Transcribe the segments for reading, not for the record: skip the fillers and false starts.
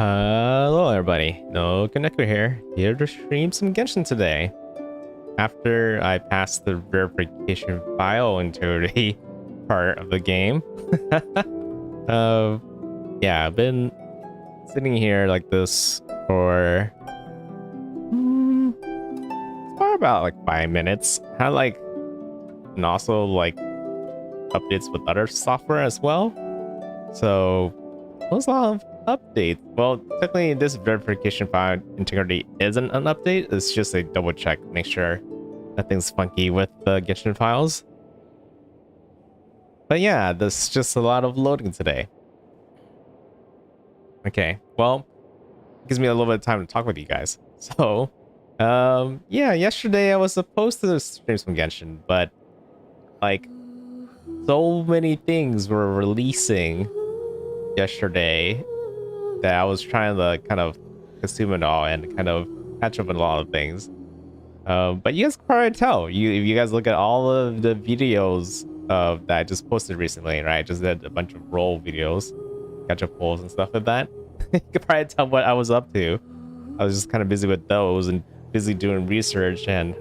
Hello everybody, NoukonNeko here to stream some Genshin today. After I passed the verification file integrity part of the game. uh, yeah, I've been sitting here like this for about like 5 minutes. Had and also updates with other software as well. So it was a lot of updates. Well, technically this verification file integrity isn't an update, it's just a double check, make sure nothing's funky with the Genshin files. But yeah, there's just a lot of loading today. Okay, well, it gives me a little bit of time to talk with you guys. So, yeah, yesterday I was supposed to stream some Genshin, but so many things were releasing yesterday that I was trying to kind of consume it all and kind of catch up on a lot of things. But you guys can probably tell. If you guys look at all of the videos that I just posted recently, right? I just did a bunch of role videos, catch up polls and stuff like that. You can probably tell what I was up to. I was just kind of busy with those and busy doing research, and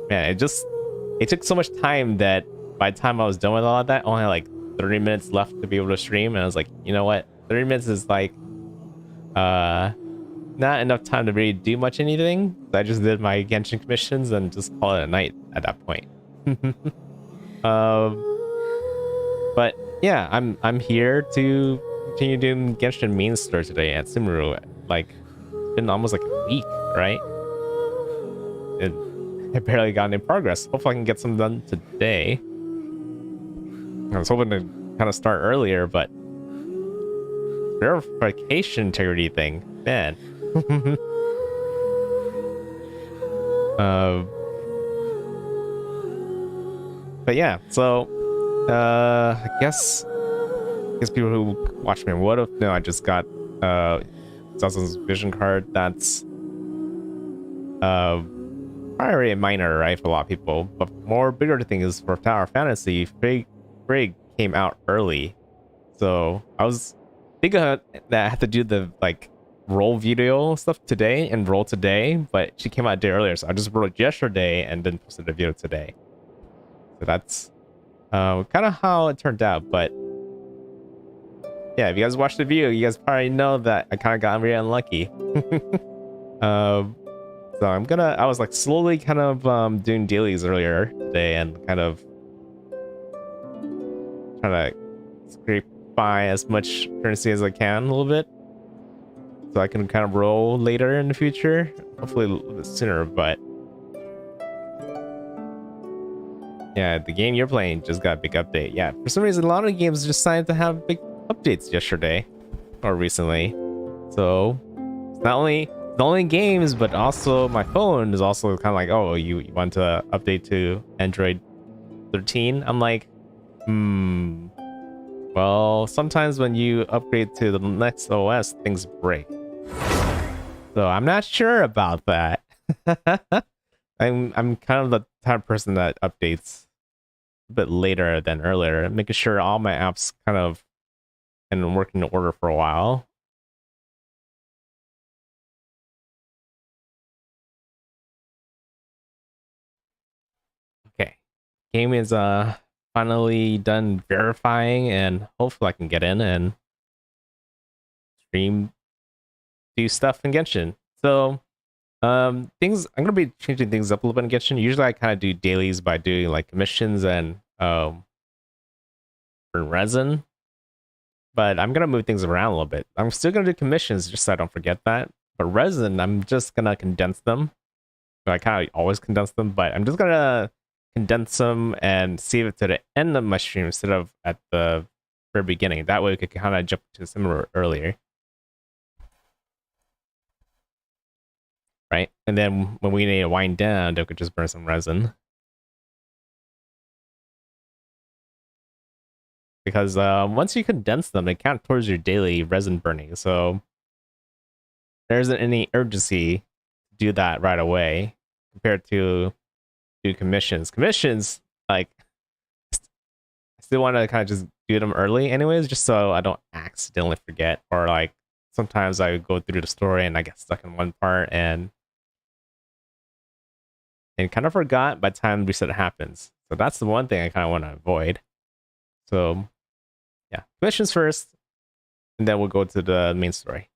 man, it took so much time that by the time I was done with all of that, I only had like 30 minutes left to be able to stream, and I was like, you know what? 30 minutes is not enough time to really do much anything. I just did my Genshin commissions and just call it a night at that point. But yeah, I'm here to continue doing Genshin main store today at Sumeru. It's been almost like a week, right? I barely got any progress. Hopefully I can get some done today. I was hoping to kind of start earlier, but verification integrity thing, man. But yeah, so I guess people who watch me would have known I just got Zaza's vision card. That's probably a minor, right, for a lot of people, but more bigger thing is for Tower Fantasy, Frig came out early, so I was thinking that I had to do the roll video stuff today and roll today, but she came out a day earlier, so I just rolled yesterday and then posted a video today. So that's kind of how it turned out. But yeah, if you guys watched the video, you guys probably know that I kind of got really unlucky. So I was slowly kind of doing dailies earlier today and kind of trying to scrape by as much currency as I can a little bit, so I can kind of roll later in the future, hopefully a little bit sooner. But yeah, the game you're playing just got a big update. Yeah, for some reason a lot of games decided to have big updates yesterday or recently, so it's not only games, but also my phone is also kind of like, oh, you want to update to Android 13? I'm like, well, sometimes when you upgrade to the next OS, things break. So I'm not sure about that. I'm kind of the type of person that updates a bit later than earlier, making sure all my apps kind of can work in order for a while. Okay, game is finally done verifying, and hopefully I can get in and stream, do stuff in Genshin. So I'm gonna be changing things up a little bit in Genshin. Usually I kind of do dailies by doing missions and for resin, but I'm gonna move things around a little bit. I'm still gonna do commissions just so I don't forget that, but resin, I'm just gonna condense them. I kind of always condense them, but I'm just gonna condense them and save it to the end of my stream instead of at the very beginning. That way we could kind of jump to similar earlier, right? And then when we need to wind down, they could just burn some resin. Because once you condense them, they count towards your daily resin burning, so there isn't any urgency to do that right away compared to do commissions. I still want to kind of just do them early anyways, just so I don't accidentally forget or sometimes I go through the story and I get stuck in one part and kind of forgot by the time reset happens. So that's the one thing I kind of want to avoid. So yeah, questions first, and then we'll go to the main story.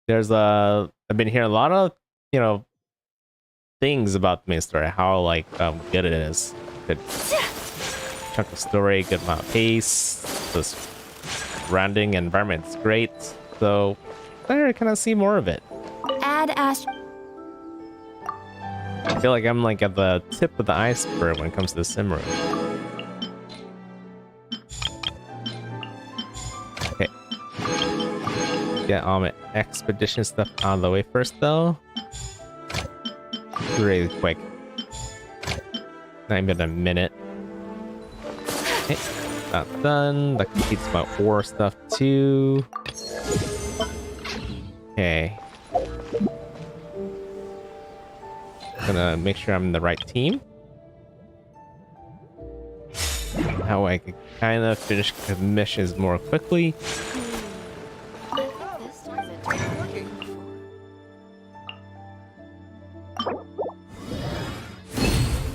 There's I've been hearing a lot of, you know, things about the main story, how like good it is. Good chunk of story, good amount of pace, the surrounding environment's great. So I kind of see more of it. Add Ash. I feel like I'm like at the tip of the iceberg when it comes to Sumeru. Okay. Get all my expedition stuff out of the way first, though. Really quick. Not even a minute. Okay. That's done. That completes my ore stuff, too. Okay. Gonna make sure I'm in the right team. How I can kind of finish the missions more quickly.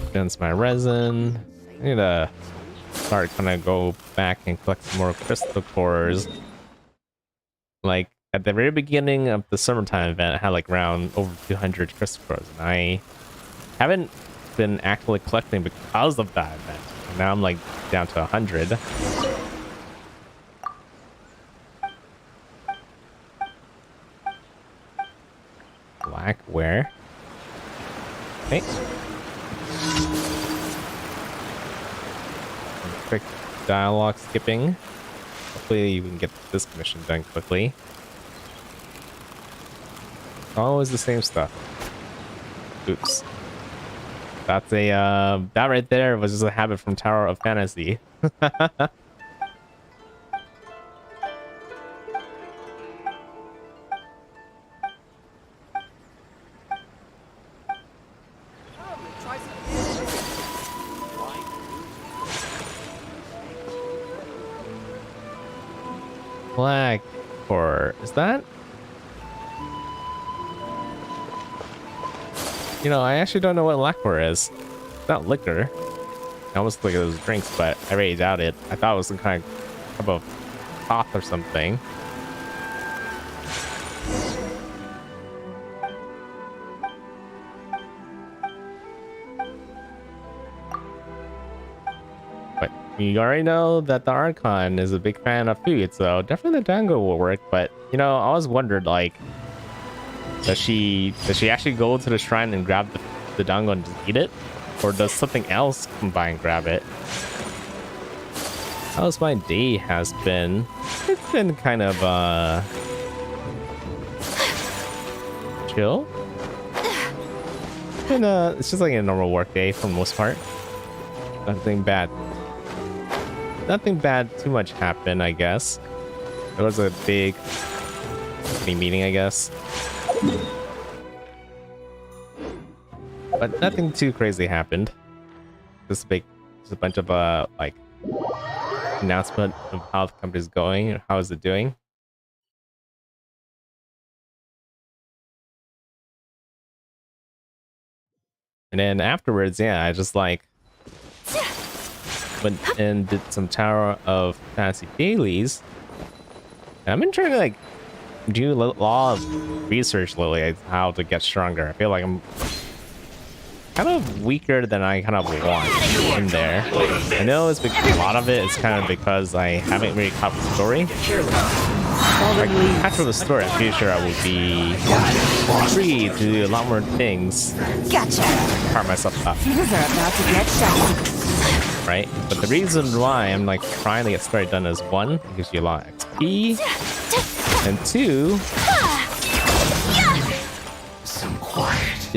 Against my resin. I need to start kind of go back and collect some more crystal cores. Like at the very beginning of the summertime event, I had like around over 200 crystal cores, and I haven't been actively collecting because of that event. And now I'm like down to 100. Black where? Okay. Quick dialogue skipping. Hopefully we can get this mission done quickly. Always the same stuff. Oops. That's a that right there was just a habit from Tower of Fantasy. Black or is that? You know, I actually don't know what lacquer is. It's not liquor. I almost look at those drinks, but I really doubt it. I thought it was some kind of broth or something. But you already know that the Archon is a big fan of food, so definitely the dango will work. But you know, I always wondered, like, does she actually go to the shrine and grab the dango and just eat it? Or does something else come by and grab it? How's my day has been? It's been kind of chill. And it's just like a normal work day for the most part. Nothing bad. Nothing bad too much happened, I guess. There was a big company meeting, I guess. But nothing too crazy happened. Just a bunch of like announcement of how the company's going and how is it doing. And then afterwards, yeah, I just like went and did some Tower of Fantasy dailies. And I've been trying to like do a lot of research lately on how to get stronger. I feel like I'm kind of weaker than I kind of want in there. I know it's a lot of it is kind of because I haven't really caught the story. Like, after the story, I'm pretty sure I will be free to do a lot more things. Gotcha. Power myself up. Things are about to get shiny. Right? But the reason why I'm like trying to get story done is one, it gives you a lot of XP. And two,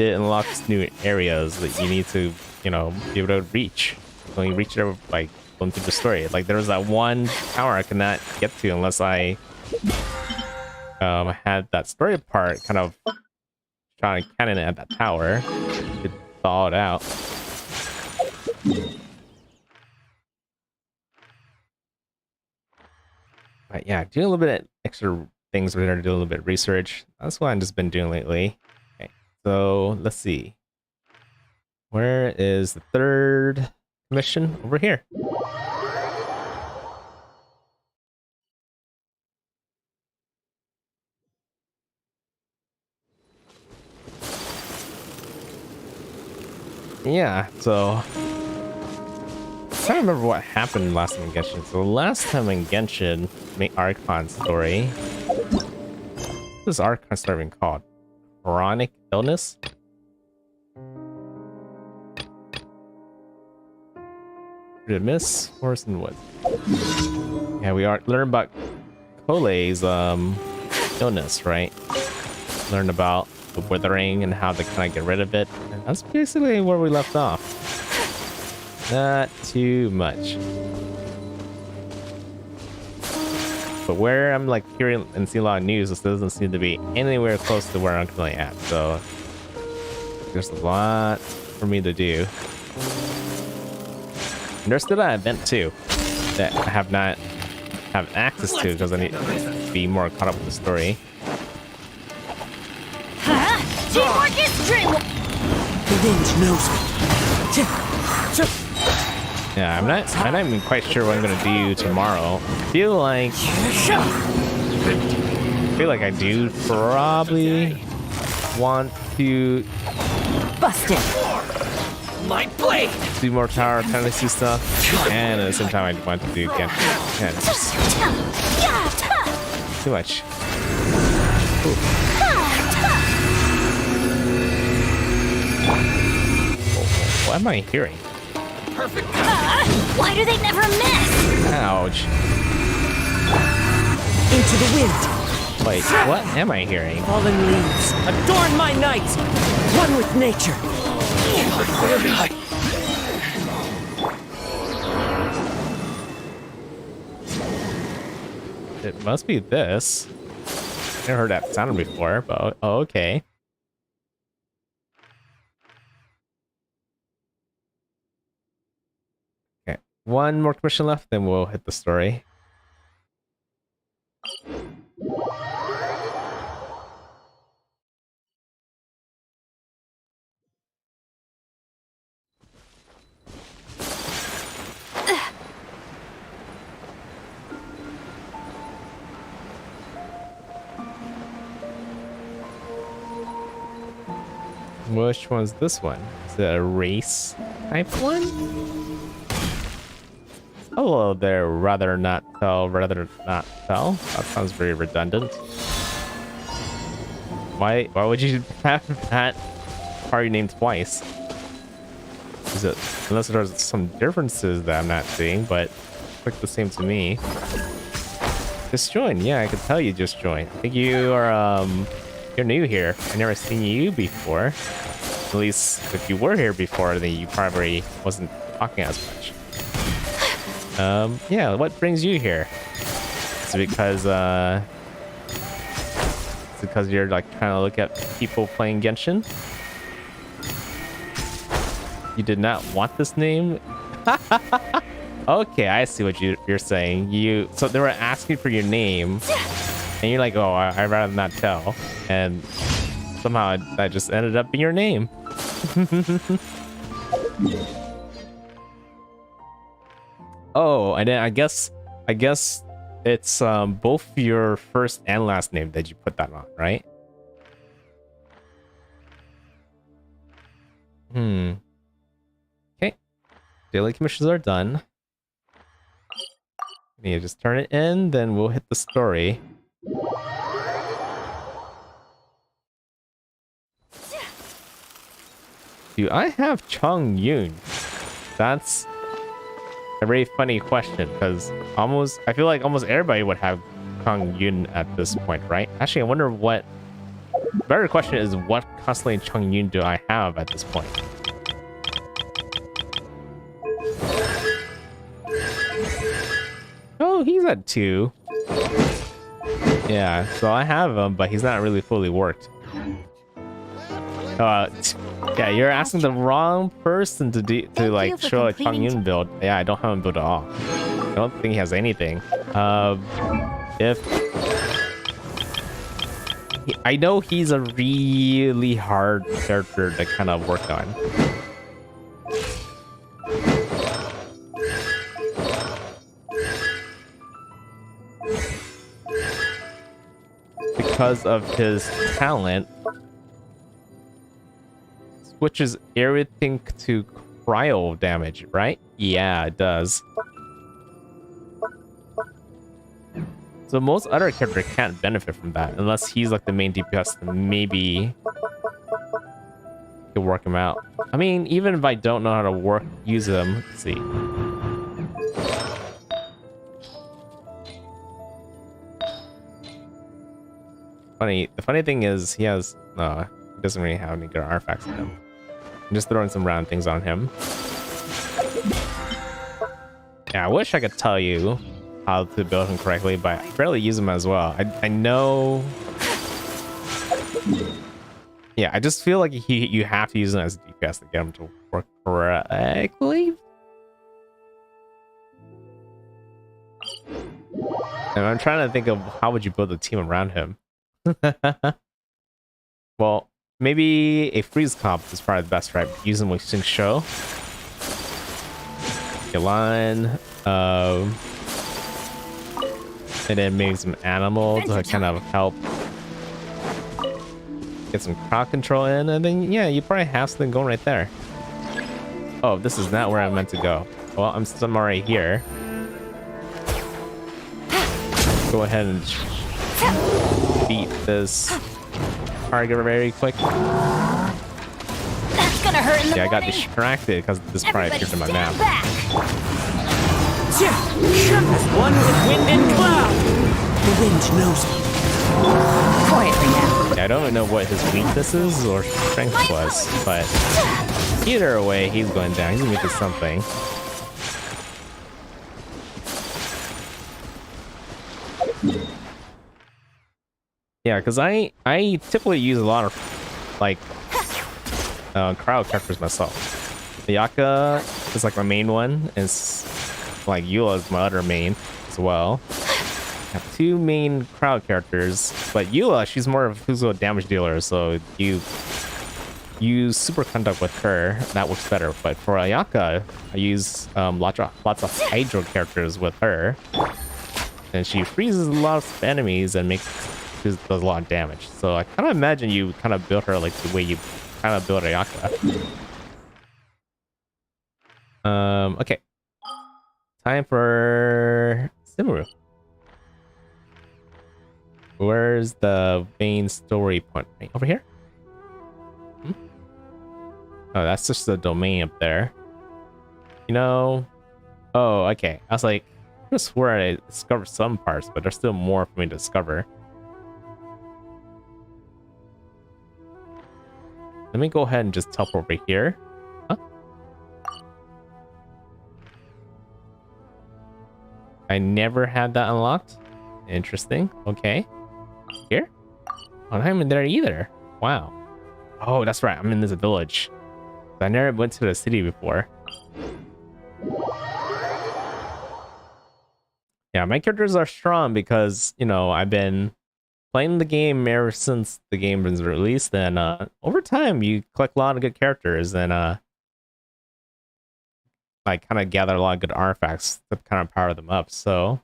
it unlocks new areas that you need to, you know, be able to reach. When you reach there by going through the story. Like there was that one tower I could not get to unless I had that story part kind of trying to cannon at that tower to thaw it out. Yeah, doing a little bit of extra things. We're gonna do a little bit of research. That's what I've just been doing lately. Okay, so let's see. Where is the third mission? Over here. Yeah, so I don't remember what happened last time in Genshin. So last time in Genshin, Archon story. What is Archon story even called? Chronic illness? Did I miss Horse and Wood? Yeah, we learn about Cole's illness, right? Learn about the withering and how to kind of get rid of it. And that's basically where we left off. Not too much. But where I'm like hearing and seeing a lot of news, this doesn't seem to be anywhere close to where I'm currently at. So there's a lot for me to do. And there's still that event too that I have not have access to because I need to be more caught up with the story. Teamwork is dreamwork. The wind knows me. Yeah, I'm not even quite sure what I'm gonna do tomorrow. I feel like I do probably want to Busted. My blade. do more Tower of Fantasy stuff, and at the same time I want to do Genshin. Yeah, it's just too much. What am I hearing? Perfect. Why do they never miss? Ouch. Into the wind. Wait, what am I hearing? Fallen leaves. Adorn my night. One with nature. It must be this. Never heard that sound before, but oh, okay. Okay, one more commission left, then we'll hit the story. Which one's this one? Is it a race type one? Hello there, rather not tell. That sounds very redundant. Why would you have that party name twice? Is it, unless there's some differences that I'm not seeing, but it's like the same to me. Just join. Yeah, I could tell you just joined. I think you are you're new here. I've never seen you before. At least if you were here before, then you probably wasn't talking as much. Yeah, what brings you here? Is it because you're like trying to look at people playing Genshin? You did not want this name? Okay, I see what you're saying. So they were asking for your name, and you're like, oh, I'd rather not tell. And somehow that just ended up being your name. Oh, and then I guess it's both your first and last name that you put that on, right? Okay. Daily commissions are done. You just turn it in, then we'll hit the story. Do I have Chung Yoon? That's a very funny question, because I feel like almost everybody would have Chung Yoon at this point, right? Actually, I wonder what... The better question is, what constantly Chung Yoon do I have at this point? Oh, he's at 2. Yeah, so I have him, but he's not really fully worked. Yeah, you're asking the wrong person to like show a Chung Yoon build. Yeah, I don't have him build at all. I don't think he has anything. if I know he's a really hard character to kind of work on. Because of his talent, switches everything to cryo damage, right? Yeah, it does. So most other characters can't benefit from that unless he's like the main DPS. Then maybe could work him out. I mean, even if I don't know how to use him, let's see. The funny thing is he doesn't really have any good artifacts in him. I'm just throwing some random things on him. Yeah, I wish I could tell you how to build him correctly, but I barely use him as well. I know. Yeah, I just feel like you have to use him as a DPS to get him to work correctly. And I'm trying to think of how would you build a team around him. Well, maybe a freeze comp is probably the best, right? Use him with Sync Show. Galan, and then maybe some animal to kind of help get some crowd control in, and then yeah, you probably have something going right there. Oh, this is not where I meant to go. Well, I'm already here. Go ahead and beat this target very quick. That's gonna hurt in the Yeah, I got morning. distracted because this probably appeared in my map. As one with wind and cloud. The wind knows me. Quietly now. Yeah, I don't even know what his weaknesses or strength was, but either way, he's going down. He's gonna get something. Yeah, because I typically use a lot of like crowd characters myself. Ayaka is like my main one, and like Eula is my other main as well. I have two main crowd characters, but Eula, she's more of a physical damage dealer, so you use superconduct with her, that works better. But for Ayaka, I use lots of hydro characters with her, and she freezes a lot of enemies and does a lot of damage. So I kind of imagine you kind of built her like the way you kind of built Ayaka. Okay. Time for Sumeru. Where's the main story point? Right over here? Oh, that's just the domain up there. You know... Oh, okay. I was like, I just swear I discovered some parts, but there's still more for me to discover. Let me go ahead and just teleport over here. Huh? I never had that unlocked. Interesting. Okay. Here? Oh, I'm not even there either. Wow. Oh, that's right. I'm in this village. I never went to the city before. Yeah, my characters are strong because, you know, I've been playing the game ever since the game was released, and over time you collect a lot of good characters and like kind of gather a lot of good artifacts to kind of power them up, so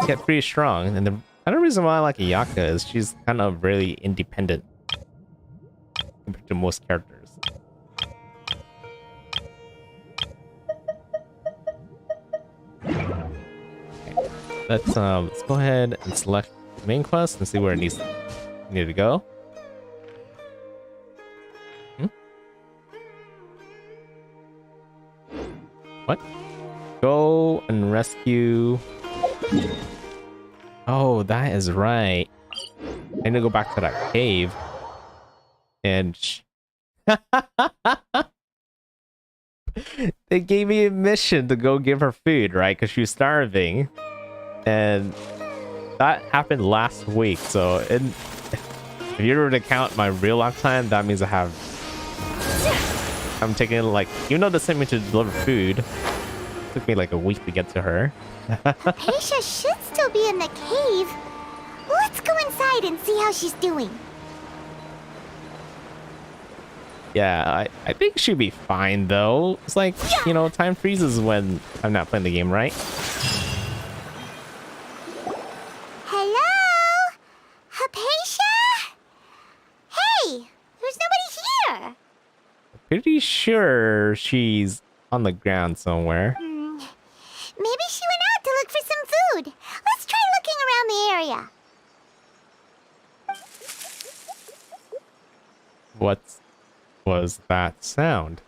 get pretty strong. And the other reason why I like Ayaka is she's kind of really independent compared to most characters. Let's go ahead and select the main quest and see where it needs to go. What? Go and rescue. Oh, that is right. I need to go back to that cave. And they gave me a mission to go give her food, right? Because she was starving. And that happened last week. So if you were to count my real lock time, that means I'm taking like, even though they sent me to deliver food, Took me like a week to get to her. Hypatia should still be in the cave. Let's go inside and see how she's doing. Yeah, I think she'd be fine though. It's like, you know, time freezes when I'm not playing the game, right? Hello? Hypatia? Hey, there's nobody here. Pretty sure she's on the ground somewhere. Maybe she went out to look for some food. Let's try looking around the area. What was that sound?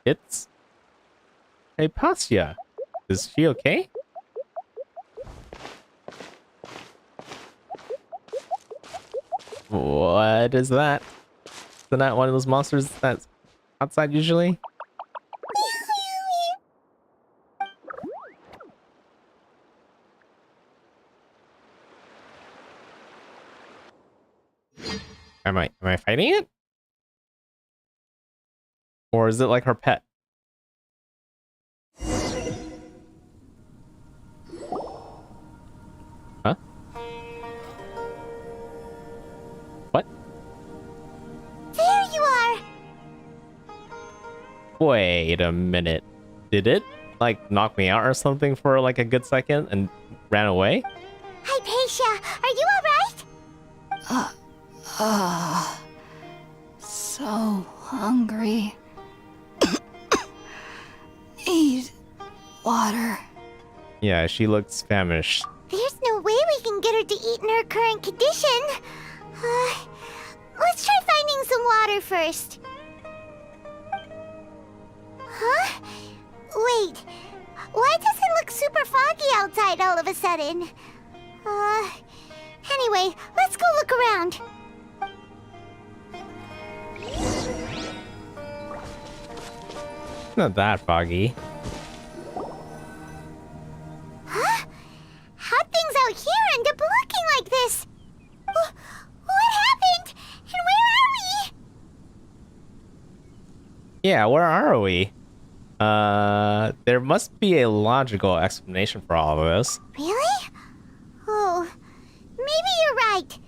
It's Hypatia. Is she okay? What is that? Isn't that one of those monsters that's outside usually? Am I fighting it? Or is it like her pet? Huh? What? There you are. Wait a minute. Did it like knock me out or something for like a good second and ran away? Hypatia, are you alright? So hungry. Need water. Yeah, she looks famished. There's no way we can get her to eat in her current condition. Let's try finding some water first. Huh? Wait. Why does it look super foggy outside all of a sudden? Anyway, let's go look around. Not that foggy. Huh? How'd things out here end up looking like this? What happened? And where are we? Yeah, where are we? There must be a logical explanation for all of this. Really? Oh, maybe you're right.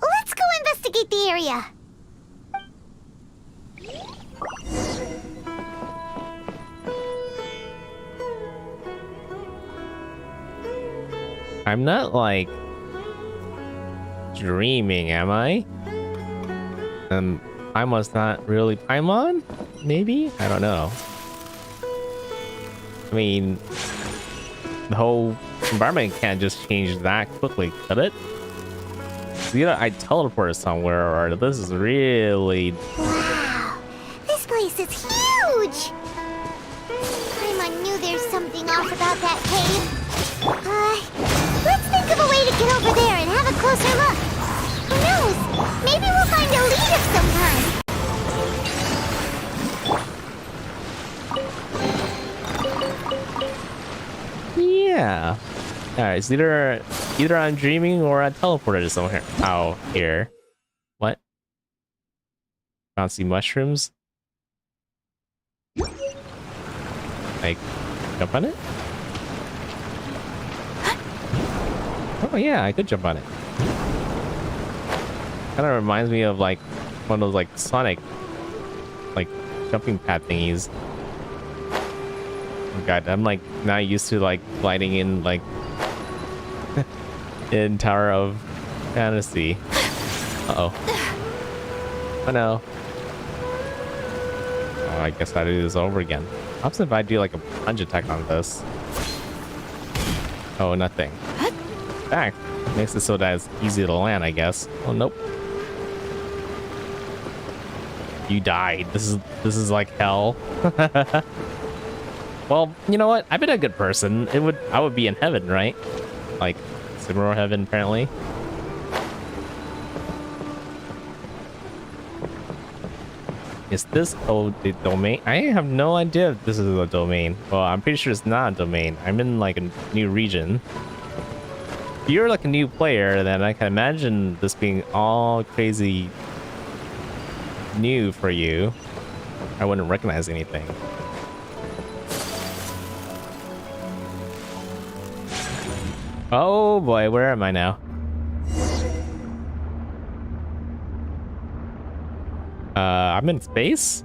Let's go investigate the area. I'm not like dreaming, am I? I must not really Paimon? Maybe? I don't know. I mean, the whole environment can't just change that quickly, could it? Either I teleported somewhere or this is really... Wow, this place is huge! Paimon knew there's something off about that cave. Let's think of a way to get over there and have a closer look. Who knows? Maybe we'll find a lead of some kind. Yeah. Alright, it's either I'm dreaming or I teleported somewhere out here. What? Bouncy mushrooms? Like, jump on it? Oh yeah, I could jump on it. Kind of reminds me of like one of those like Sonic like jumping pad thingies. Oh god, I'm like not used to like gliding in like in Tower of Fantasy. Uh-oh. Oh no. Oh, I guess I do this over again. What if I do like a plunge attack on this? Oh, nothing. Back. Makes it so that it's easy to land, I guess. Oh, nope. You died. This is like hell. Well, you know what? I've been a good person. I would be in heaven, right? Like Sumeru heaven, apparently. Is this the domain? I have no idea if this is a domain. Well, I'm pretty sure it's not a domain. I'm in like a new region. If you're like a new player, then I can imagine this being all crazy new for you. I wouldn't recognize anything. Oh boy, where am I now? I'm in space?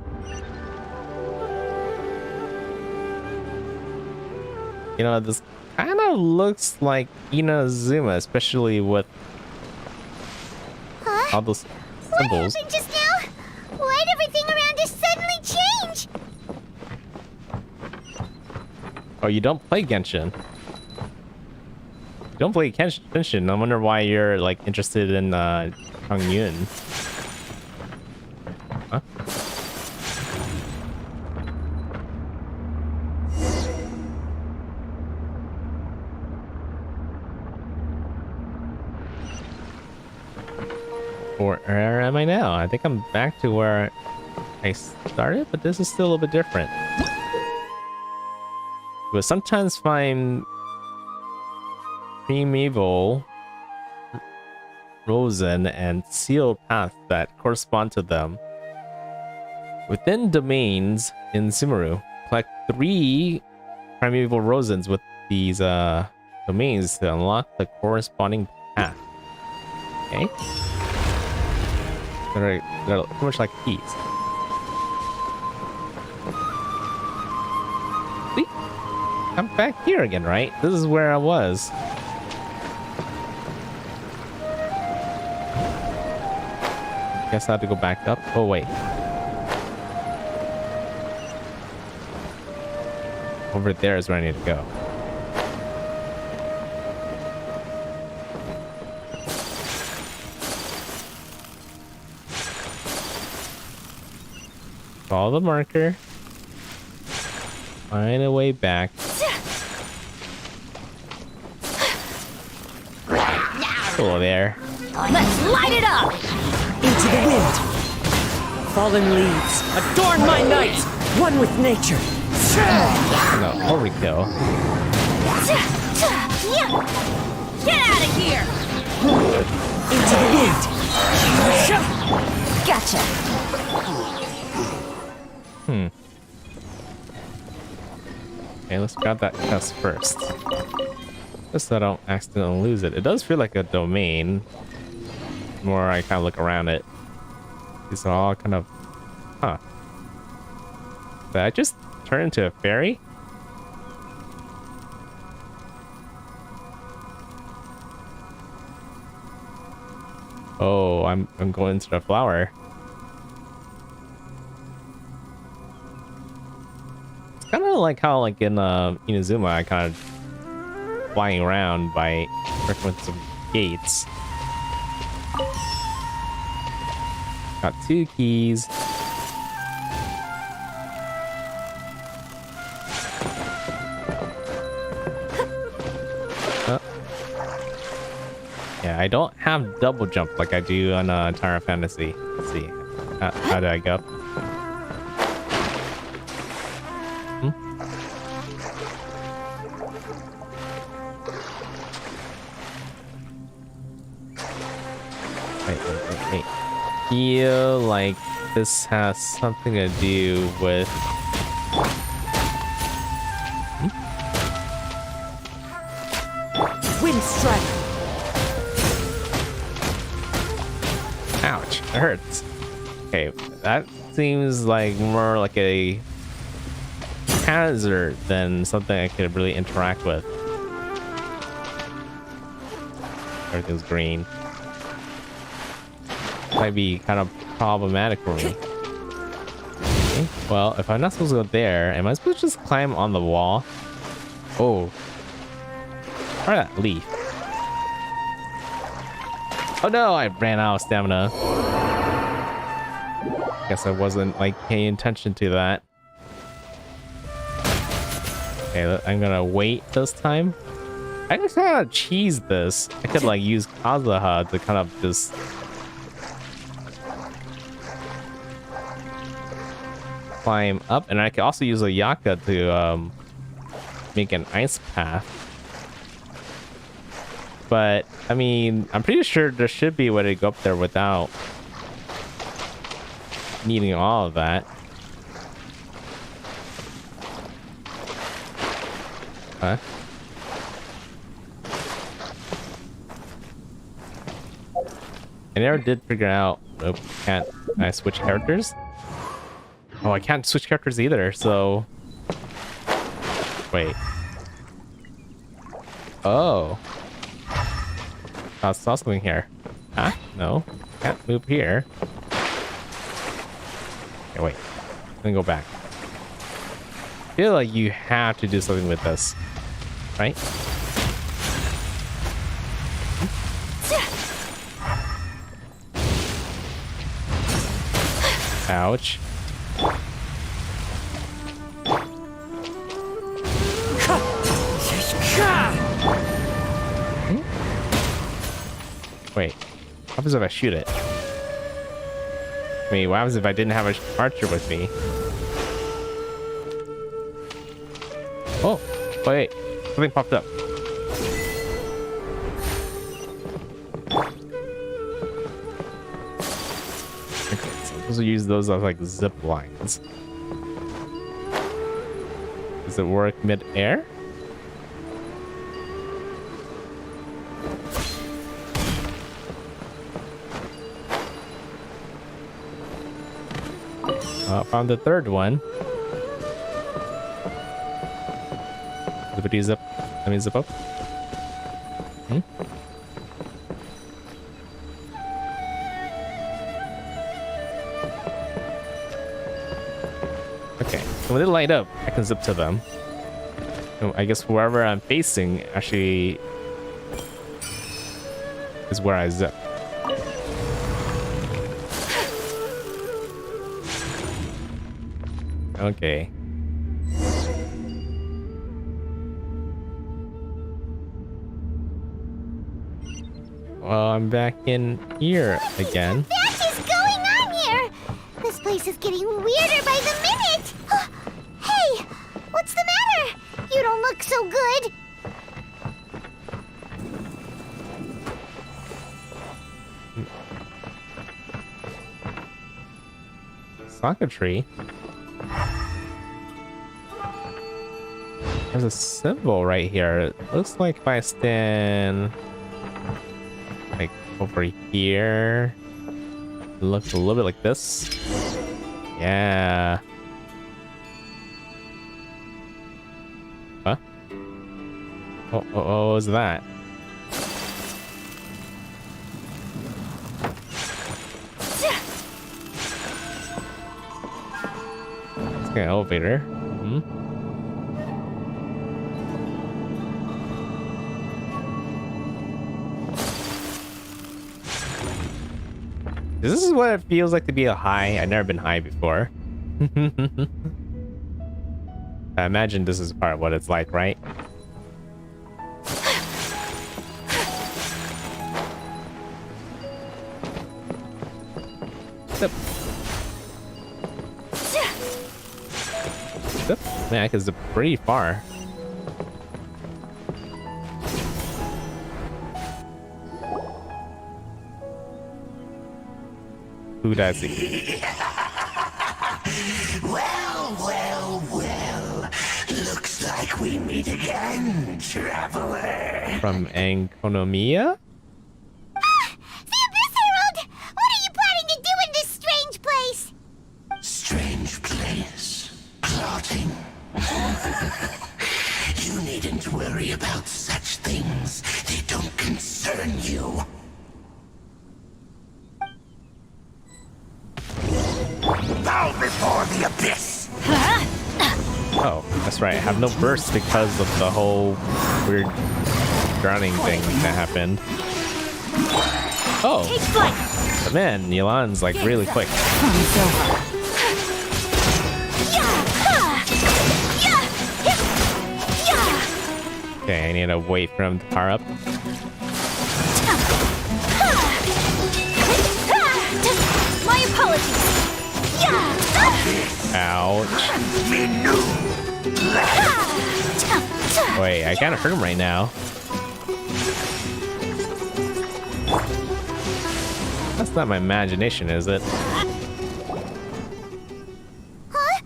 You know, this kind of looks like Inazuma, especially with all those symbols. What happened just now? Why'd everything around us suddenly change? Oh, you don't play Genshin. You don't play Genshin. I wonder why you're like interested in Changyun. Huh? Where am I now? I think I'm back to where I started, but this is still a little bit different. But sometimes find primeval, Rosen, and sealed paths that correspond to them within domains in Sumeru. Collect 3 primeval Rosens with these domains to unlock the corresponding path. Okay. They're pretty much like keys. See? I'm back here again, right? This is where I was. Guess I have to go back up. Oh, wait. Over there is where I need to go. Follow the marker. Find a way back. Cool there. Let's light it up! Into the wind. Fallen leaves, adorn my night, one with nature. No, overkill. Get out of here! Into the wind. Gotcha. Okay, let's grab that chest first. Just so I don't accidentally lose it. It does feel like a domain. The more I kind of look around it. These are all kind of... Huh. Did I just turn into a fairy? Oh, I'm going to the flower. It's kind of like how, like in Inazuma, I kind of flying around by working with some gates. Got 2 keys. Yeah, I don't have double jump like I do on Tower of Fantasy. Let's see. How do I go? Wait. Feel like this has something to do with... Wind strike. Ouch, it hurts. Okay, that seems like more like a hazard than something I could really interact with. Everything's green. Might be kind of problematic for me. Okay, well, if I'm not supposed to go there, am I supposed to just climb on the wall? Oh. Try that leaf. Oh no, I ran out of stamina. Guess I wasn't like paying attention to that. Okay, I'm gonna wait this time. I just kind of cheese this. I could like use Kazuha to kind of just... climb up, and I can also use a Yaka to make an ice path. But I mean, I'm pretty sure there should be a way to go up there without needing all of that. Huh? I never did figure out. Nope, can't I switch characters? Oh, I can't switch characters either, so wait. Oh. I saw something here. Huh? No. Can't move here. Okay, wait. Let me go back. I feel like you have to do something with this. Right? Ouch. Wait, what happens if I shoot it? Wait, what happens if I didn't have an archer with me? Oh, wait, something popped up. Okay, so I'm supposed to use those as like zip lines. Does it work mid-air? Found the third one. Zippity zip. Let me zip up. Hmm? Okay, so when they light up, I can zip to them. So I guess wherever I'm facing actually is where I zip. Okay. Well, I'm back in here again. What is going on here? This place is getting weirder by the minute. Hey, what's the matter? You don't look so good. Soccer tree. There's a symbol right here. It looks like if I stand like over here, it looks a little bit like this. Yeah. Huh? Oh, what was that? It's like an elevator. Hmm? This is what it feels like to be a high. I've never been high before. I imagine this is part of what it's like, right? Zip. Zip. Man, I can zip pretty far. Who does he? Well. Looks like we meet again, traveler. From NoukonNeko? The Abyss Herald! What are you planning to do in this strange place? Strange place. Plotting. You needn't worry about such things. They don't concern you. Bow before the abyss! Oh, that's right. I have no burst because of the whole weird drowning thing that happened. Oh, Take flight! but man, Yelan's like really quick. Okay, I need to wait for him to power up. My apologies. Ow. Ouch. Wait, I can't hurt him right now. That's not my imagination, is it? Huh?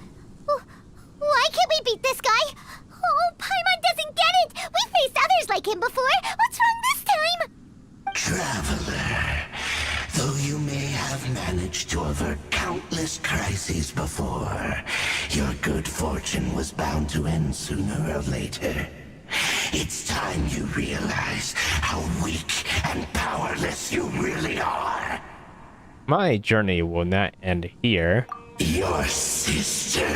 Why can't we beat this guy? Oh, Paimon doesn't get it! We faced others like him before! What's wrong this time? Traveler, though you may have managed to avert countless crises before, your good fortune was bound to end sooner or later. It's time you realize how weak and powerless you really are. My journey will not end here. Your sister.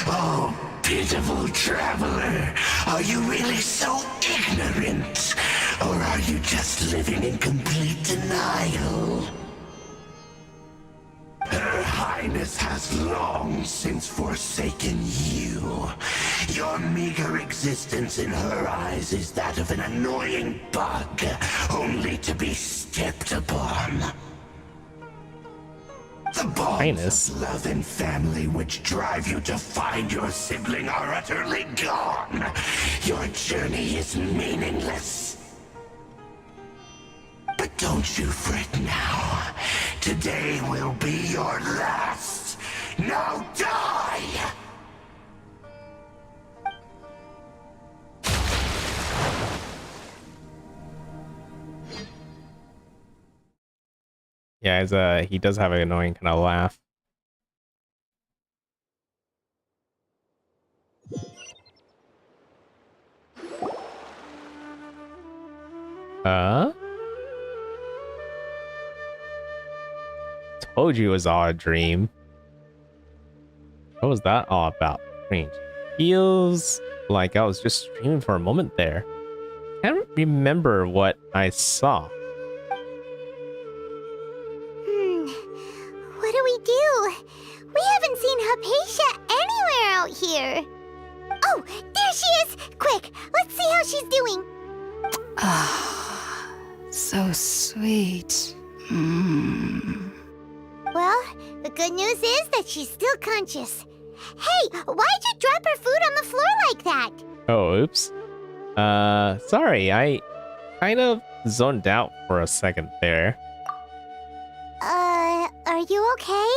Oh, pitiful traveler. Are you really so ignorant? Or are you just living in complete denial? Her Highness has long since forsaken you. Your meager existence in her eyes is that of an annoying bug, only to be stepped upon. The bonds Highness. of love and family which drive you to find your sibling are utterly gone. Your journey is meaningless. But don't you fret now. Today will be your last. Now die! Yeah, he does have an annoying kind of laugh. Told you it was all a dream. What was that all about? Strange. Feels like I was just dreaming for a moment there. Can't remember what I saw. What do we do? We haven't seen Hypatia anywhere out here. Oh, there she is! Quick, let's see how she's doing. So sweet. Well, the good news is that she's still conscious. Hey, why'd you drop her food on the floor like that? Oh, oops. Sorry, I kind of zoned out for a second there. Are you okay?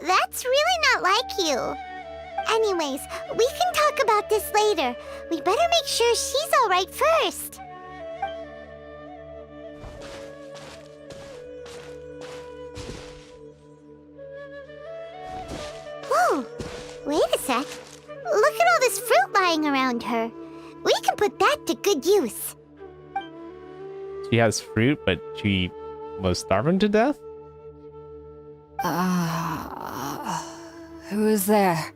That's really not like you. Anyways, we can talk about this later. We better make sure she's alright first. Whoa, wait a sec. Look at all this fruit lying around her. We can put that to good use. She has fruit, but she was starving to death? Who is there?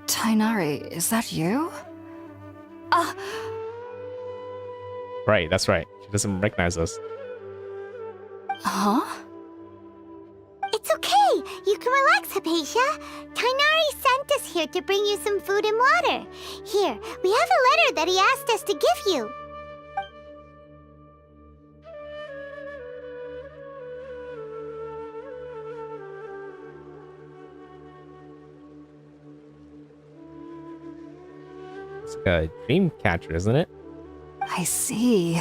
Tainari, is that you? Right, that's right. She doesn't recognize us. Huh? It's okay. You can relax, Hypatia. Tainari sent us here to bring you some food and water. Here, we have a letter that he asked us to give you. It's like a dream catcher, isn't it? I see.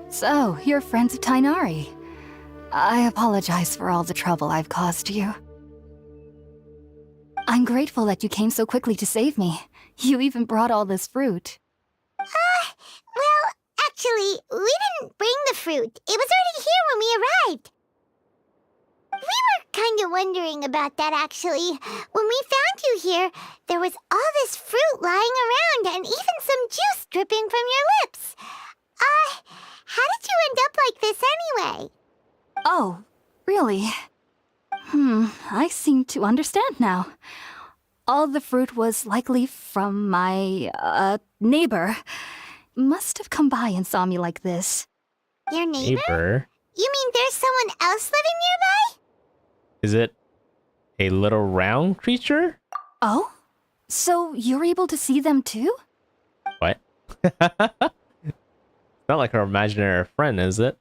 So, you're friends of Tainari. I apologize for all the trouble I've caused you. I'm grateful that you came so quickly to save me. You even brought all this fruit. Well, actually, we didn't bring the fruit. It was already here when we arrived. We were kind of wondering about that, actually. When we found you here, there was all this fruit lying around and even some juice dripping from your lips. How did you end up like this anyway? Oh, really? I seem to understand now. All the fruit was likely from my, neighbor. Must have come by and saw me like this. Your neighbor? Neighbor? You mean there's someone else living nearby? Is it a little round creature? Oh? So you're able to see them too? What? It's not like her imaginary friend, is it?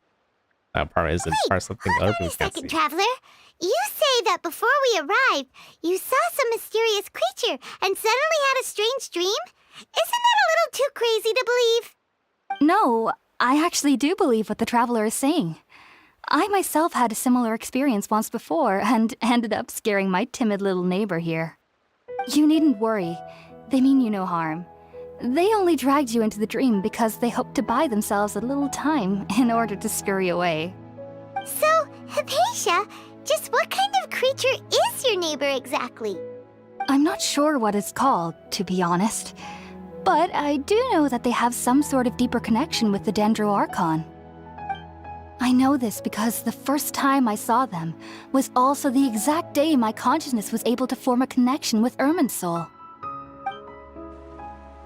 That apartment isn't part of something other Hold on a people can't second, see. Traveler. You say that before we arrived, you saw some mysterious creature and suddenly had a strange dream? Isn't that a little too crazy to believe? No, I actually do believe what the traveler is saying. I myself had a similar experience once before and ended up scaring my timid little neighbor here. You needn't worry. They mean you no harm. They only dragged you into the dream because they hoped to buy themselves a little time in order to scurry away. So, Hypatia, just what kind of creature is your neighbor exactly? I'm not sure what it's called, to be honest. But I do know that they have some sort of deeper connection with the Archon. I know this because the first time I saw them was also the exact day my consciousness was able to form a connection with Irminsul.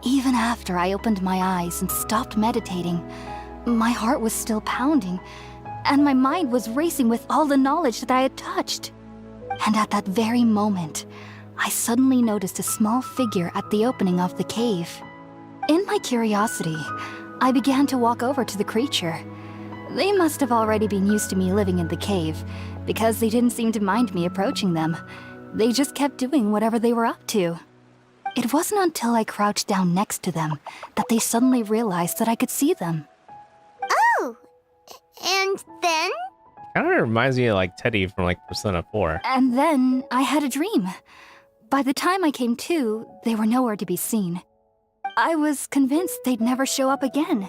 Even after I opened my eyes and stopped meditating, my heart was still pounding, and my mind was racing with all the knowledge that I had touched. And at that very moment, I suddenly noticed a small figure at the opening of the cave. In my curiosity, I began to walk over to the creature. They must have already been used to me living in the cave, because they didn't seem to mind me approaching them. They just kept doing whatever they were up to. It wasn't until I crouched down next to them that they suddenly realized that I could see them. Oh, and then? Kind of reminds me of like Teddy from like Persona 4. And then I had a dream. By the time I came to, they were nowhere to be seen. I was convinced they'd never show up again.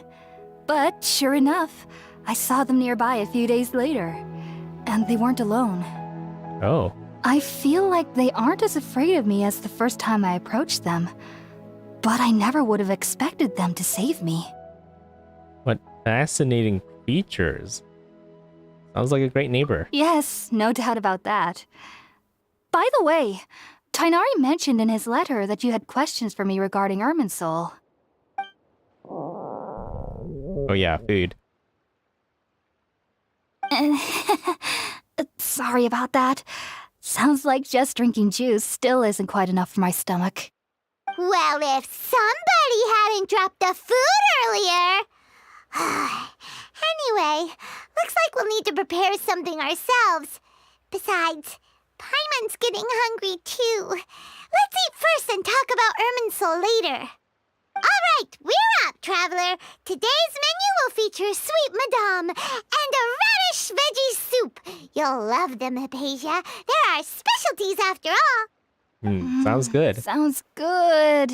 But sure enough, I saw them nearby a few days later. And they weren't alone. Oh. I feel like they aren't as afraid of me as the first time I approached them. But I never would have expected them to save me. What fascinating creatures. Sounds like a great neighbor. Yes, no doubt about that. By the way, Tainari mentioned in his letter that you had questions for me regarding Irminsul. Oh yeah, food. Sorry about that. Sounds like just drinking juice still isn't quite enough for my stomach. Well, if somebody hadn't dropped the food earlier... Anyway, looks like we'll need to prepare something ourselves. Besides, Paimon's getting hungry too. Let's eat first and talk about Irminsul later. Alright, we're up, Traveler. Today's menu will feature sweet madame and a radish veggie soup. You'll love them, Hypatia. They're our specialties after all. Sounds good. Sounds good.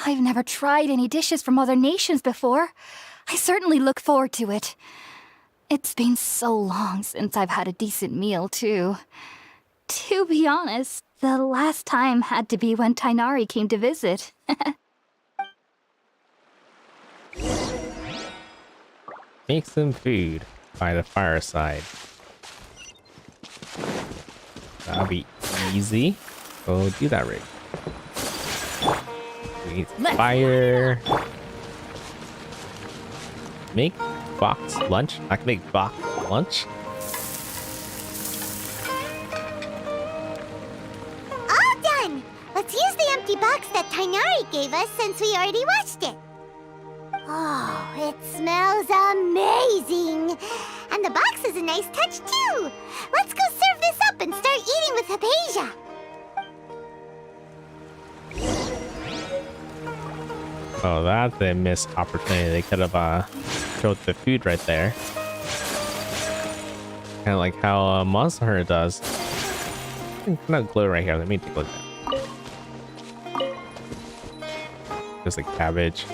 I've never tried any dishes from other nations before. I certainly look forward to it. It's been so long since I've had a decent meal, too. To be honest, the last time had to be when Tainari came to visit. Make some food by the fireside. That'll be easy. Go do that, Rick. We need fire. Make box lunch. I can make box lunch. All done! Let's use the empty box that Tainari gave us since we already watched it. Oh, it smells amazing! And the box is a nice touch too! Let's go serve this up and start eating with Hypatia! Oh, that's a missed opportunity. They could have showed the food right there. Kind of like how Monster Hunter does. Not glue right here. Let me take a look at that. Just like cabbage.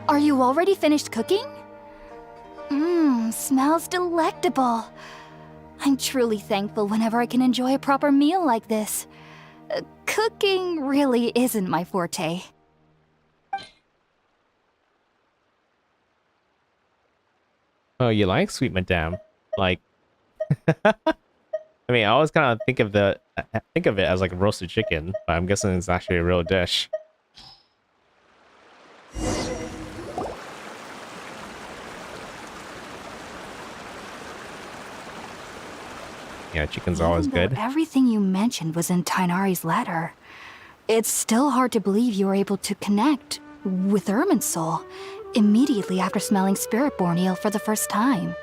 Are you already finished cooking? Smells delectable. I'm truly thankful whenever I can enjoy a proper meal like this. Cooking really isn't my forte. Oh, you like sweet madame? Like, I mean, I always kind of think of it as like roasted chicken, but I'm guessing it's actually a real dish. Yeah, chicken's always Even good. though everything you mentioned was in Tainari's letter, it's still hard to believe you were able to connect with Irminsul, immediately after smelling spirit-born eel for the first time.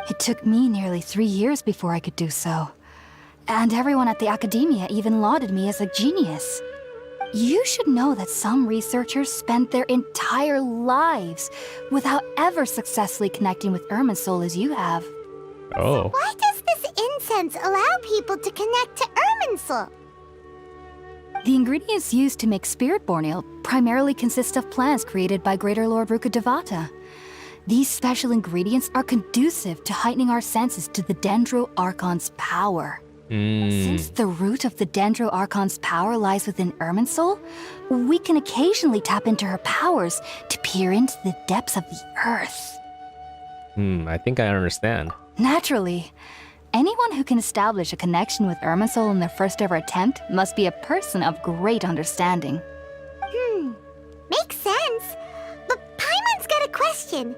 It took me nearly 3 years before I could do so. And everyone at the academia even lauded me as a genius. You should know that some researchers spent their entire lives without ever successfully connecting with Irminsul as you have. Oh. Why does this incense allow people to connect to Irminsul? The ingredients used to make spirit-born ale primarily consist of plants created by Greater Lord Rukkhadevata. These special ingredients are conducive to heightening our senses to the Dendro Archon's power. Since the root of the Dendro Archon's power lies within Irminsul, we can occasionally tap into her powers to peer into the depths of the earth. I think I understand. Naturally, anyone who can establish a connection with Irminsul in their first ever attempt must be a person of great understanding. Makes sense. But Paimon's got a question.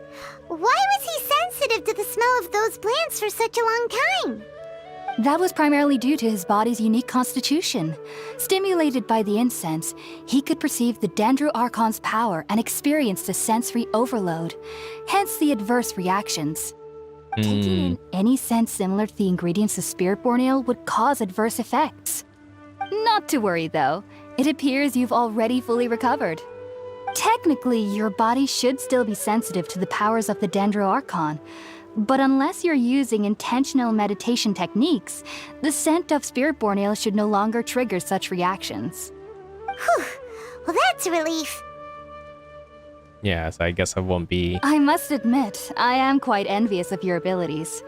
Why was he sensitive to the smell of those plants for such a long time? That was primarily due to his body's unique constitution. Stimulated by the incense, he could perceive the Dendro Archon's power and experienced a sensory overload, hence the adverse reactions. Taking in any scent similar to the ingredients of spirit-born ale would cause adverse effects. Not to worry though, it appears you've already fully recovered. Technically, your body should still be sensitive to the powers of the Dendro Archon, but unless you're using intentional meditation techniques, the scent of spirit-born ale should no longer trigger such reactions. Whew. Well, that's a relief. Yeah, so I guess I won't be... I must admit, I am quite envious of your abilities.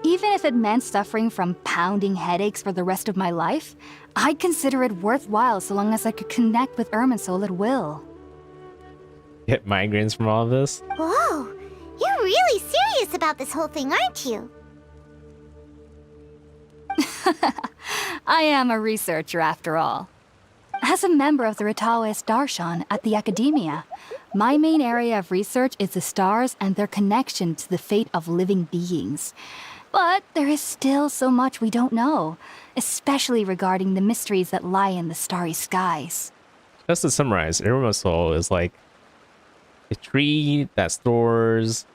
Even if it meant suffering from pounding headaches for the rest of my life, I'd consider it worthwhile so long as I could connect with Irminsul at will. Get migraines from all of this? Whoa, you're really serious about this whole thing, aren't you? I am a researcher after all. As a member of the Ritaoist Archon at the Academia, my main area of research is the stars and their connection to the fate of living beings. But there is still so much we don't know, especially regarding the mysteries that lie in the starry skies. Just to summarize, Irminsul is like a tree that stores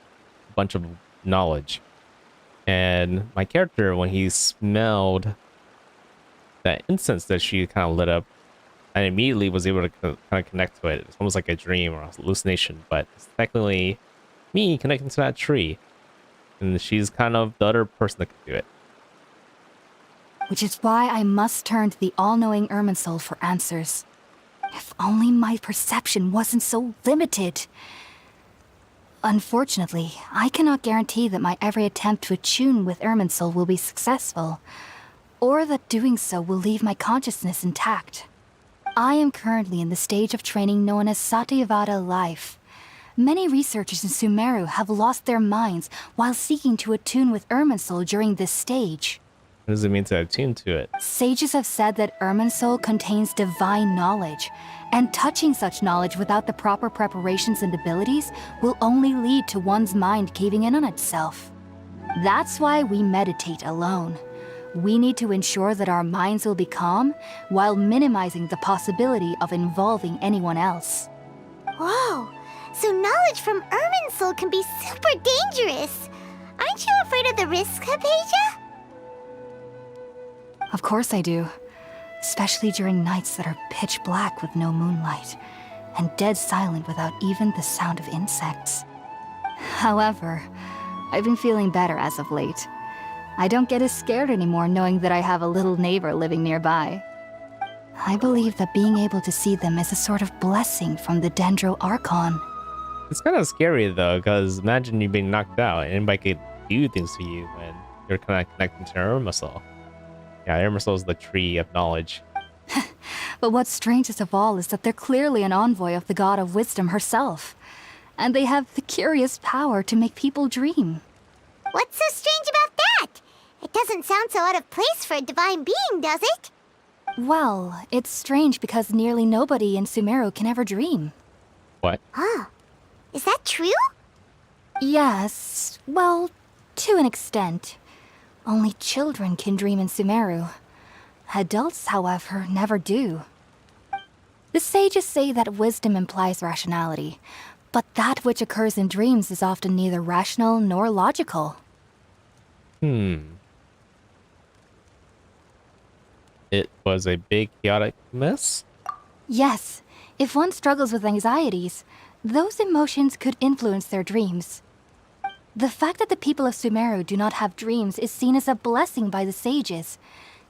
a bunch of knowledge. And my character, when he smelled that incense that she kind of lit up, I immediately was able to kind of connect to it. It's almost like a dream or a hallucination, but it's technically me connecting to that tree. And she's kind of the other person that can do it. Which is why I must turn to the all-knowing Irminsul for answers. If only my perception wasn't so limited. Unfortunately, I cannot guarantee that my every attempt to attune with Irminsul will be successful, or that doing so will leave my consciousness intact. I am currently in the stage of training known as Satyavada life. Many researchers in Sumeru have lost their minds while seeking to attune with Irminsul during this stage. What does it mean to attune to it? Sages have said that Irminsul contains divine knowledge, and touching such knowledge without the proper preparations and abilities will only lead to one's mind caving in on itself. That's why we meditate alone. We need to ensure that our minds will be calm while minimizing the possibility of involving anyone else. Whoa, so knowledge from Irminsul can be super dangerous. Aren't you afraid of the risks, Hypatia? Of course I do. Especially during nights that are pitch black with no moonlight, and dead silent without even the sound of insects. However, I've been feeling better as of late. I don't get as scared anymore knowing that I have a little neighbor living nearby. I believe that being able to see them is a sort of blessing from the Dendro Archon. It's kind of scary though, because imagine you being knocked out and anybody could do things to you when you're kind of connecting to Irminsul. Yeah, Irminsul is the tree of knowledge. But what's strangest of all is that they're clearly an envoy of the god of wisdom herself. And they have the curious power to make people dream. What's so strange about that? It doesn't sound so out of place for a divine being, does it? Well, it's strange because nearly nobody in Sumeru can ever dream. What? Oh, is that true? Yes, well, to an extent. Only children can dream in Sumeru. Adults, however, never do. The sages say that wisdom implies rationality, But that which occurs in dreams is often neither rational nor logical. It was a big chaotic mess? Yes, if one struggles with anxieties, those emotions could influence their dreams. The fact that the people of Sumeru do not have dreams is seen as a blessing by the sages.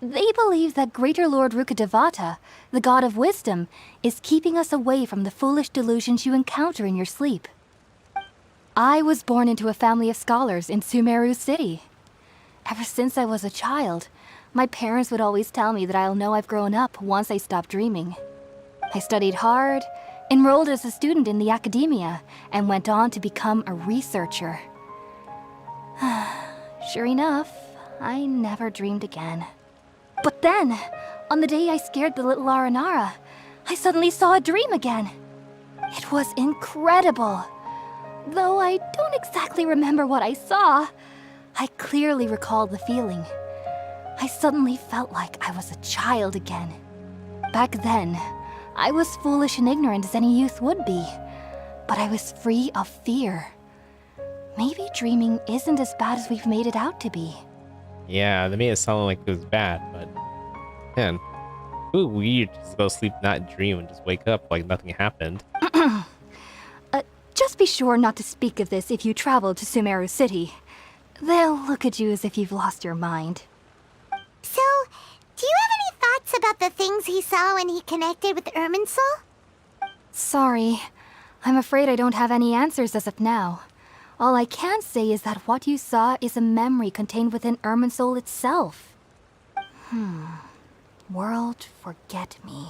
They believe that Greater Lord Rukkhadevata, the god of wisdom, is keeping us away from the foolish delusions you encounter in your sleep. I was born into a family of scholars in Sumeru City. Ever since I was a child, my parents would always tell me that I'll know I've grown up once I stop dreaming. I studied hard, enrolled as a student in the academia, and went on to become a researcher. Sure enough, I never dreamed again. But then, on the day I scared the little Aranara, I suddenly saw a dream again. It was incredible. Though I don't exactly remember what I saw, I clearly recall the feeling. I suddenly felt like I was a child again. Back then, I was foolish and ignorant as any youth would be, but I was free of fear. Maybe dreaming isn't as bad as we've made it out to be. Yeah, they made it sound like it was bad, but man, it was weird to just go sleep, not dream, and just wake up like nothing happened. Just be sure not to speak of this if you travel to Sumeru City. They'll look at you as if you've lost your mind. So, do you have any thoughts about the things he saw when he connected with Irminsul? Sorry, I'm afraid I don't have any answers as of now. All I can say is that what you saw is a memory contained within Irminsul itself. World forget me.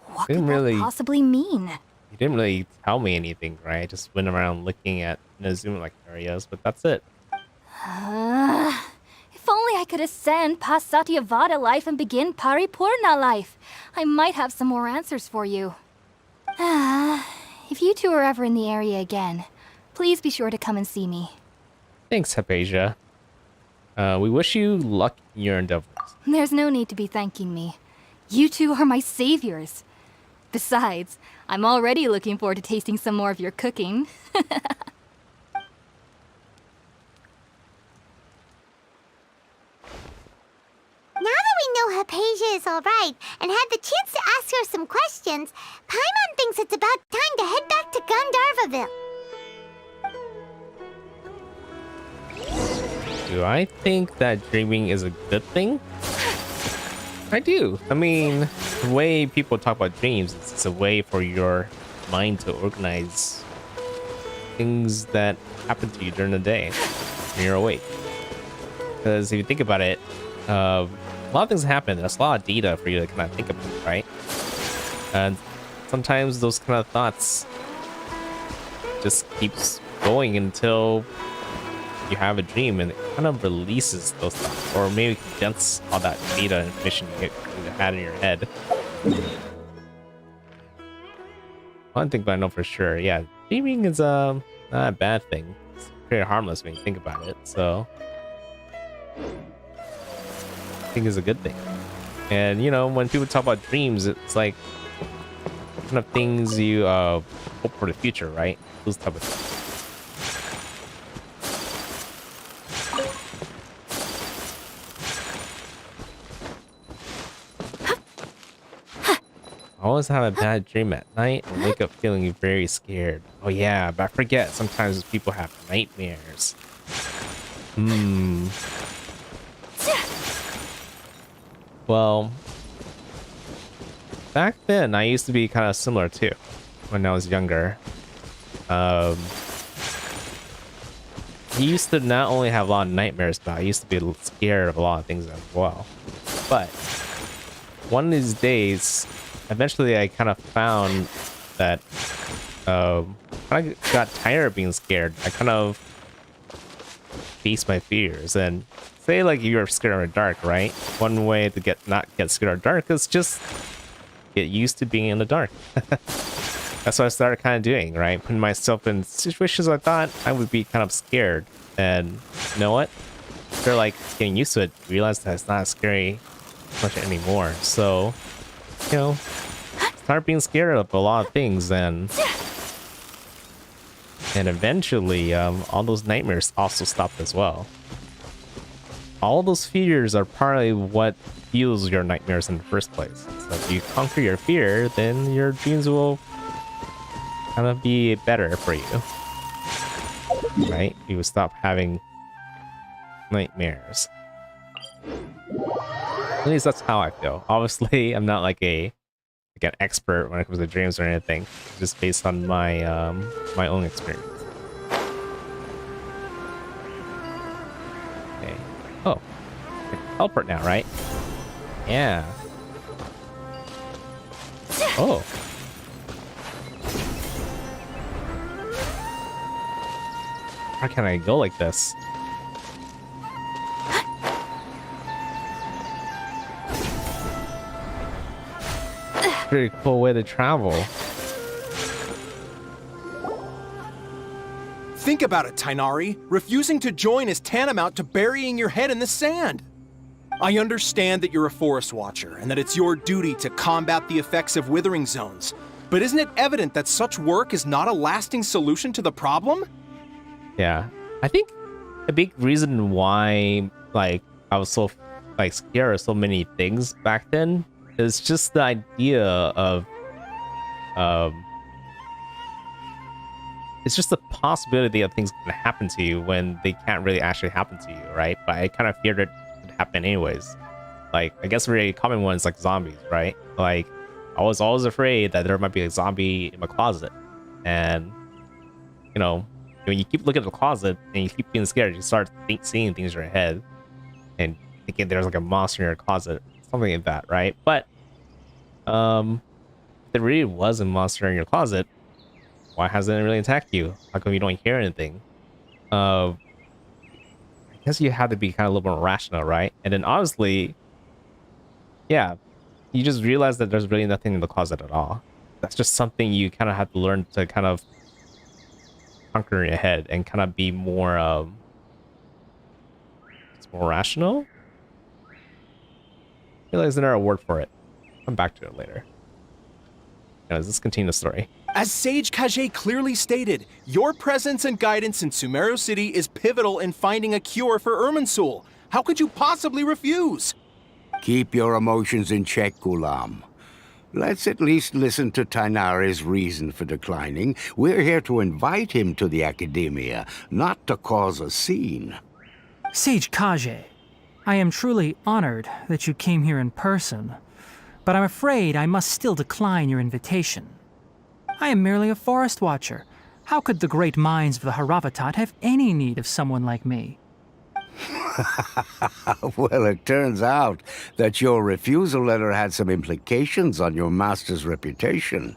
What could that possibly mean? You didn't really tell me anything, right? I just went around looking at Inazuma-like areas, but that's it. If only I could ascend past Satyavada life and begin Paripurna life. I might have some more answers for you. If you two are ever in the area again, please be sure to come and see me. Thanks, Hypatia. We wish you luck in your endeavors. There's no need to be thanking me. You two are my saviors. Besides, I'm already looking forward to tasting some more of your cooking. Now that we know Hypatia is alright and had the chance to ask her some questions, Paimon thinks it's about time to head back to Gandharvaville. Do I think that dreaming is a good thing? I do. I mean, the way people talk about dreams, it's a way for your mind to organize things that happen to you during the day when you're awake. Because if you think about it, a lot of things happen. There's a lot of data for you to kind of think about, right? And sometimes those kind of thoughts just keeps going until you have a dream, and it kind of releases those thoughts, or maybe condense all that data and information you had in your head. One thing that I know for sure, yeah, dreaming is not a bad thing. It's pretty harmless when you think about it, so I think it's a good thing. And you know, when people talk about dreams, it's like kind of things you hope for the future, right? Those type of things. I always have a bad dream at night and wake up feeling very scared. Oh yeah, but I forget, sometimes people have nightmares. Well, back then I used to be kind of similar too, when I was younger. I used to not only have a lot of nightmares, but I used to be scared of a lot of things as well. But one of these days, eventually I kind of found that I got tired of being scared. I kind of faced my fears. And say like you're scared of the dark, right? One way to not get scared of the dark is just get used to being in the dark. That's what I started kind of doing, right? Putting myself in situations I thought I would be kind of scared. And you know what? After like getting used to it, realize that it's not scary much anymore. So, you know, start being scared of a lot of things, and And eventually, all those nightmares also stopped as well. All those fears are partly what fuels your nightmares in the first place. So if you conquer your fear, then your dreams will kind of be better for you. Right? You will stop having nightmares. At least that's how I feel. Obviously, I'm not like an expert when it comes to dreams or anything. It's just based on my my own experience. Okay. Oh, I can teleport now, right? Yeah. Oh. How can I go like this? Pretty cool way to travel. Think about it, Tainari. Refusing to join is tantamount to burying your head in the sand. I understand that you're a forest watcher and that it's your duty to combat the effects of withering zones. But isn't it evident that such work is not a lasting solution to the problem? Yeah, I think a big reason why I was so scared of so many things back then is just the idea of it's just the possibility of things going to happen to you when they can't really actually happen to you, right? But I kind of feared it would happen anyways. I guess a really common one is like zombies, right? I was always afraid that there might be a zombie in my closet, and when you keep looking at the closet and you keep being scared, you start seeing things in your head and thinking there's like a monster in your closet, something like that, right? But if there really was a monster in your closet, why hasn't it really attacked you? How come you don't hear anything? I guess you have to be kind of a little more rational, right? And then honestly, yeah, you just realize that there's really nothing in the closet at all. That's just something you kind of have to learn to kind of conquer in your head and kind of be more it's more rational. I realize there's a word for it. Come back to it later. Let's continue the story. As Sage Kage clearly stated, your presence and guidance in Sumeru City is pivotal in finding a cure for Irminsul. How could you possibly refuse? Keep your emotions in check, Gulam. Let's at least listen to Tainari's reason for declining. We're here to invite him to the Academia, not to cause a scene. Sage Kage, I am truly honored that you came here in person, but I'm afraid I must still decline your invitation. I am merely a forest watcher. How could the great minds of the Haravatat have any need of someone like me? Well, it turns out that your refusal letter had some implications on your master's reputation.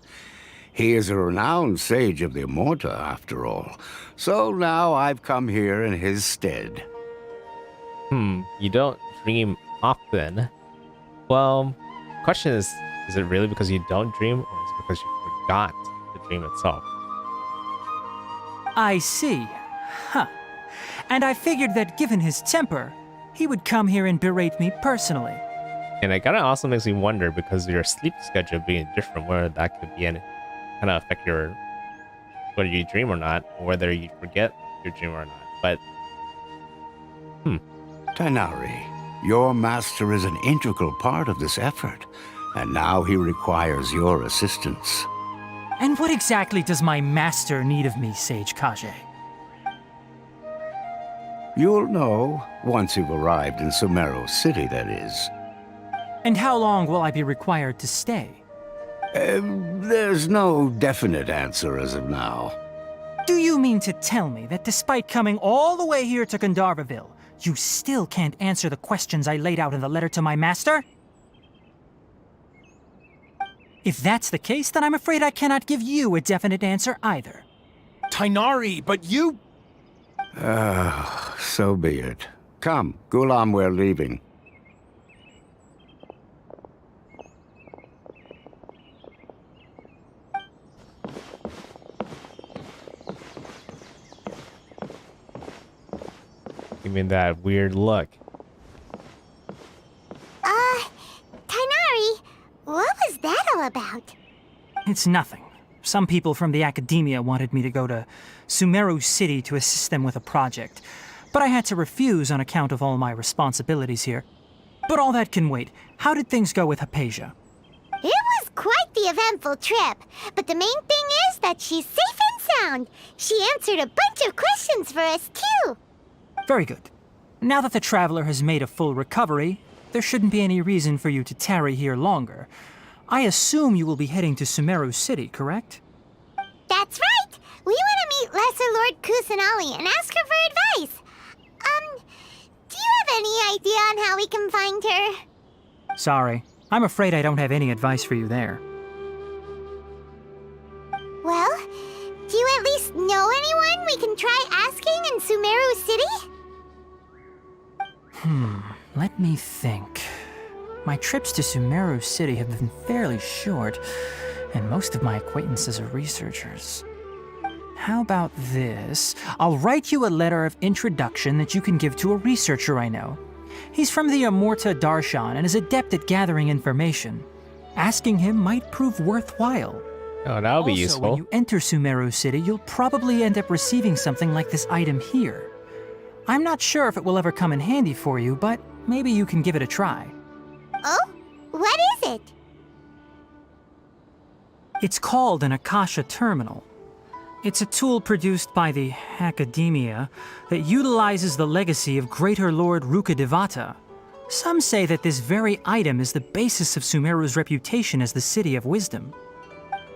He is a renowned sage of the Immorta, after all. So now I've come here in his stead. You don't dream often. Well, question is it really because you don't dream, or is it because you forgot the dream itself? I see. Huh. And I figured that given his temper, he would come here and berate me personally. And it kind of also makes me wonder, because of your sleep schedule being different, whether that could be kind of affect your whether you dream or not, or whether you forget your dream or not. But Tainari, your master is an integral part of this effort, and now he requires your assistance. And what exactly does my master need of me, Sage Kage? You'll know once you've arrived in Sumeru City, that is. And how long will I be required to stay? There's no definite answer as of now. Do you mean to tell me that despite coming all the way here to Gandharvaville, you still can't answer the questions I laid out in the letter to my master? If that's the case, then I'm afraid I cannot give you a definite answer either. Tainari, but you... So be it. Come, Gulam, we're leaving. give me that weird look. Tainari, what was that all about? It's nothing. Some people from the academia wanted me to go to Sumeru City to assist them with a project, but I had to refuse on account of all my responsibilities here. But all that can wait. How did things go with Hypatia? It was quite the eventful trip, but the main thing is that she's safe and sound. She answered a bunch of questions for us, too. Very good. Now that the traveler has made a full recovery, there shouldn't be any reason for you to tarry here longer. I assume you will be heading to Sumeru City, correct? That's right. We want to meet Lesser Lord Kusanali and ask her for advice. Do you have any idea on how we can find her? Sorry. I'm afraid I don't have any advice for you there. Well, do you at least know anyone we can try asking in Sumeru City? Let me think. My trips to Sumeru City have been fairly short, and most of my acquaintances are researchers. How about this? I'll write you a letter of introduction that you can give to a researcher I know. He's from the Amorta Darshan and is adept at gathering information. Asking him might prove worthwhile. Oh, that'll be Also, useful. when you enter Sumeru City, you'll probably end up receiving something like this item here. I'm not sure if it will ever come in handy for you, but maybe you can give it a try. Oh? What is it? It's called an Akasha Terminal. It's a tool produced by the Academia that utilizes the legacy of Greater Lord Rukkhadevata. Some say that this very item is the basis of Sumeru's reputation as the City of Wisdom.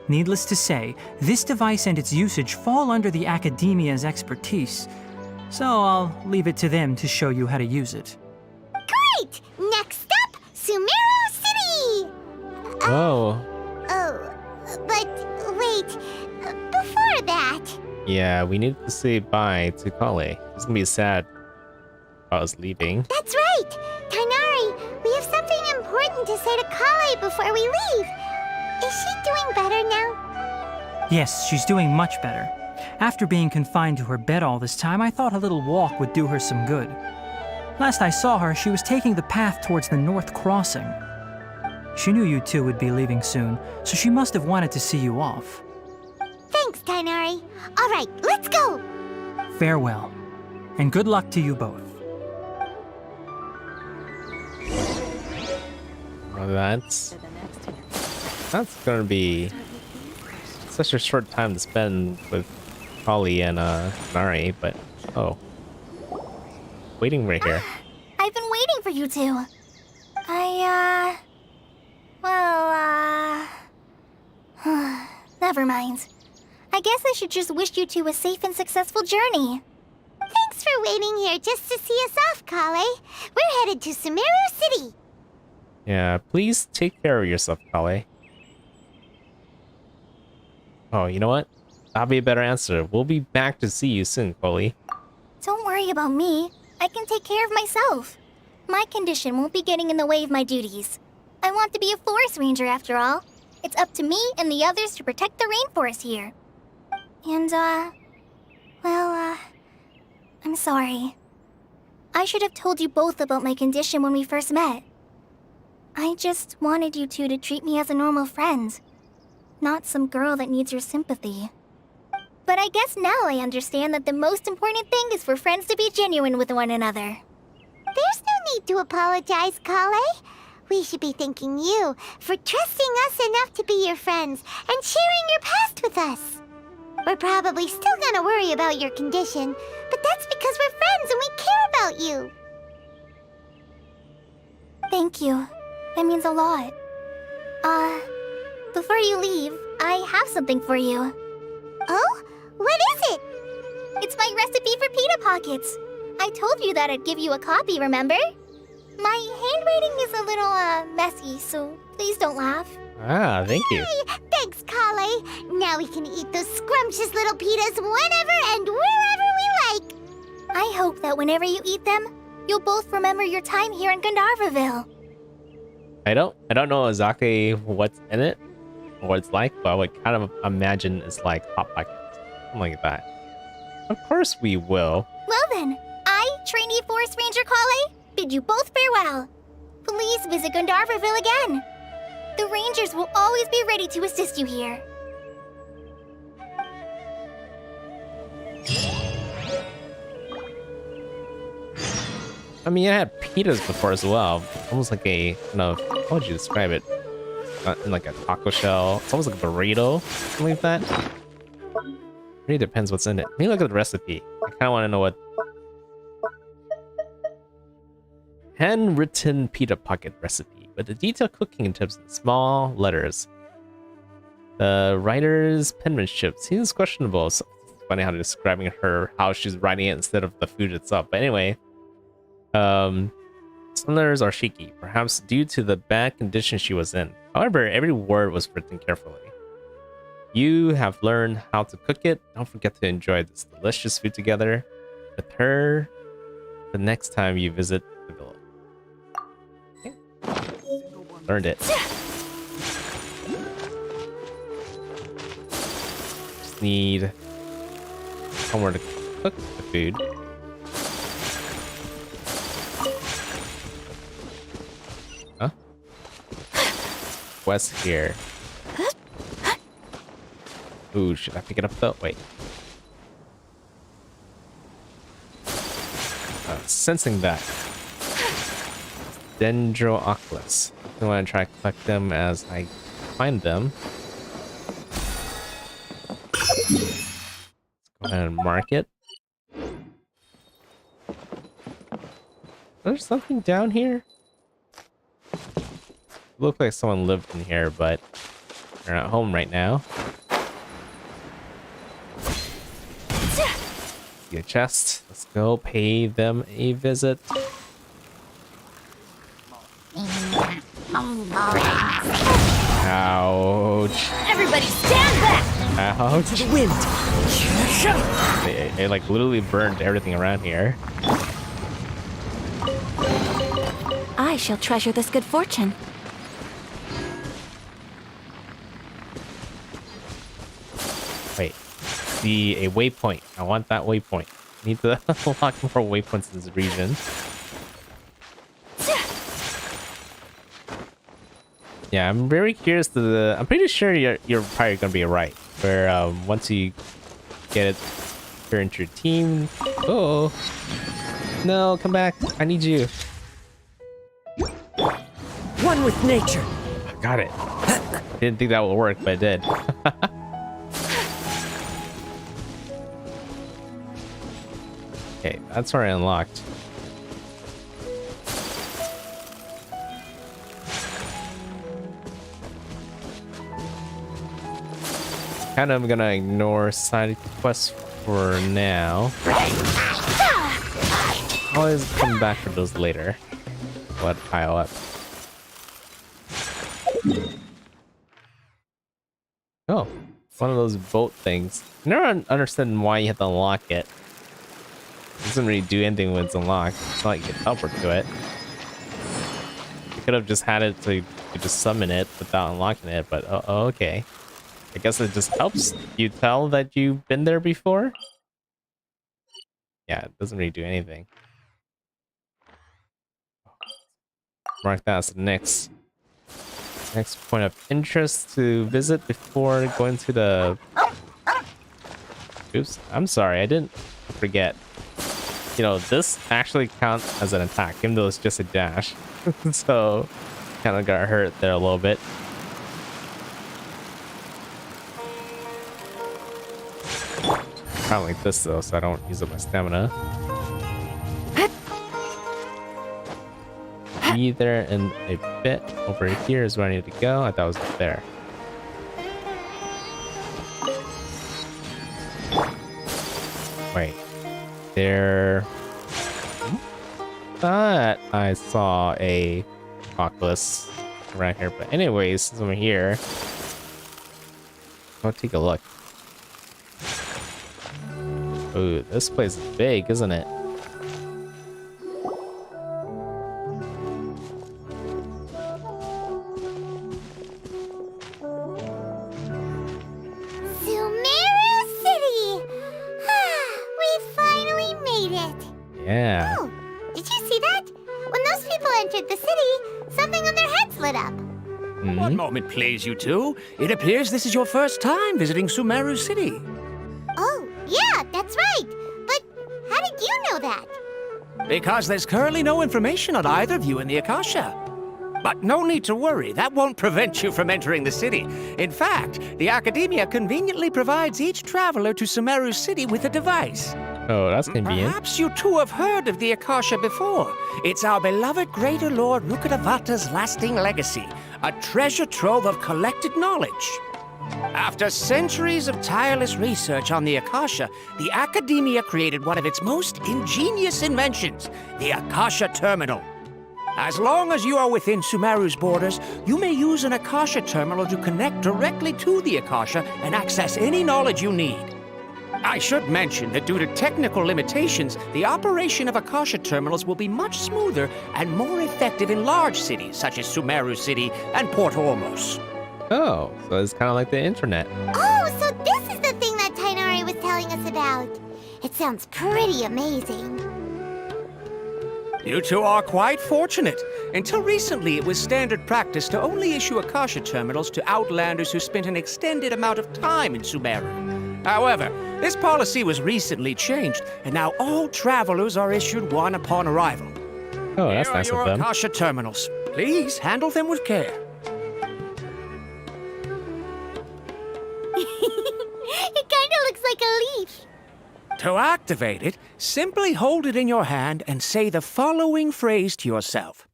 Needless to say, this device and its usage fall under the Academia's expertise, so I'll leave it to them to show you how to use it. Great! Next up, Sumeru City! Oh, Oh, but wait, before that... yeah, we need to say bye to Kale. It's gonna be sad if I was leaving. That's right! Tainari, we have something important to say to Kale before we leave. Is she doing better now? Yes, she's doing much better. After being confined to her bed all this time, I thought a little walk would do her some good. Last I saw her, she was taking the path towards the North Crossing. She knew you two would be leaving soon, so she must have wanted to see you off. Thanks, Tainari. All right, let's go! Farewell, and good luck to you both. Well, that's gonna be such a short time to spend with Holly and Nari, but oh, waiting right here. I've been waiting for you two. Never mind. I guess I should just wish you two a safe and successful journey. Thanks for waiting here just to see us off, Kale. We're headed to Sumeru City. Yeah, please take care of yourself, Kale. Oh, you know what? That'll be a better answer. We'll be back to see you soon, Kale. Don't worry about me. I can take care of myself. My condition won't be getting in the way of my duties. I want to be a forest ranger after all. It's up to me and the others to protect the rainforest here. And, I'm sorry. I should have told you both about my condition when we first met. I just wanted you two to treat me as a normal friend, not some girl that needs your sympathy. But I guess now I understand that the most important thing is for friends to be genuine with one another. There's no need to apologize, Kale. We should be thanking you for trusting us enough to be your friends and sharing your past with us. We're probably still gonna worry about your condition, but that's because we're friends and we care about you. Thank you. That means a lot. Before you leave, I have something for you. Oh? What is it? It's my recipe for pita pockets. I told you that I'd give you a copy, remember? My handwriting is a little, messy, so please don't laugh. Ah, thank you. Hey, thanks, Kale. Now we can eat those scrumptious little pitas whenever and wherever we like. I hope that whenever you eat them, you'll both remember your time here in Gandharvaville. I don't know exactly what's in it or what it's like, but I would kind of imagine it's like Hot Pockets, something like that. Of course we will. Well then, I, trainee Forest Ranger Kale, bid you both farewell. Please visit Gandharvaville again. The Rangers will always be ready to assist you here. I mean, I had pitas before as well. Almost like a, how would you describe it? In like a taco shell. It's almost like a burrito, something like that. Really depends what's in it. Let me look at the recipe. I kind of want to know what. Handwritten pita pocket recipe, with the detailed cooking tips in small letters. The writer's penmanship seems questionable. So it's funny how they're describing her, how she's writing it instead of the food itself. But anyway, some letters are shaky, perhaps due to the bad condition she was in. However, every word was written carefully. You have learned how to cook it. Don't forget to enjoy this delicious food together with her the next time you visit the village. Okay. Learned it. Just need somewhere to cook the food. Huh? West here. Ooh, should I pick it up though? Wait. Sensing that. Dendrooclus. I want to try to collect them as I find them. Let's go ahead and mark it. There's something down here? Looks like someone lived in here, but they're not home right now. Get a chest. Let's go pay them a visit. Ouch. Everybody stand back! Ouch. To the wind. They like literally burned everything around here. I shall treasure this good fortune. Wait. See a waypoint. I want that waypoint. Need to unlock more waypoints in this region. Yeah, I'm very curious to the. I'm pretty sure you're probably gonna be right. Where once you get it here into your team. Oh no, come back! I need you. One with nature. Got it. Didn't think that would work, but it did. Okay, that's already unlocked. Kind of gonna ignore side quests for now. Always come back for those later. Let pile up. Oh, one of those boat things. I never understood why you have to unlock it. It doesn't really do anything when it's unlocked. It's not like you can teleport to it. You could have just had it to just summon it without unlocking it, but oh, okay. I guess it just helps you tell that you've been there before. Yeah, it doesn't really do anything. Mark that as the next point of interest to visit before going to the. Oops, I'm sorry, I didn't forget. You know, this actually counts as an attack, even though it's just a dash. So, kind of got hurt there a little bit. Kind of like this though, so I don't use up my stamina. Be there in a bit. Over here is where I need to go. I thought it was up there. Wait. There. Thought I saw a Oculus around here, but anyways, since I'm here, I'll take a look. Ooh, this place is big, isn't it? Sumeru City! We finally made it! Yeah. Oh, did you see that? When those people entered the city, something on their heads lit up. One moment, please, you two. It appears this is your first time visiting Sumeru City. Oh, yeah, that's right. But how did you know that? Because there's currently no information on either of you in the Akasha. But no need to worry, that won't prevent you from entering the city. In fact, the Academia conveniently provides each traveler to Sumeru City with a device. Oh, that's convenient. Perhaps you two have heard of the Akasha before. It's our beloved Greater Lord Rukkhadevata's lasting legacy, a treasure trove of collected knowledge. After centuries of tireless research on the Akasha, the Academia created one of its most ingenious inventions, the Akasha Terminal. As long as you are within Sumeru's borders, you may use an Akasha Terminal to connect directly to the Akasha and access any knowledge you need. I should mention that due to technical limitations, the operation of Akasha Terminals will be much smoother and more effective in large cities such as Sumeru City and Port Ormos. Oh, so it's kind of like the internet. Oh, so this is the thing that Tainari was telling us about. It sounds pretty amazing. You two are quite fortunate. Until recently, it was standard practice to only issue Akasha Terminals to outlanders who spent an extended amount of time in Sumeru. However, this policy was recently changed, and now all travelers are issued one upon arrival. Oh, that's Here nice are of your them. Akasha Terminals. Please handle them with care. It kinda looks like a leaf. To activate it, simply hold it in your hand and say the following phrase to yourself.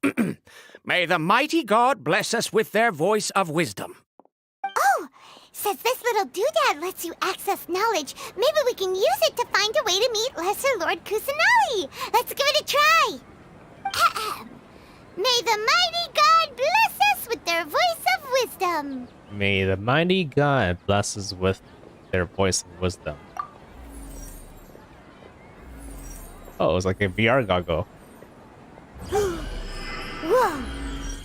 May the mighty God bless us with their voice of wisdom. Oh, since this little doodad lets you access knowledge, maybe we can use it to find a way to meet Lesser Lord Kusanali. Let's give it a try. Ahem. May the mighty God bless us with their voice of wisdom. May the mighty God bless us with their voice of wisdom. Oh, it's like a VR goggle. Whoa!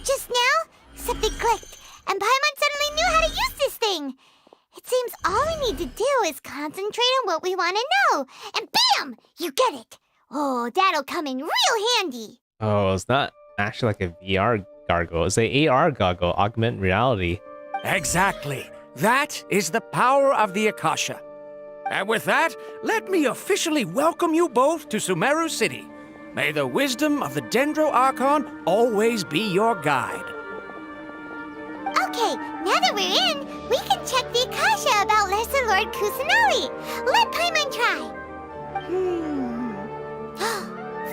Just now, something clicked, and Paimon suddenly knew how to use this thing. It seems all we need to do is concentrate on what we want to know, and bam! You get it. Oh, that'll come in real handy. Oh, it's not actually like a VR goggle. It's a AR goggle, augmented reality. Exactly. That is the power of the Akasha. And with that, let me officially welcome you both to Sumeru City. May the wisdom of the Dendro Archon always be your guide. Okay, now that we're in, we can check the Akasha about Lesser Lord Kusanali. Let Paimon try.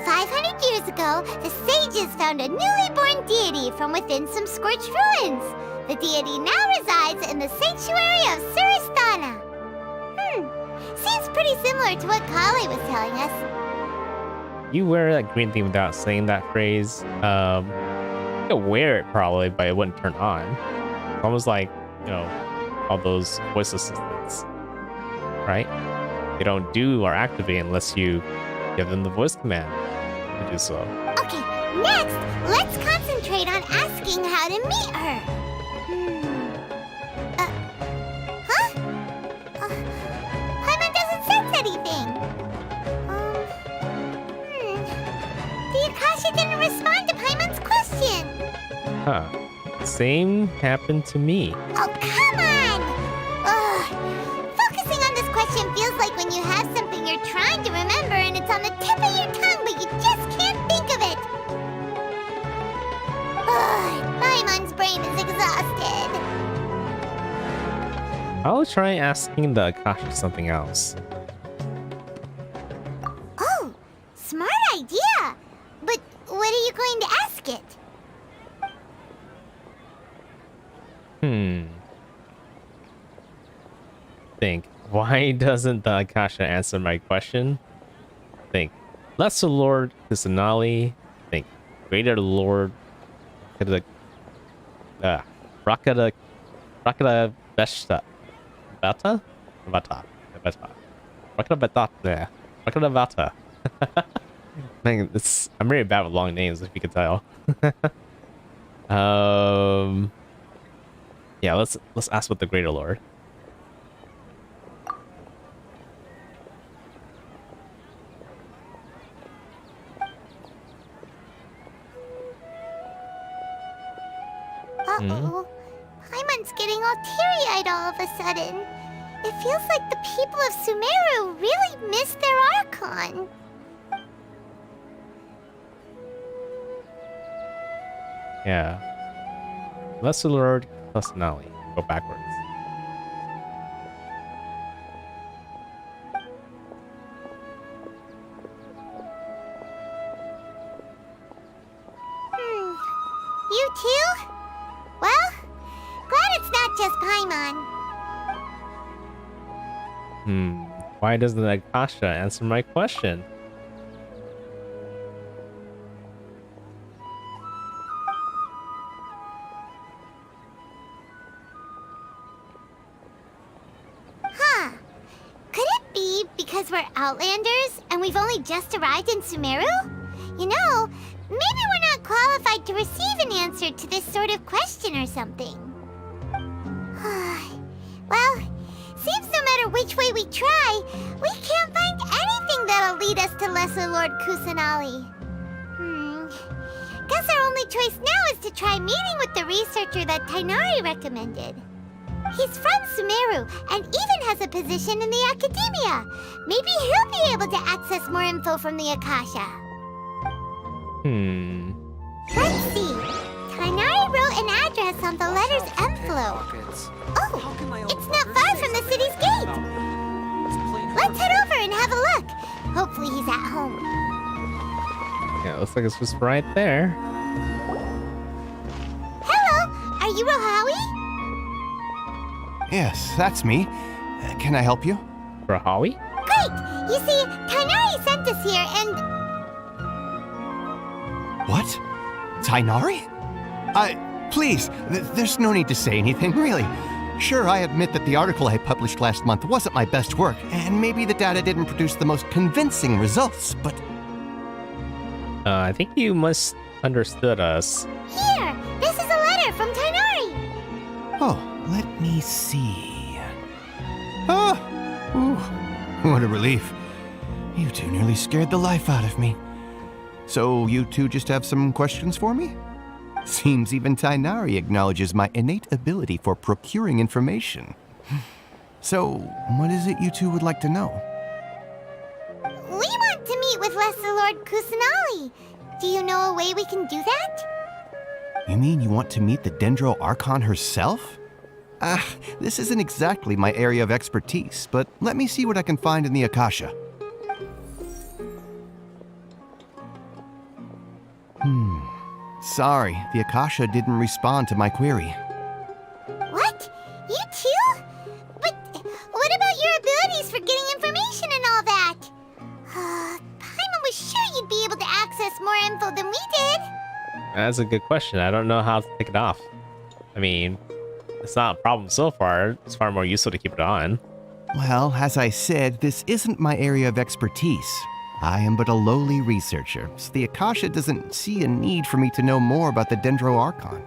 500 years ago, the sages found a newly born deity from within some scorched ruins. The deity now resides in the sanctuary of Suristana. Seems pretty similar to what Kali was telling us. You wear that green thing without saying that phrase. You could wear it probably, but it wouldn't turn on. It's almost like, you know, all those voice assistants, right? They don't do or activate unless you give them the voice command to do so. Okay, next, let's concentrate on asking how to meet her. Paimon doesn't sense anything. The Akasha didn't respond to Paimon's question. Huh. Same happened to me. Oh, come on! Ugh. Focusing on this question feels like when you have something you're trying to remember and it's on the tip of your tongue, but you just can't think of it. Ugh, Paimon's brain is exhausted. I'll try asking the Akasha something else. Oh, smart idea. But what are you going to ask it? Think. Why doesn't the Akasha answer my question? Think. Lesser Lord Kusanali. Think. Greater Lord Rakada Beshta. Bata? Bata. Bata. Rakada Bata. Rakada Bata. Man, I'm really bad with long names, if you could tell. Yeah, let's ask what the Greater Lord. Uh-oh. Paimon's getting all teary-eyed all of a sudden. It feels like the people of Sumeru really miss their Archon. Yeah. Lesser Lord Kusanali. Go backwards. You too? Well, glad it's not just Paimon. Why doesn't Akasha answer my question? Huh. Could it be because we're Outlanders and we've only just arrived in Sumeru? You know, maybe we're not qualified to receive an answer to this sort of question or something. Well, seems no matter which way we try, we can't find anything that'll lead us to Lesser Lord Kusanali. Guess our only choice now is to try meeting with the researcher that Tainari recommended. He's from Sumeru and even has a position in the academia. Maybe he'll be able to access more info from the Akasha. Let's see. Tainari wrote an address on the letter's envelope. Oh, it's not far from the city's gate. Let's head over and have a look. Hopefully he's at home. Yeah, it looks like it's just right there. Hello, are you Rohawi? Yes, that's me. Can I help you? Rahawi? Great! You see, Tainari sent us here and... What? Tainari? Please, there's no need to say anything, really. Sure, I admit that the article I published last month wasn't my best work, and maybe the data didn't produce the most convincing results, but... I think you misunderstood us. Here! This is a letter from Tainari! Oh, let me see... Oh! Ooh, what a relief. You two nearly scared the life out of me. So you two just have some questions for me? Seems even Tainari acknowledges my innate ability for procuring information. So, what is it you two would like to know? We want to meet with Lesser Lord Kusanali. Do you know a way we can do that? You mean you want to meet the Dendro Archon herself? This isn't exactly my area of expertise, but let me see what I can find in the Akasha. Sorry, the Akasha didn't respond to my query. What? You too? But what about your abilities for getting information and all that? Paimon was sure you'd be able to access more info than we did. That's a good question. I don't know how to take it off. I mean, it's not a problem so far. It's far more useful to keep it on. Well, as I said, this isn't my area of expertise. I am but a lowly researcher, so the Akasha doesn't see a need for me to know more about the Dendro Archon.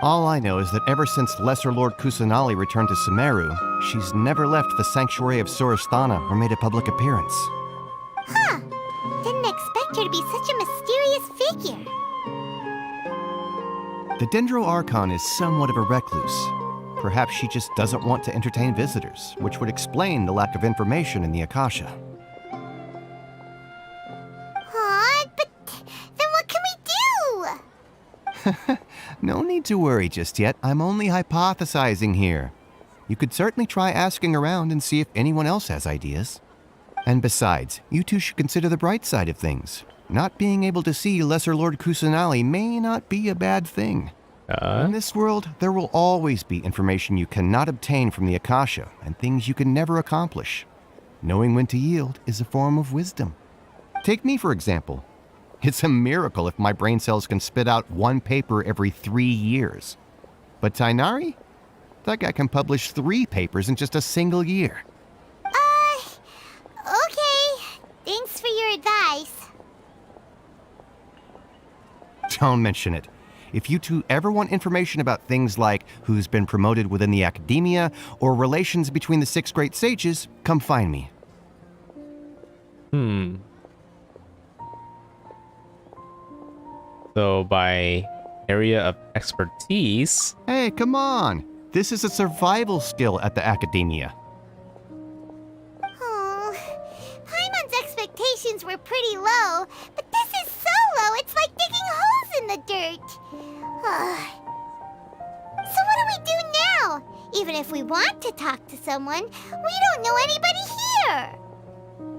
All I know is that ever since Lesser Lord Kusanali returned to Sumeru, she's never left the Sanctuary of Sorasthana or made a public appearance. Huh. Didn't expect her to be such a mysterious figure. The Dendro Archon is somewhat of a recluse. Perhaps she just doesn't want to entertain visitors, which would explain the lack of information in the Akasha. No need to worry just yet. I'm only hypothesizing here. You could certainly try asking around and see if anyone else has ideas. And besides, you two should consider the bright side of things. Not being able to see Lesser Lord Kusanali may not be a bad thing. In this world, there will always be information you cannot obtain from the Akasha and things you can never accomplish. Knowing when to yield is a form of wisdom. Take me, for example. It's a miracle if my brain cells can spit out one paper every 3 years. But Tainari? That guy can publish 3 papers in just a single year. Okay. Thanks for your advice. Don't mention it. If you two ever want information about things like who's been promoted within the academia or relations between the 6 great sages, come find me. So by area of expertise... Hey, come on! This is a survival skill at the academia. Oh, Paimon's expectations were pretty low, but this is so low, it's like digging holes in the dirt. So what do we do now? Even if we want to talk to someone, we don't know anybody here.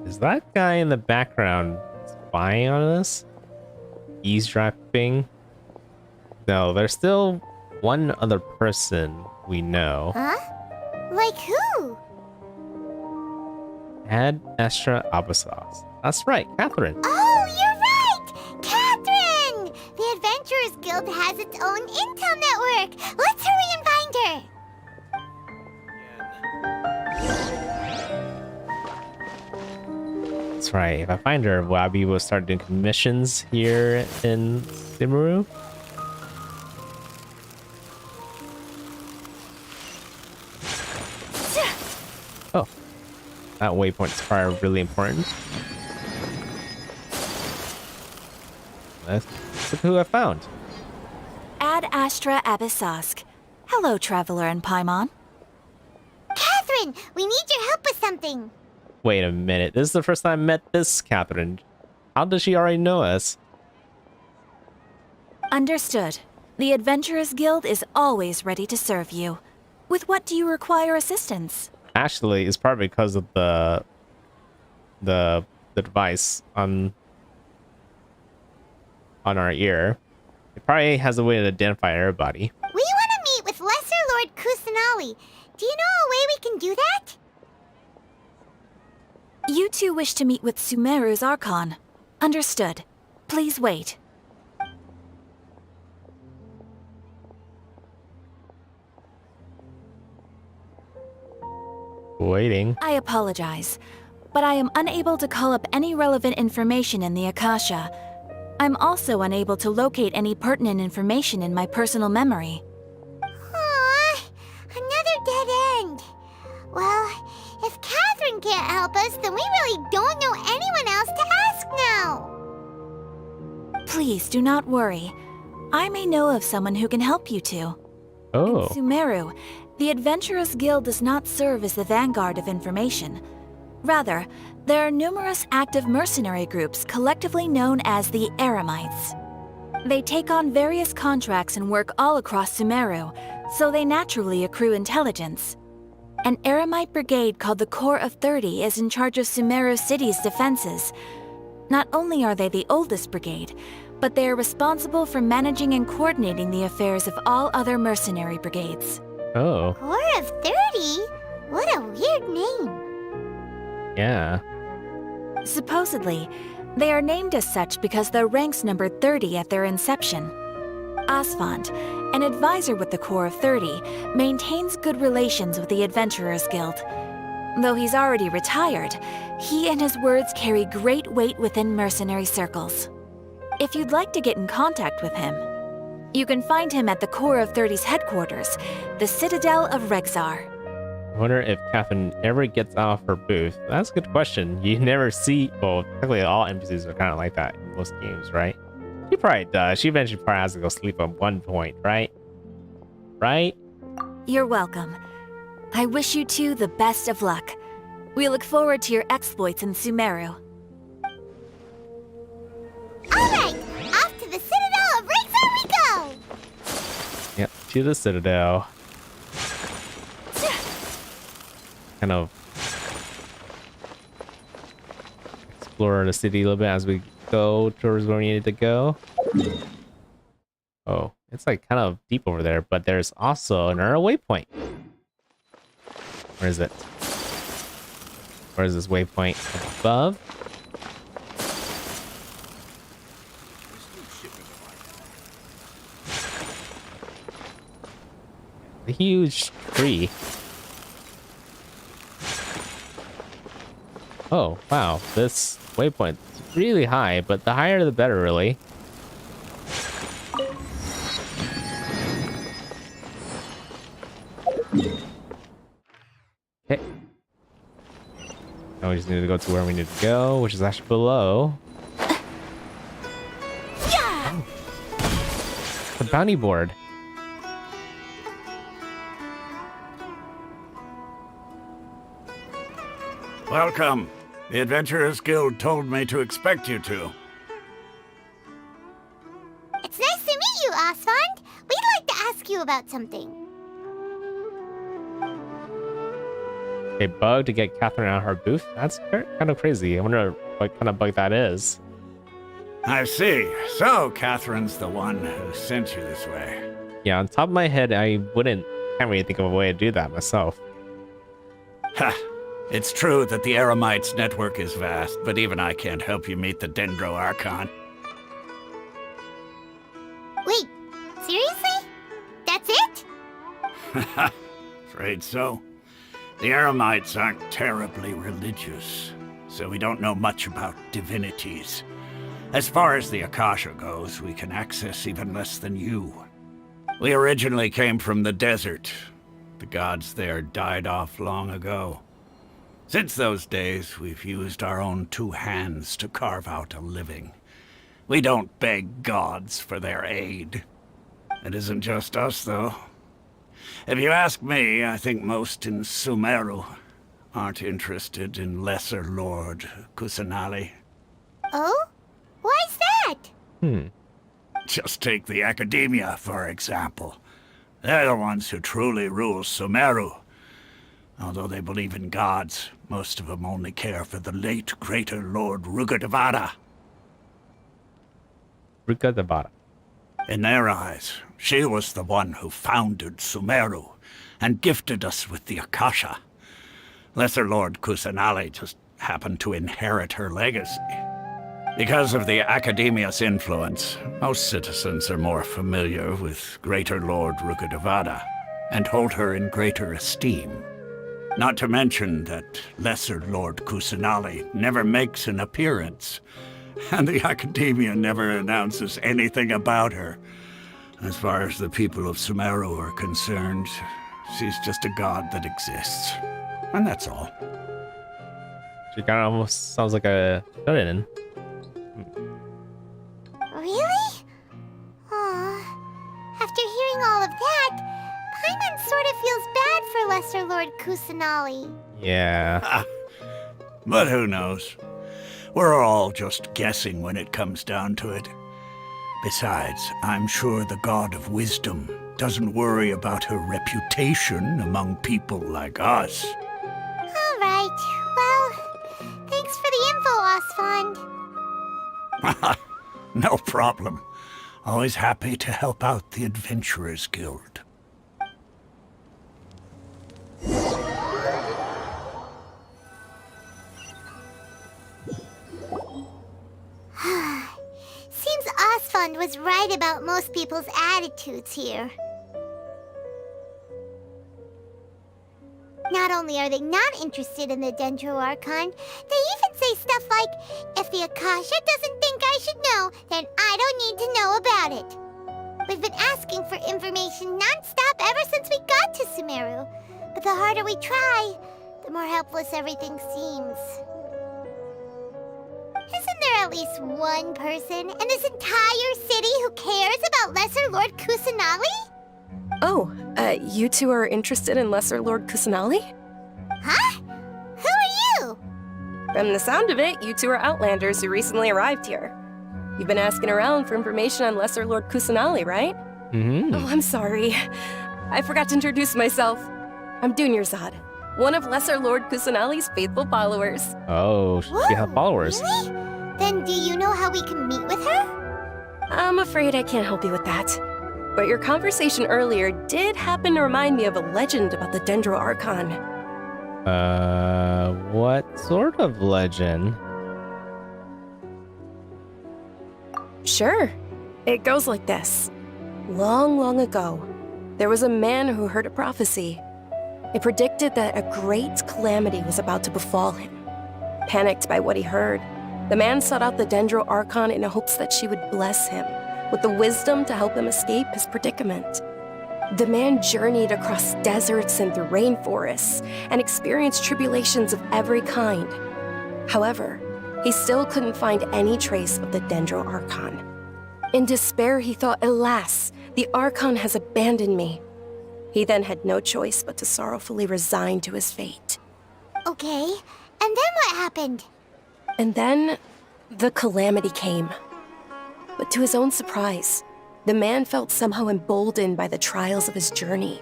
Is that guy in the background spying on us? Eavesdropping? No, there's still one other person we know. Huh? Like who? Ad Astra Abyssos. That's right, Catherine. Oh, you're right! Catherine! The Adventurers Guild has its own intel network. Let's hurry and find her. That's right. If I find her, will I be able to start doing commissions here in Sumeru? Oh, that waypoint's probably really important. Let's look who I found. Ad Astra Abyssos. Hello, Traveler and Paimon. Catherine, we need your help with something. Wait a minute. This is the first time I met this Catherine. How does she already know us? Understood. The Adventurers Guild is always ready to serve you. With what do you require assistance? Actually, it's probably because of the device on our ear. It probably has a way to identify everybody. We want to meet with Lesser Lord Kusanali. Do you know a way we can do that? You two wish to meet with Sumeru's Archon. Understood. Please wait. Waiting. I apologize, but I am unable to call up any relevant information in the Akasha. I'm also unable to locate any pertinent information in my personal memory. Aww, another dead end. Well, if Catherine can't help us, then we really don't know anyone else to ask now. Please do not worry. I may know of someone who can help you two. Oh. In Sumeru, the Adventurers Guild does not serve as the vanguard of information. Rather, there are numerous active mercenary groups collectively known as the Eremites. They take on various contracts and work all across Sumeru, so they naturally accrue intelligence. An Eremite brigade called the Corps of 30 is in charge of Sumeru City's defenses. Not only are they the oldest brigade, but they are responsible for managing and coordinating the affairs of all other mercenary brigades. Oh. Corps of 30? What a weird name. Yeah. Supposedly, they are named as such because their ranks numbered 30 at their inception. Asfand, an advisor with the Corps of 30, maintains good relations with the Adventurers Guild. Though he's already retired, he and his words carry great weight within mercenary circles. If you'd like to get in contact with him, you can find him at the Corps of 30's headquarters, the Citadel of Rexar. I wonder if Catherine ever gets off her booth. That's a good question. You never see... Well, technically all NPCs are kind of like that in most games, right? She probably does. She eventually probably has to go sleep at one point, right? Right? You're welcome. I wish you two the best of luck. We look forward to your exploits in Sumeru. Alright, off to the Citadel of Rexar we go! Yep, to the Citadel. Kind of explore the city a little bit as we go towards where we need to go. Oh, it's like kind of deep over there, but there's also another waypoint. Where is it? Where is this waypoint? Above? A huge tree. Oh, wow. This waypoint is really high, but the higher the better, really. Okay. Now we just need to go to where we need to go, which is actually below. Oh. The bounty board. Welcome. The Adventurers Guild told me to expect you two. It's nice Osfond. We'd like to ask you about something. A bug to get Catherine out of her booth? That's kind of crazy. I wonder what kind of bug that is. I see. So, Catherine's the one who sent you this way. Yeah, on top of my head, can't really think of a way to do that myself. Ha! It's true that the Eremites network is vast, but even I can't help you meet the Dendro Archon. Wait, seriously? That's it? Afraid so. The Eremites aren't terribly religious, so we don't know much about divinities. As far as the Akasha goes, we can access even less than you. We originally came from the desert. The gods there died off long ago. Since those days, we've used our own 2 hands to carve out a living. We don't beg gods for their aid. It isn't just us, though. If you ask me, I think most in Sumeru aren't interested in Lesser Lord Kusanali. Oh? Why's that? Just take the Academia, for example. They're the ones who truly rule Sumeru. Although they believe in gods, most of them only care for the late Greater Lord Rugadavada. Rugadavada. In their eyes, she was the one who founded Sumeru and gifted us with the Akasha. Lesser Lord Kusanali just happened to inherit her legacy. Because of the Academia's influence, most citizens are more familiar with Greater Lord Rugadavada and hold her in greater esteem. Not to mention that Lesser Lord Kusanali never makes an appearance, and the Academia never announces anything about her. As far as the people of Sumeru are concerned, she's just a god that exists. And that's all. She kind of almost sounds like a shut-in. Really? Aw. After hearing all of that, Paimon sort of feels bad for Lesser Lord Kusanali. Yeah. But who knows? We're all just guessing when it comes down to it. Besides, I'm sure the God of Wisdom doesn't worry about her reputation among people like us. All right. Well, thanks for the info, Osfond. No problem. Always happy to help out the Adventurers Guild. Seems Osfond was right about most people's attitudes here. Not only are they not interested in the Dendro Archon, they even say stuff like, if the Akasha doesn't think I should know, then I don't need to know about it. We've been asking for information non-stop ever since we got to Sumeru. But the harder we try, the more helpless everything seems. Isn't there at least one person in this entire city who cares about Lesser Lord Kusanali? Oh, you two are interested in Lesser Lord Kusanali? Huh? Who are you? From the sound of it, you two are Outlanders who recently arrived here. You've been asking around for information on Lesser Lord Kusanali, right? Mm-hmm. Oh, I'm sorry. I forgot to introduce myself. I'm Dunyarzad, one of Lesser Lord Kusanali's faithful followers. Oh, she has followers. Really? Then do you know how we can meet with her? I'm afraid I can't help you with that. But your conversation earlier did happen to remind me of a legend about the Dendro Archon. What sort of legend? Sure. It goes like this. Long, long ago, there was a man who heard a prophecy. It predicted that a great calamity was about to befall him. Panicked by what he heard, the man sought out the Dendro Archon in hopes that she would bless him with the wisdom to help him escape his predicament. The man journeyed across deserts and through rainforests and experienced tribulations of every kind. However, he still couldn't find any trace of the Dendro Archon. In despair, he thought, alas, the Archon has abandoned me. He then had no choice but to sorrowfully resign to his fate. Okay, and then what happened? And then, the calamity came. But to his own surprise, the man felt somehow emboldened by the trials of his journey.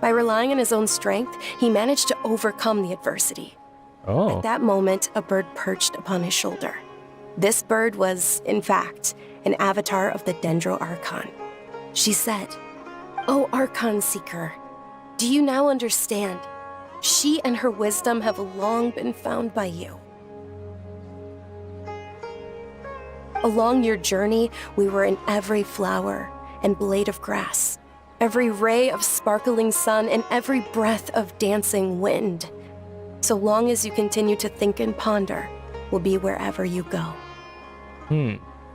By relying on his own strength, he managed to overcome the adversity. Oh. At that moment, a bird perched upon his shoulder. This bird was, in fact, an avatar of the Dendro Archon. She said, "O Archon Seeker, do you now understand? She and her wisdom have long been found by you. Along your journey, we were in every flower and blade of grass, every ray of sparkling sun, and every breath of dancing wind. So long as you continue to think and ponder, we'll be wherever you go."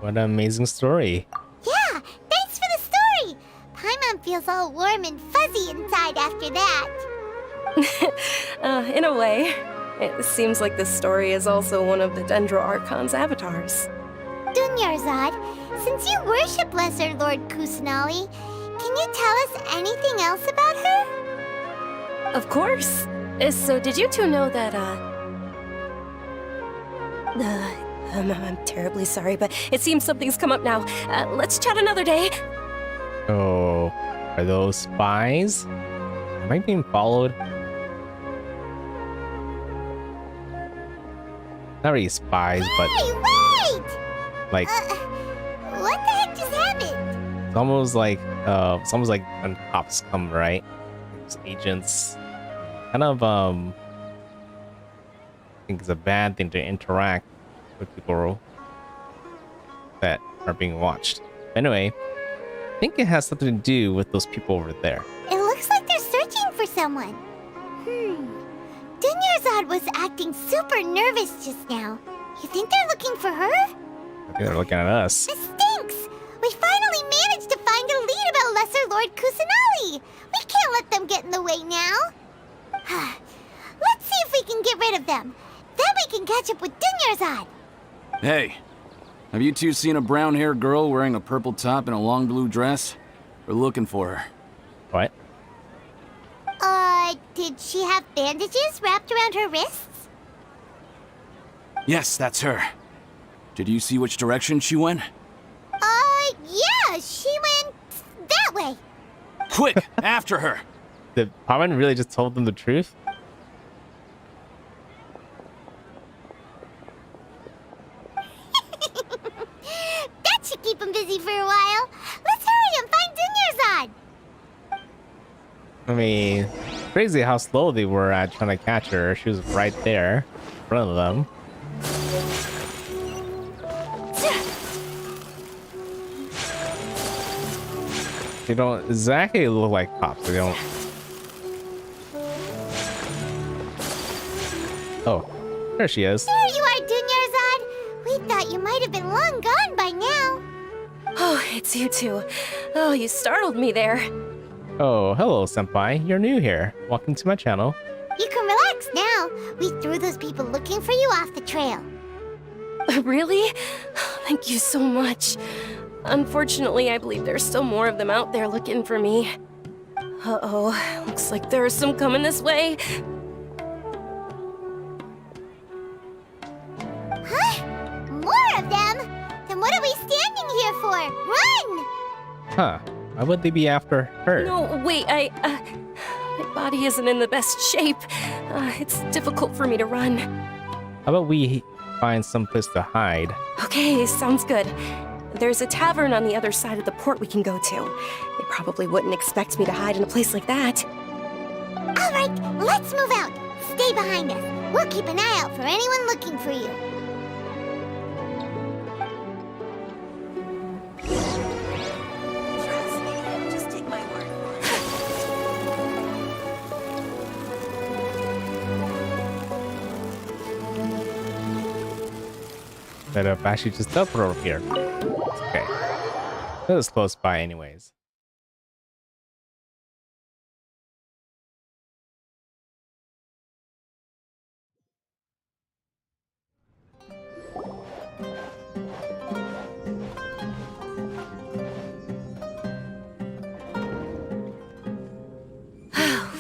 What an amazing story. Yeah, thanks for the story. Paimon feels all warm and fuzzy inside after that. In a way, it seems like this story is also one of the Dendro Archon's avatars. Dunyarzad, since you worship Lesser Lord Kusanali, can you tell us anything else about her? Of course. So did you two know that, I'm terribly sorry, but it seems something's come up now. Let's chat another day. Oh, are those spies? Am I being followed? Not really spies, but Hey, wait! like What the heck just happened? it's almost like when cops come, right? Those agents kind of I think it's a bad thing to interact with people that are being watched. Anyway, I think it has something to do with those people over there. It looks like they're searching for someone. Dunyarzad was acting super nervous just now. You think they're looking for her? I think they're looking at us. This stinks! We finally managed to find a lead about Lesser Lord Kusanali! We can't let them get in the way now! Let's see if we can get rid of them. Then we can catch up with Dunyarzad! Hey, have you two seen a brown-haired girl wearing a purple top and a long blue dress? We're looking for her. What? Did she have bandages wrapped around her wrists? Yes, that's her. Did you see which direction she went? Yeah, she went that way. Quick, after her! Did Paimon really just told them the truth? That should keep him busy for a while. Let's hurry and find Dunyarzad. I mean, crazy how slow they were at trying to catch her. She was right there in front of them. They don't exactly look like cops. They don't. Oh, there she is. There you are, Dunyarzad. We thought you might have been long gone by now. Oh, it's you two. Oh, you startled me there. Oh, hello, senpai. You're new here. Welcome to my channel. You can relax now. We threw those people looking for you off the trail. Really? Thank you so much. Unfortunately, I believe there's still more of them out there looking for me. Uh-oh, looks like there are some coming this way. Huh? More of them? Then what are we standing here for? Run! Huh. Why would they be after her? No, wait, my body isn't in the best shape. It's difficult for me to run. How about we find some place to hide? Okay, sounds good. There's a tavern on the other side of the port we can go to. They probably wouldn't expect me to hide in a place like that. All right, let's move out. Stay behind us. We'll keep an eye out for anyone looking for you. Just take my word. But if actually just teleport over here. Okay. That was close by anyways.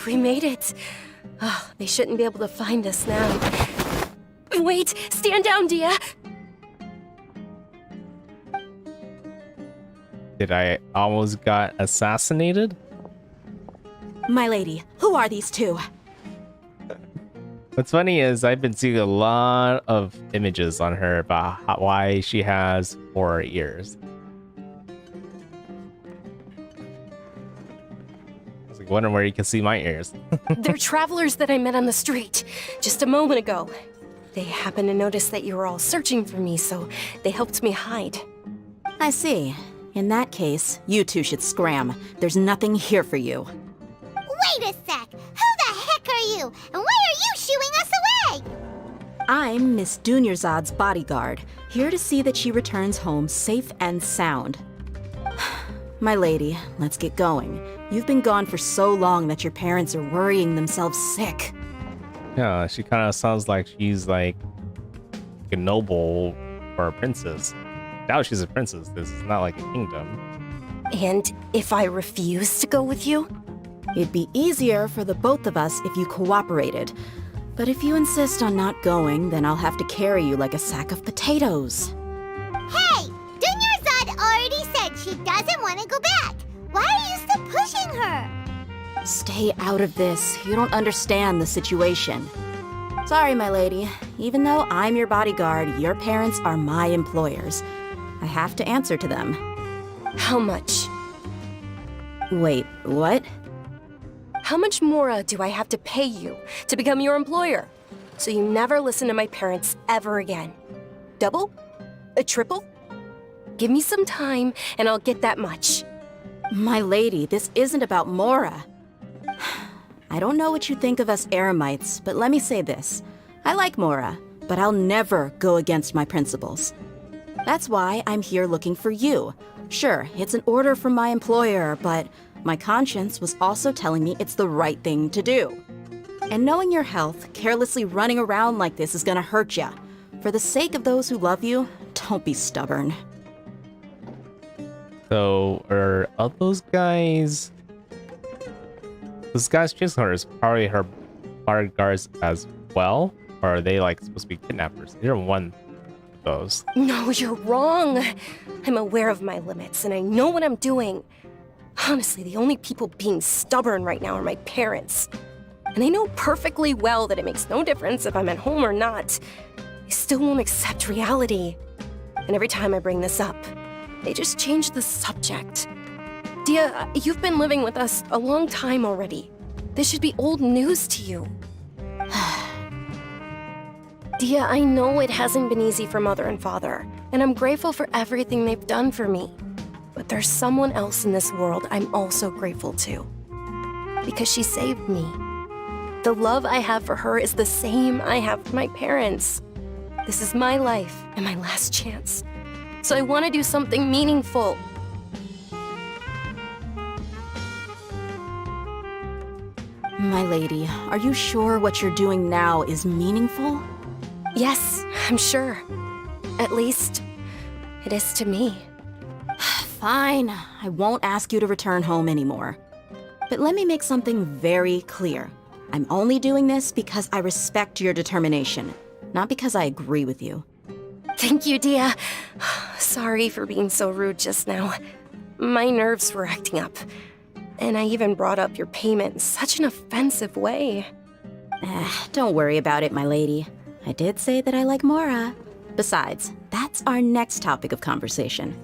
We made it. Oh, they shouldn't be able to find us now. Wait, stand down, Dia. Did I almost got assassinated? My lady, who are these two? What's funny is I've been seeing a lot of images on her about why she has 4 ears. I was like wondering where you can see my ears. They're travelers that I met on the street just a moment ago. They happened to notice that you were all searching for me, so they helped me hide. I see. In that case, you two should scram. There's nothing here for you. Wait a sec! Who the heck are you? And why are you shooing us away? I'm Miss Dunyarzad's bodyguard, here to see that she returns home safe and sound. My lady, let's get going. You've been gone for so long that your parents are worrying themselves sick. Yeah, she kind of sounds like she's like a noble or a princess. Now she's a princess. This is not like a kingdom. And if I refuse to go with you? It'd be easier for the both of us if you cooperated. But if you insist on not going, then I'll have to carry you like a sack of potatoes. Hey! Dunyarzad already said she doesn't want to go back. Why are you still pushing her? Stay out of this. You don't understand the situation. Sorry, my lady. Even though I'm your bodyguard, your parents are my employers. I have to answer to them. How much? Wait, what? How much more do I have to pay you to become your employer? So you never listen to my parents ever again. Double? A triple? Give me some time and I'll get that much. My lady, this isn't about Mora. I don't know what you think of us Eremites, but let me say this. I like Mora, but I'll never go against my principles. That's why I'm here looking for you. Sure, it's an order from my employer, but my conscience was also telling me it's the right thing to do. And knowing your health, carelessly running around like this is gonna hurt ya. For the sake of those who love you, don't be stubborn. So, are all those guys... Those guys chasing her is probably her bodyguards as well? Or are they like supposed to be kidnappers? You're one of those. No, you're wrong. I'm aware of my limits and I know what I'm doing. Honestly, the only people being stubborn right now are my parents. And they know perfectly well that it makes no difference if I'm at home or not. They still won't accept reality. And every time I bring this up, they just change the subject. Dia, you've been living with us a long time already. This should be old news to you. Dia, I know it hasn't been easy for Mother and Father, and I'm grateful for everything they've done for me. But there's someone else in this world I'm also grateful to. Because she saved me. The love I have for her is the same I have for my parents. This is my life and my last chance. So I want to do something meaningful. My lady, are you sure what you're doing now is meaningful? Yes, I'm sure. At least, it is to me. Fine, I won't ask you to return home anymore. But let me make something very clear. I'm only doing this because I respect your determination, not because I agree with you. Thank you, Dia. Sorry for being so rude just now. My nerves were acting up. And I even brought up your payment in such an offensive way. Don't worry about it, my lady. I did say that I like Mora. Besides, that's our next topic of conversation.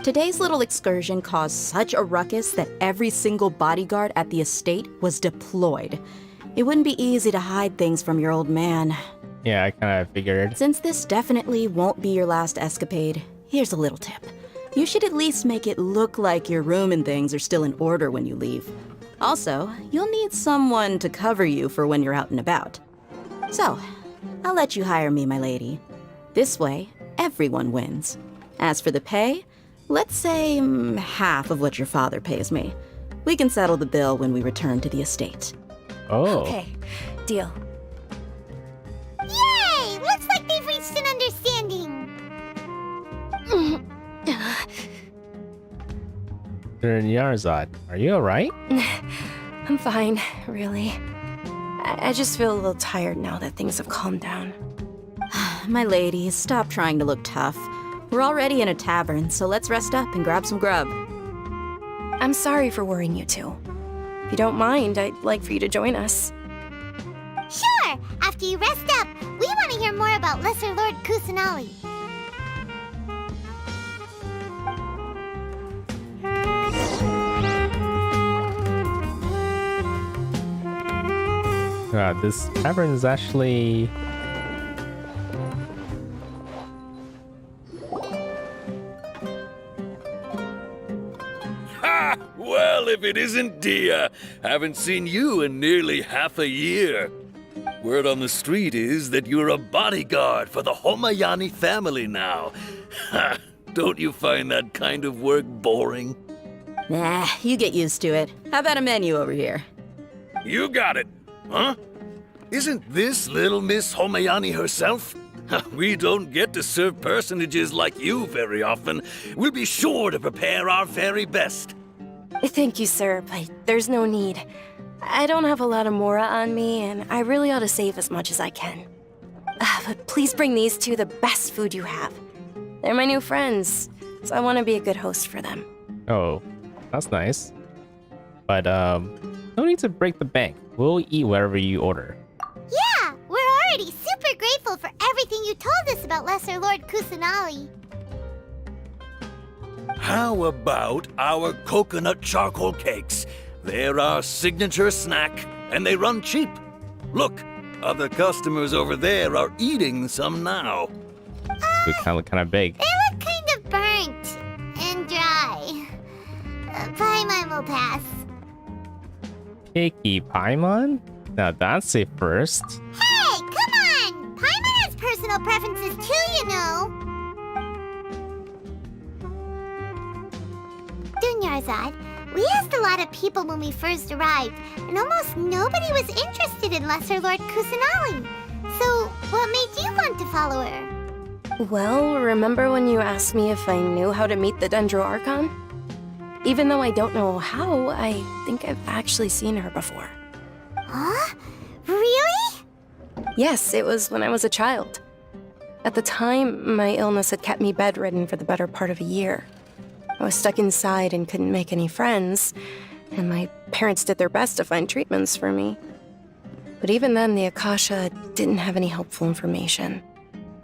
Today's little excursion caused such a ruckus that every single bodyguard at the estate was deployed. It wouldn't be easy to hide things from your old man. Yeah, I kind of figured. Since this definitely won't be your last escapade, here's a little tip. You should at least make it look like your room and things are still in order when you leave. Also, you'll need someone to cover you for when you're out and about. So, I'll let you hire me, my lady. This way, everyone wins. As for the pay, let's say half of what your father pays me. We can settle the bill when we return to the estate. Oh. Okay, deal. Yay! Looks like they've reached an understanding. Yarzad, are you alright? I'm fine, really. I just feel a little tired now that things have calmed down. My lady, stop trying to look tough. We're already in a tavern, so let's rest up and grab some grub. I'm sorry for worrying you two. If you don't mind, I'd like for you to join us. Sure! After you rest up, we want to hear more about Lesser Lord Kusanali. This tavern is actually... Ha! Well, if it isn't Dia. Haven't seen you in nearly half a year. Word on the street is that you're a bodyguard for the Homayani family now. Ha! Don't you find that kind of work boring? Nah, you get used to it. How about a menu over here? You got it. Huh? Isn't this little Miss Homayani herself? We don't get to serve personages like you very often. We'll be sure to prepare our very best. Thank you, sir, but there's no need. I don't have a lot of Mora on me, and I really ought to save as much as I can. But please bring these two the best food you have. They're my new friends, so I want to be a good host for them. Oh, that's nice. But, no need to break the bank. We'll eat whatever you order. Yeah, we're already super grateful for everything you told us about Lesser Lord Kusanali. How about our coconut charcoal cakes? They're our signature snack, and they run cheap. Look, other customers over there are eating some now. It's kind of big. They look kind of burnt and dry. Paimon will pass. Icky Paimon? Now that's a first. Hey, come on! Paimon has personal preferences too, you know. Dunyarzad, we asked a lot of people when we first arrived, and almost nobody was interested in Lesser Lord Kusanali. So, what made you want to follow her? Well, remember when you asked me if I knew how to meet the Dendro Archon? Even though I don't know how, I think I've actually seen her before. Huh? Really? Yes, it was when I was a child. At the time, my illness had kept me bedridden for the better part of a year. I was stuck inside and couldn't make any friends, and my parents did their best to find treatments for me. But even then, the Akasha didn't have any helpful information.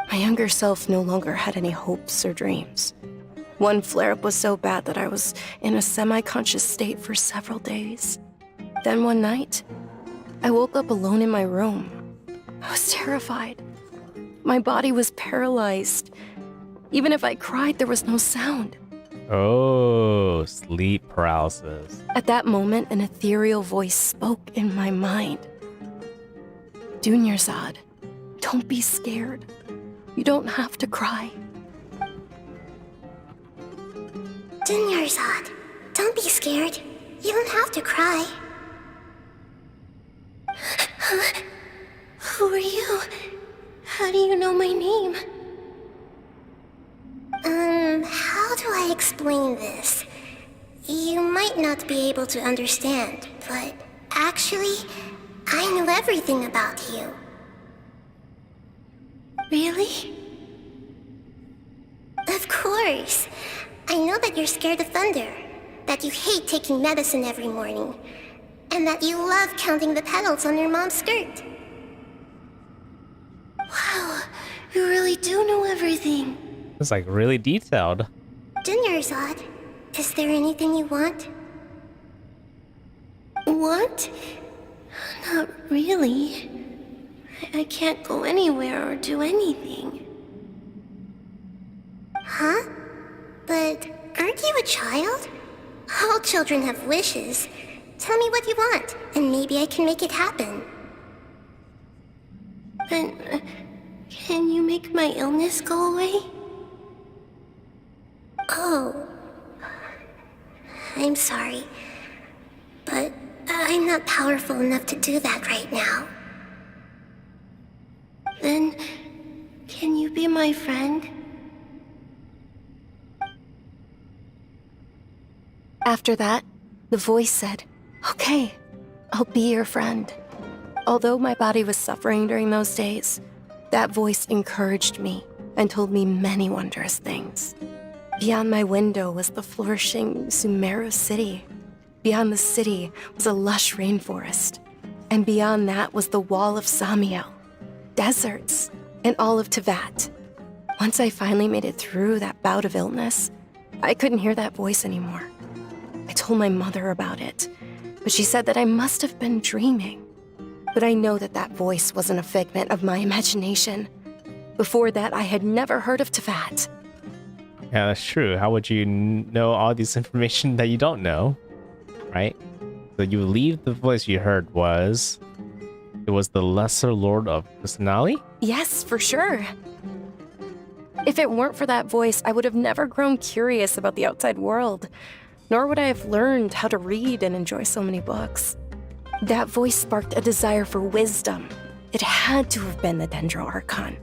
My younger self no longer had any hopes or dreams. One flare-up was so bad that I was in a semi-conscious state for several days. Then one night, I woke up alone in my room. I was terrified. My body was paralyzed. Even if I cried, there was no sound. Oh, sleep paralysis. At that moment, an ethereal voice spoke in my mind. Dunyarzad, don't be scared. You don't have to cry. Dunyarzad, don't be scared. You don't have to cry. Who are you? How do you know my name? How do I explain this? You might not be able to understand, but actually, I know everything about you. Really? Of course. I know that you're scared of thunder, that you hate taking medicine every morning, and that you love counting the petals on your mom's skirt. Wow, you really do know everything. It's like really detailed. Dunyarzad, is there anything you want? Want? Not really. I can't go anywhere or do anything. Huh? But aren't you a child? All children have wishes. Tell me what you want, and maybe I can make it happen. But can you make my illness go away? Oh. I'm sorry. But I'm not powerful enough to do that right now. Then, can you be my friend? After that, the voice said, "Okay, I'll be your friend." Although my body was suffering during those days, that voice encouraged me and told me many wondrous things. Beyond my window was the flourishing Sumeru city. Beyond the city was a lush rainforest. And beyond that was the wall of Samiel, deserts, and all of Teyvat. Once I finally made it through that bout of illness, I couldn't hear that voice anymore. I told my mother about it, but she said that I must have been dreaming. But I know that that voice wasn't a figment of my imagination. Before that, I had never heard of Teyvat. Yeah, that's true. How would you know all this information that you don't know? Right? So you believe the voice you heard it was the Lesser Lord of Kusanali? Yes, for sure. If it weren't for that voice, I would have never grown curious about the outside world, nor would I have learned how to read and enjoy so many books. That voice sparked a desire for wisdom. It had to have been the Dendro Archon.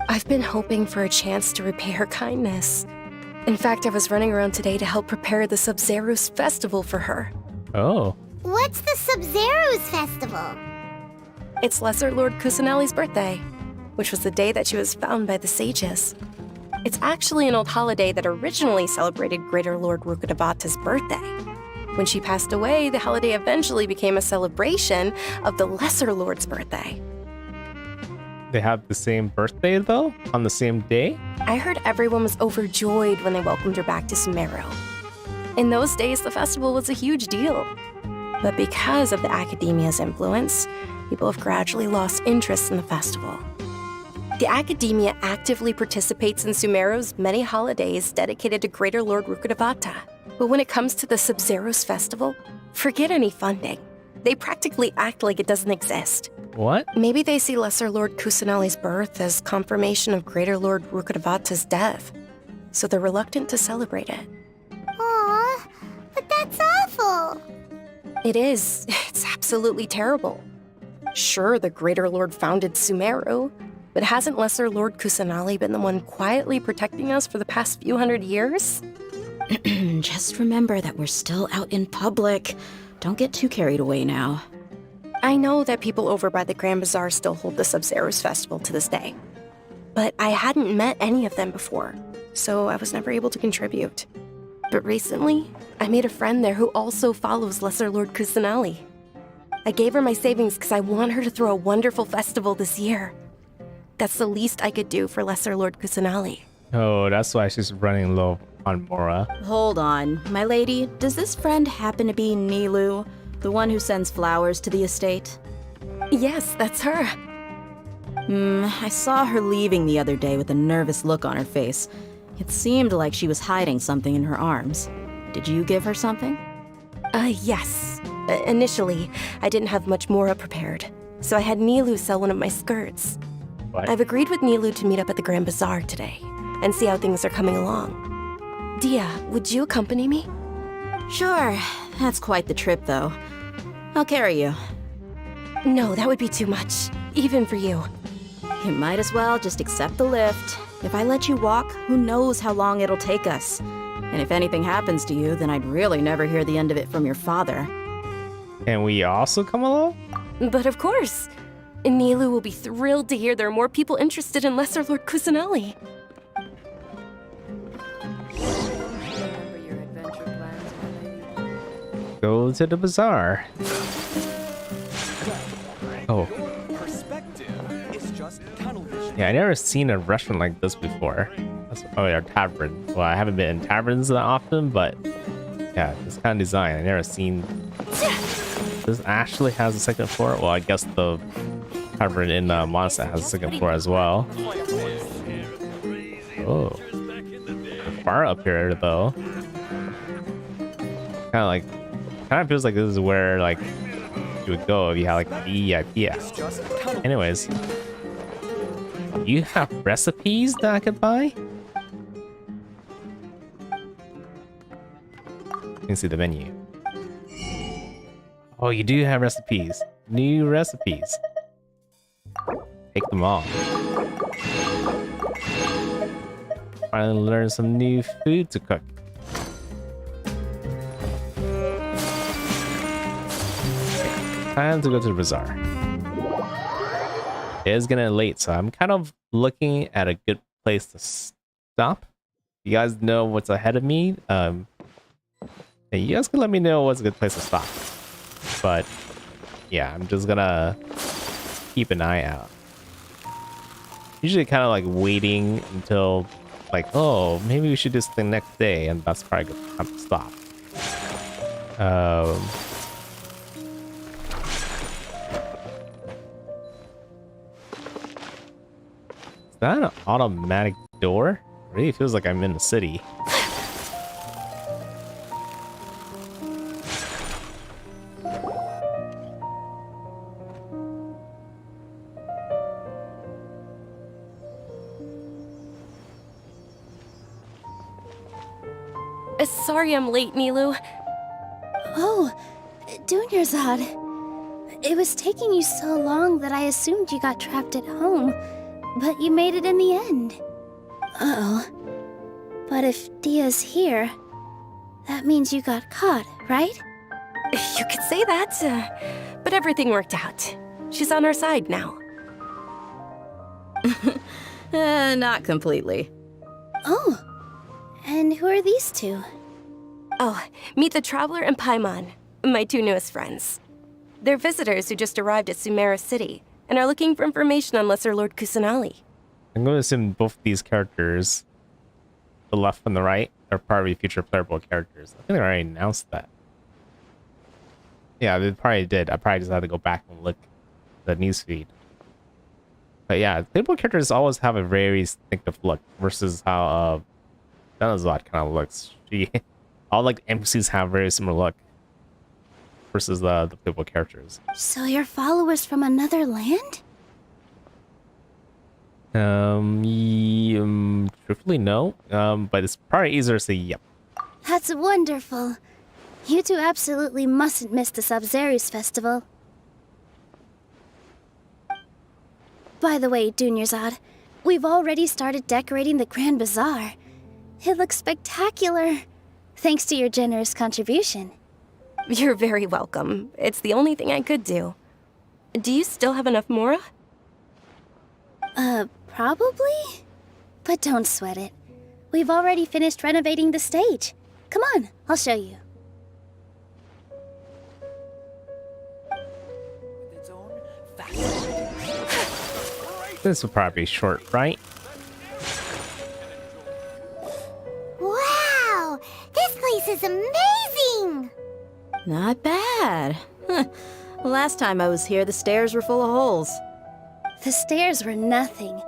I've been hoping for a chance to repay her kindness. In fact, I was running around today to help prepare the Sub-Zerus festival for her. Oh. What's the Sub-Zerus festival? It's Lesser Lord Kusanali's birthday, which was the day that she was found by the sages. It's actually an old holiday that originally celebrated Greater Lord Rukkhadevata's birthday. When she passed away, the holiday eventually became a celebration of the Lesser Lord's birthday. They have the same birthday, though? On the same day? I heard everyone was overjoyed when they welcomed her back to Sumeru. In those days, the festival was a huge deal. But because of the Academia's influence, people have gradually lost interest in the festival. The Academia actively participates in Sumeru's many holidays dedicated to Greater Lord Rukkhadevata. But when it comes to the Sub-Zerus festival, forget any funding. They practically act like it doesn't exist. What? Maybe they see Lesser Lord Kusanali's birth as confirmation of Greater Lord Rukkhadevata's death, so they're reluctant to celebrate it. Aw, but that's awful. It is. It's absolutely terrible. Sure, the Greater Lord founded Sumeru, but hasn't Lesser Lord Kusanali been the one quietly protecting us for the past few hundred years? Just remember that we're still out in public. Don't get too carried away now. I know that people over by the Grand Bazaar still hold the Sub-Zerus festival to this day. But I hadn't met any of them before, so I was never able to contribute. But recently, I made a friend there who also follows Lesser Lord Kusanali. I gave her my savings because I want her to throw a wonderful festival this year. That's the least I could do for Lesser Lord Kusanali. Oh, that's why she's running low on Mora. Hold on, my lady. Does this friend happen to be Nilu, the one who sends flowers to the estate? Yes, that's her. I saw her leaving the other day with a nervous look on her face. It seemed like she was hiding something in her arms. Did you give her something? Yes. Initially, I didn't have much Mora prepared, so I had Nilu sell one of my skirts. What? I've agreed with Nilu to meet up at the Grand Bazaar today and see how things are coming along. Dia, would you accompany me? Sure. That's quite the trip, though. I'll carry you. No, that would be too much, even for you. You might as well just accept the lift. If I let you walk, who knows how long it'll take us. And if anything happens to you, then I'd really never hear the end of it from your father. Can we also come along? But of course. Nilu will be thrilled to hear there are more people interested in Lesser Lord Kusanali. Go to the bazaar. Oh. Yeah, I never seen a restaurant like this before. Oh, yeah, tavern. Well, I haven't been in taverns that often, but yeah, this kind of design. I never seen. This actually has a second floor. Well, I guess the tavern in Mondstadt has a second floor as well. Oh, bar up here though. Kind of feels like this is where like you would go if you had like VIP. Anyways, you have recipes that I could buy? You can see the menu. Oh, you do have recipes. New recipes. Take them all. Finally learn some new food to cook. Time to go to the bazaar. It is getting late, so I'm kind of looking at a good place to stop. You guys know what's ahead of me. And you guys can let me know what's a good place to stop. But yeah, I'm just gonna keep an eye out. Usually kind of like waiting until like, oh, maybe we should do something next day, and that's probably a good time to stop. Is that an automatic door? It really feels like I'm in the city. Sorry I'm late, Nilu. Oh, Dunyarzad. It was taking you so long that I assumed you got trapped at home, but you made it in the end. Uh-oh. But if Dia's here, that means you got caught, right? You could say that, but everything worked out. She's on our side now. Not completely. Oh, and who are these two? Oh, meet the Traveler and Paimon, my two newest friends. They're visitors who just arrived at Sumeru City and are looking for information on Lesser Lord Kusanali. I'm going to assume both these characters, the left and the right, are probably future playable characters. I think they already announced that. Yeah, they probably did. I probably just had to go back and look at the newsfeed. But yeah, playable characters always have a very distinctive look versus how Dunyarzad kind of looks. All like the NPCs have very similar look versus the playable characters. So you're followers from another land? Truthfully, no. But it's probably easier to say yep. That's wonderful. You two absolutely mustn't miss the Sub-Zerus festival. By the way, Dunyarzad, we've already started decorating the Grand Bazaar. It looks spectacular, thanks to your generous contribution. You're very welcome. It's the only thing I could do. Do you still have enough Mora? Probably? But don't sweat it. We've already finished renovating the stage. Come on, I'll show you. This will probably be short, right? Wow! This place is amazing! Not bad. Last time I was here, the stairs were full of holes. The stairs were nothing.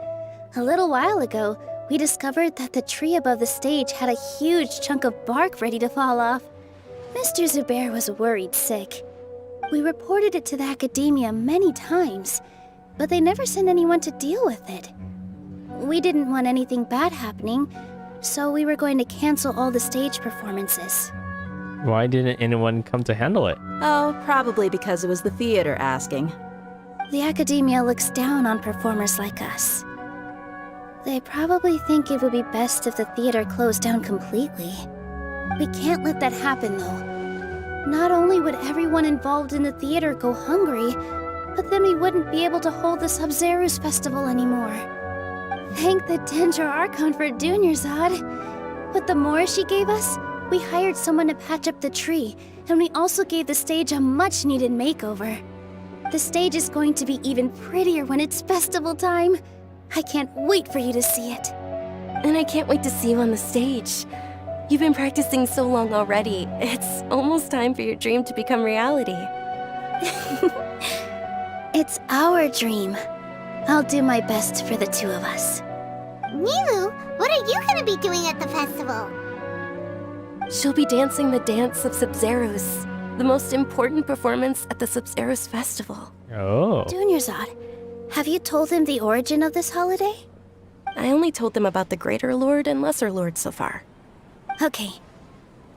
A little while ago, we discovered that the tree above the stage had a huge chunk of bark ready to fall off. Mr. Zubair was worried sick. We reported it to the academia many times, but they never sent anyone to deal with it. We didn't want anything bad happening, so we were going to cancel all the stage performances. Why didn't anyone come to handle it? Oh, probably because it was the theater asking. The academia looks down on performers like us. They probably think it would be best if the theater closed down completely. We can't let that happen, though. Not only would everyone involved in the theater go hungry, but then we wouldn't be able to hold the Sub-Zerus festival anymore. Thank the Dendra Archon for Dunyarzad. With the Mora she gave us, we hired someone to patch up the tree, and we also gave the stage a much-needed makeover. The stage is going to be even prettier when it's festival time. I can't wait for you to see it. And I can't wait to see you on the stage. You've been practicing so long already. It's almost time for your dream to become reality. It's our dream. I'll do my best for the two of us. Nilu, what are you gonna be doing at the festival? She'll be dancing the dance of Sub-Zerus, the most important performance at the Sub-Zerus festival. Oh. Dunyarzad, have you told them the origin of this holiday? I only told them about the Greater Lord and Lesser Lord so far. Okay,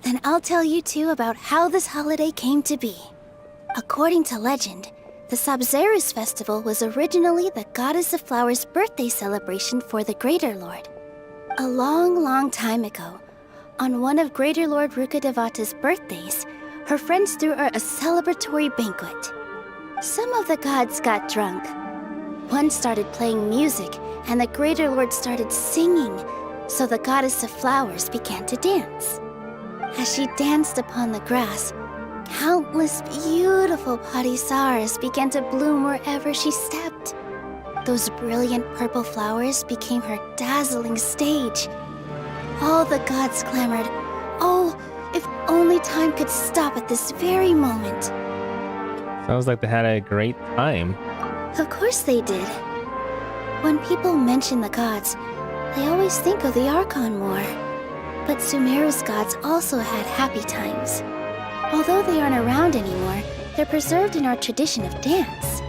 then I'll tell you two about how this holiday came to be. According to legend, the Sub-Zerus festival was originally the Goddess of Flowers' birthday celebration for the Greater Lord. A long, long time ago, on one of Greater Lord Rukkhadevata's birthdays, her friends threw her a celebratory banquet. Some of the gods got drunk. One started playing music, and the Greater Lord started singing, So the goddess of flowers began to dance. As she danced upon the grass, countless beautiful padisaras began to bloom wherever she stepped. Those brilliant purple flowers became her dazzling stage. All the gods clamored, "Oh, if only time could stop at this very moment." Sounds like they had a great time. Of course they did. When people mention the gods, they always think of the Archon more. But Sumeru's gods also had happy times. Although they aren't around anymore, they're preserved in our tradition of dance.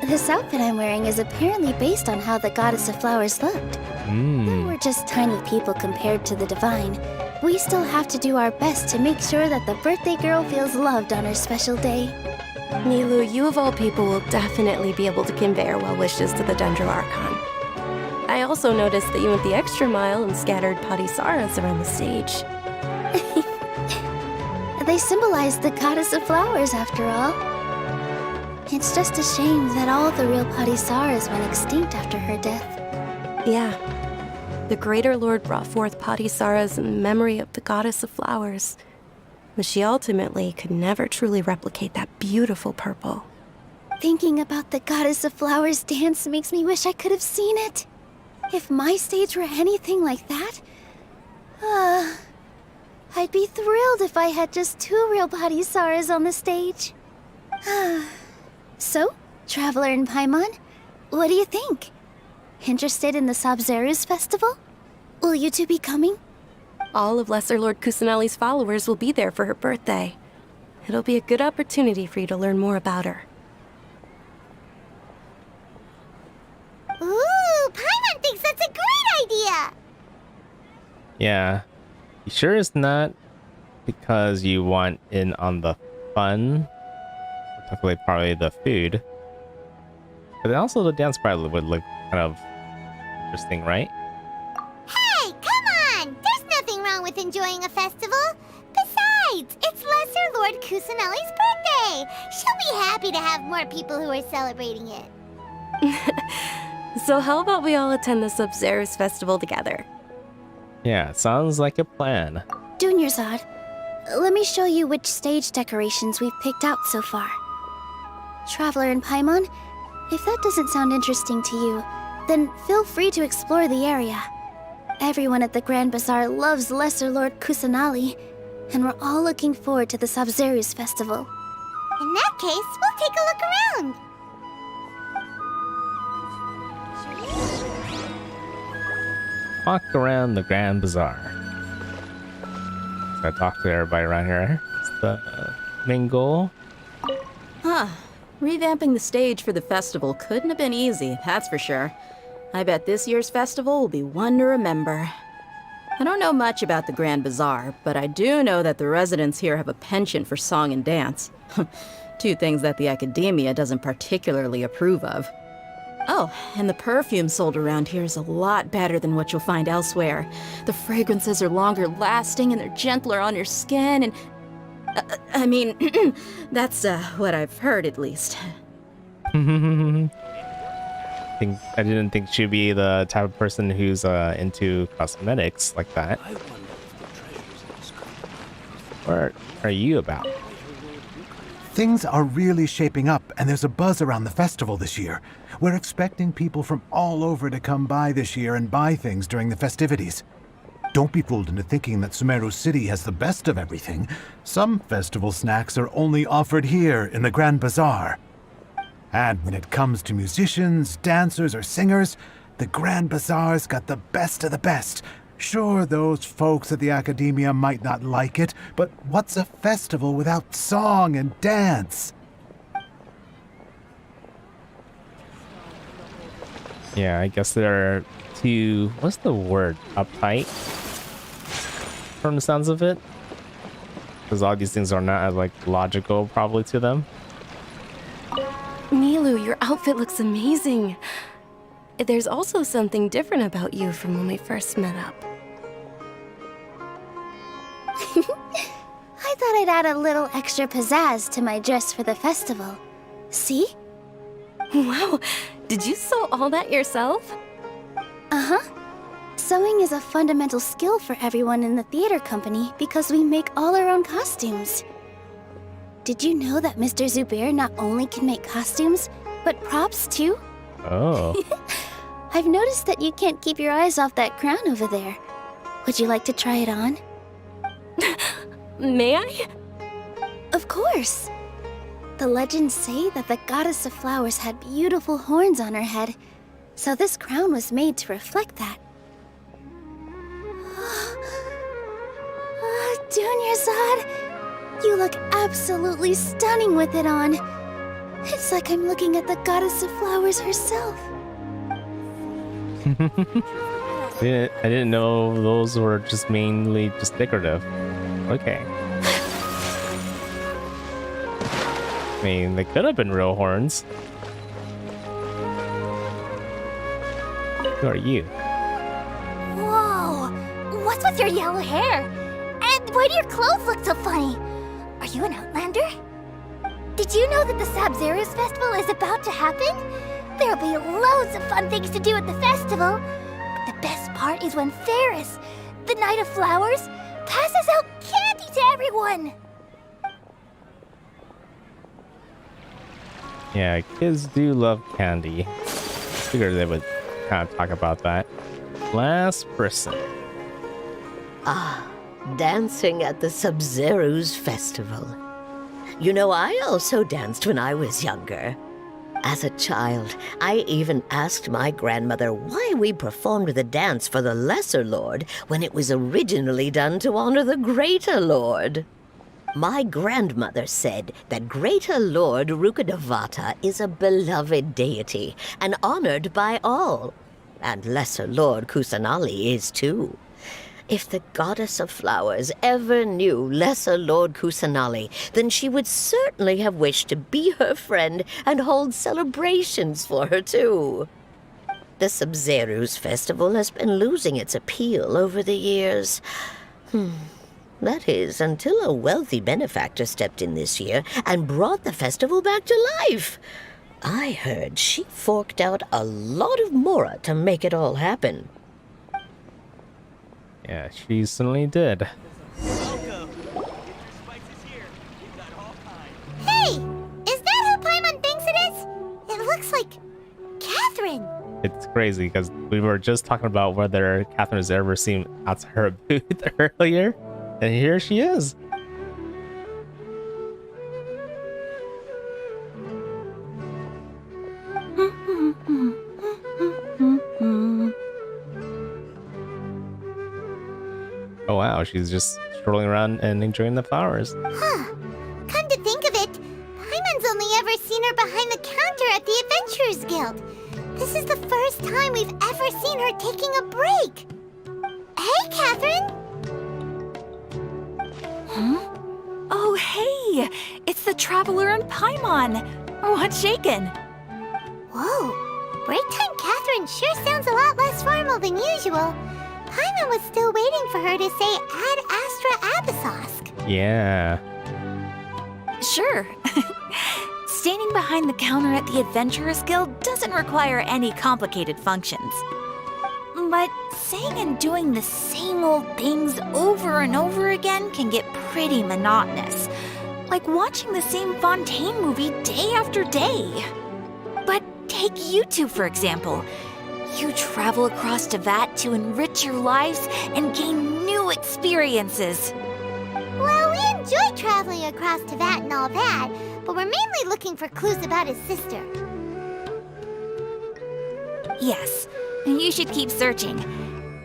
This outfit I'm wearing is apparently based on how the goddess of flowers looked. Though we're just tiny people compared to the divine, we still have to do our best to make sure that the birthday girl feels loved on her special day. Milu, you of all people will definitely be able to convey our well wishes to the Dendro Archon. I also noticed that you went the extra mile and scattered padisaras around the stage. They symbolize the goddess of flowers, after all. It's just a shame that all the real padisaras went extinct after her death. Yeah. The Greater Lord brought forth padisaras in memory of the goddess of flowers, but she ultimately could never truly replicate that beautiful purple. Thinking about the goddess of flowers dance makes me wish I could have seen it. If my stage were anything like that, I'd be thrilled if I had just 2 real padisaras on the stage. So, Traveler and Paimon, what do you think? Interested in the Sabzeruz festival? Will you two be coming? All of Lesser Lord Kusanali's followers will be there for her birthday. It'll be a good opportunity for you to learn more about her. Ooh, Paimon thinks that's a great idea! Yeah. You sure it's not because you want in on the fun? Particularly probably the food. But then also the dance probably would look kind of interesting, right? Hey, come on! There's nothing wrong with enjoying a festival. Besides, it's Lesser Lord Kusanali's birthday. She'll be happy to have more people who are celebrating it. So how about we all attend the Sabzeruz festival together? Yeah, sounds like a plan. Dunyarzad, let me show you which stage decorations we've picked out so far. Traveler and Paimon, if that doesn't sound interesting to you, then feel free to explore the area. Everyone at the Grand Bazaar loves Lesser Lord Kusanali, and we're all looking forward to the Sabzeruz festival. In that case, we'll take a look around. Walk around the Grand Bazaar. So I talk to everybody around here. It's the main goal. Huh. Revamping the stage for the festival couldn't have been easy, that's for sure. I bet this year's festival will be one to remember. I don't know much about the Grand Bazaar, but I do know that the residents here have a penchant for song and dance. 2 things that the academia doesn't particularly approve of. Oh, and the perfume sold around here is a lot better than what you'll find elsewhere. The fragrances are longer lasting and they're gentler on your skin and... I mean, that's what I've heard at least. I didn't think she'd be the type of person who's into cosmetics like that. What are you about? Things are really shaping up, and there's a buzz around the festival this year. We're expecting people from all over to come by this year and buy things during the festivities. Don't be fooled into thinking that Sumeru City has the best of everything. Some festival snacks are only offered here in the Grand Bazaar. And when it comes to musicians, dancers, or singers, the Grand Bazaar's got the best of the best. Sure, those folks at the academia might not like it, but what's a festival without song and dance? Yeah, I guess they're too... What's the word? Uptight? From the sounds of it? Because all these things are not like logical probably to them. Milu, your outfit looks amazing. There's also something different about you from when we first met up. I thought I'd add a little extra pizzazz to my dress for the festival. See? Wow, did you sew all that yourself? Uh-huh. Sewing is a fundamental skill for everyone in the theater company because we make all our own costumes. Did you know that Mr. Zubair not only can make costumes, but props too? Oh. I've noticed that you can't keep your eyes off that crown over there. Would you like to try it on? May I? Of course! The legends say that the goddess of flowers had beautiful horns on her head, so this crown was made to reflect that. Dunyarzad, you look absolutely stunning with it on. It's like I'm looking at the goddess of flowers herself. I didn't know those were just mainly just decorative. Okay. I mean, they could have been real horns. Who are you? Whoa! What's with your yellow hair? And why do your clothes look so funny? Are you an Outlander? Did you know that the Sabzeruz festival is about to happen? There'll be loads of fun things to do at the festival. But the best part is when Ferris, the Knight of Flowers, passes out candy to everyone. Yeah, kids do love candy. Figured they would kind of talk about that. Last person. Ah, dancing at the Sabzeruz festival. You know, I also danced when I was younger. As a child, I even asked my grandmother why we performed the dance for the Lesser Lord when it was originally done to honor the Greater Lord. My grandmother said that Greater Lord Rukkhadevata is a beloved deity and honored by all. And Lesser Lord Kusanali is too. If the Goddess of Flowers ever knew Lesser Lord Kusanali, then she would certainly have wished to be her friend and hold celebrations for her too. The Sabzeruz festival has been losing its appeal over the years. That is, until a wealthy benefactor stepped in this year and brought the festival back to life. I heard she forked out a lot of mora to make it all happen. Yeah, she certainly did. Hey! Is that who Paimon thinks it is? It looks like Catherine. It's crazy because we were just talking about whether Catherine has ever seen outside her booth earlier, and here she is. Oh wow, she's just strolling around and enjoying the flowers. Huh. Come to think of it, Paimon's only ever seen her behind the counter at the Adventurers Guild. This is the first time we've ever seen her taking a break. Hey, Catherine! Huh? Oh, hey! It's the Traveler and Paimon! What's shaken? Whoa, break time Catherine sure sounds a lot less formal than usual. Paimon was still waiting for her to say Ad Astra Abyssosque. Yeah. Sure. Standing behind the counter at the Adventurers Guild doesn't require any complicated functions. But saying and doing the same old things over and over again can get pretty monotonous. Like watching the same Fontaine movie day after day. But take you two, for example. You travel across Tevat to enrich your lives and gain new experiences. Well, we enjoy traveling across Tevat and all that, but we're mainly looking for clues about his sister. Yes, you should keep searching.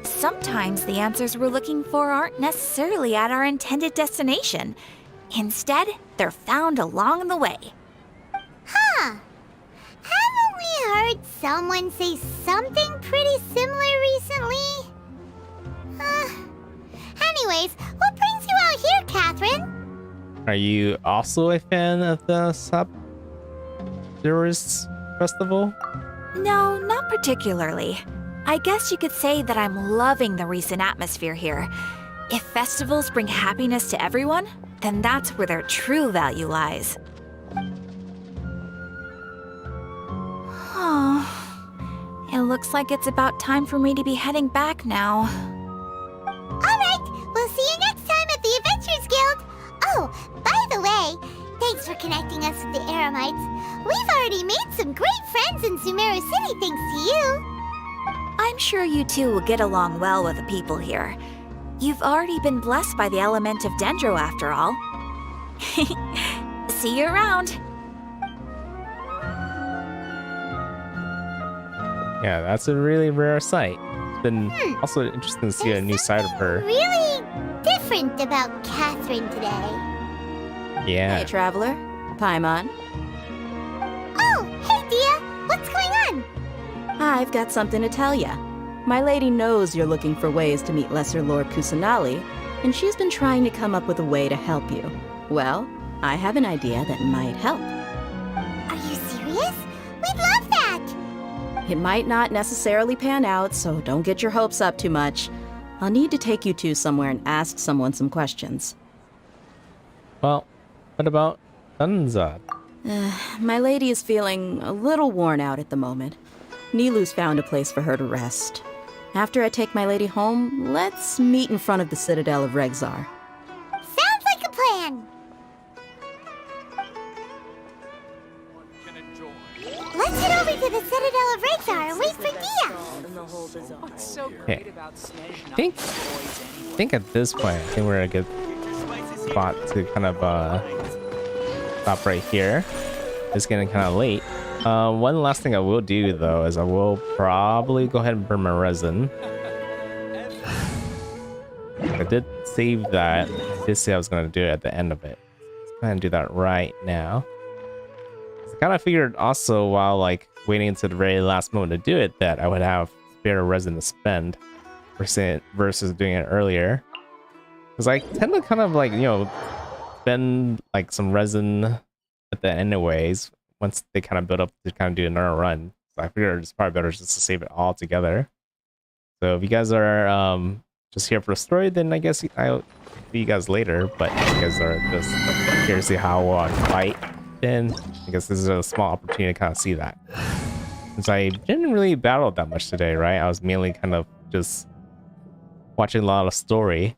Sometimes the answers we're looking for aren't necessarily at our intended destination. Instead, they're found along the way. Huh. Haven't we heard someone say something pretty similar recently? Anyways, what brings you out here, Catherine? Are you also a fan of the Sabzeruz festival? No, not particularly. I guess you could say that I'm loving the recent atmosphere here. If festivals bring happiness to everyone, then that's where their true value lies. Oh, It looks like it's about time for me to be heading back now. Alright, we'll see you next time at the Adventurers Guild. Oh, by the way, thanks for connecting us with the Eremites. We've already made some great friends in Sumeru City thanks to you. I'm sure you two will get along well with the people here. You've already been blessed by the element of Dendro after all. See you around. Yeah, that's a really rare sight. It's been also interesting to see a new side of her. Really different about Catherine today. Yeah. Hey, traveler. Paimon. Oh, hey, Dia. What's going on? I've got something to tell ya. My lady knows you're looking for ways to meet Lesser Lord Kusanali, and she's been trying to come up with a way to help you. Well, I have an idea that might help. Are you serious? We'd love that! It might not necessarily pan out, so don't get your hopes up too much. I'll need to take you two somewhere and ask someone some questions. Well, what about Dunzad? My lady is feeling a little worn out at the moment. Nilu's found a place for her to rest. After I take my lady home, let's meet in front of the Citadel of Regzar. Sounds like a plan! Let's head over to the Citadel of Regzar and wait for Dia! Okay. I think at this point, I think we're in a good spot to kind of stop right here. It's getting kind of late. One last thing I will do though is I will probably go ahead and burn my resin. I did save that. I did say I was going to do it at the end of it. Let's go ahead and do that right now. I kind of figured also while like waiting until the very last moment to do it that I would have spare resin to spend versus doing it earlier. Because I tend to kind of like, you know, spend like some resin at the end anyways once they kind of build up to kind of do another run. So I figured it's probably better just to save it all together. So if you guys are just here for the story, then I guess I'll see you guys later. But if you guys are just here to see how I fight, then I guess this is a small opportunity to kind of see that. Since I didn't really battle that much today, right? I was mainly kind of just watching a lot of story.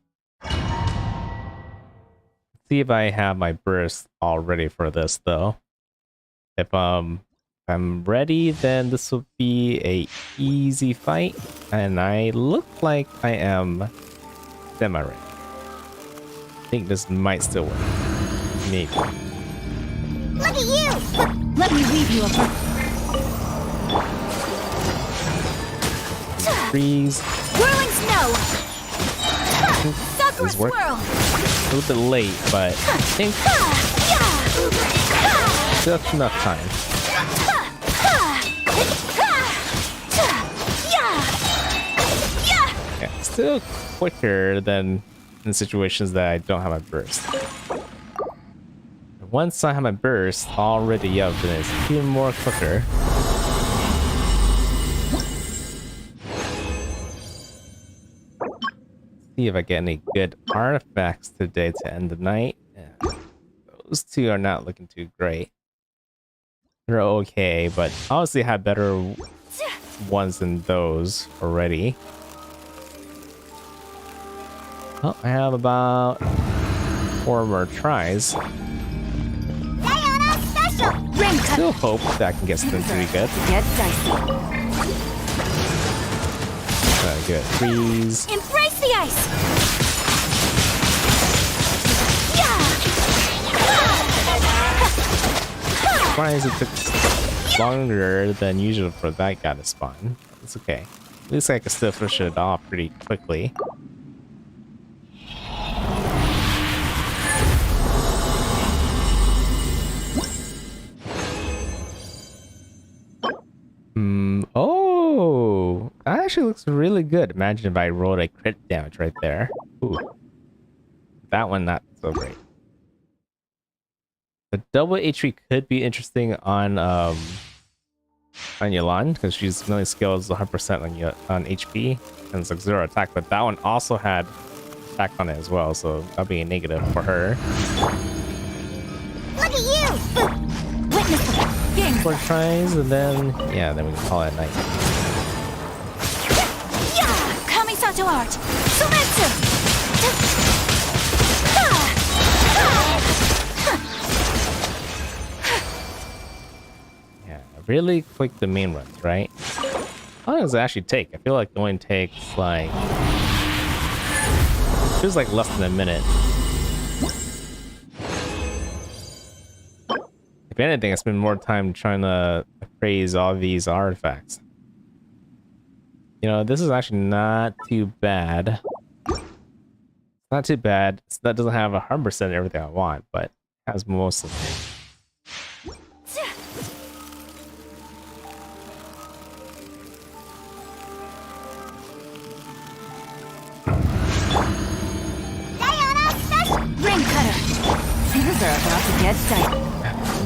See if I have my burst all ready for this though. If I'm ready, then this will be a easy fight, and I look like I am semi-ready. I think this might still work. Maybe. Look at you! Let me leave you up. Freeze. Whirling snow! Sakura This work. swirl! A little bit late, but I think just enough time. Yeah, still quicker than in situations that I don't have my burst. Once I have my burst already up, then it's even more quicker. See if I get any good artifacts today to end the night. Yeah. Those two are not looking too great. They're okay, but obviously had better ones than those already. Well, I have about 4 more tries. I still hope that I can get something pretty good. Good. Freeze. Embrace the ice! Surprised it took longer than usual for that guy to spawn. It's okay. At least I can still finish it off pretty quickly. Oh, that actually looks really good. Imagine if I rolled a crit damage right there. Ooh. That one, not so great. The double HP could be interesting on Yelan, because she's melee skill is 100% on HP, and it's like 0 attack, but that one also had attack on it as well, so that'll be a negative for her. Look at you! Witness 4 tries, and then, yeah, then we can call it a night. Saisato art! Sumetsu! Yeah, really quick the main runs, right? How long does it actually take? I feel like it only takes like... It feels like less than a minute. If anything, I spend more time trying to appraise all these artifacts. You know, this is actually not too bad. Not too bad. That doesn't have 100% everything I want, but has most of it. Ring cutter! Things are about to get dicey.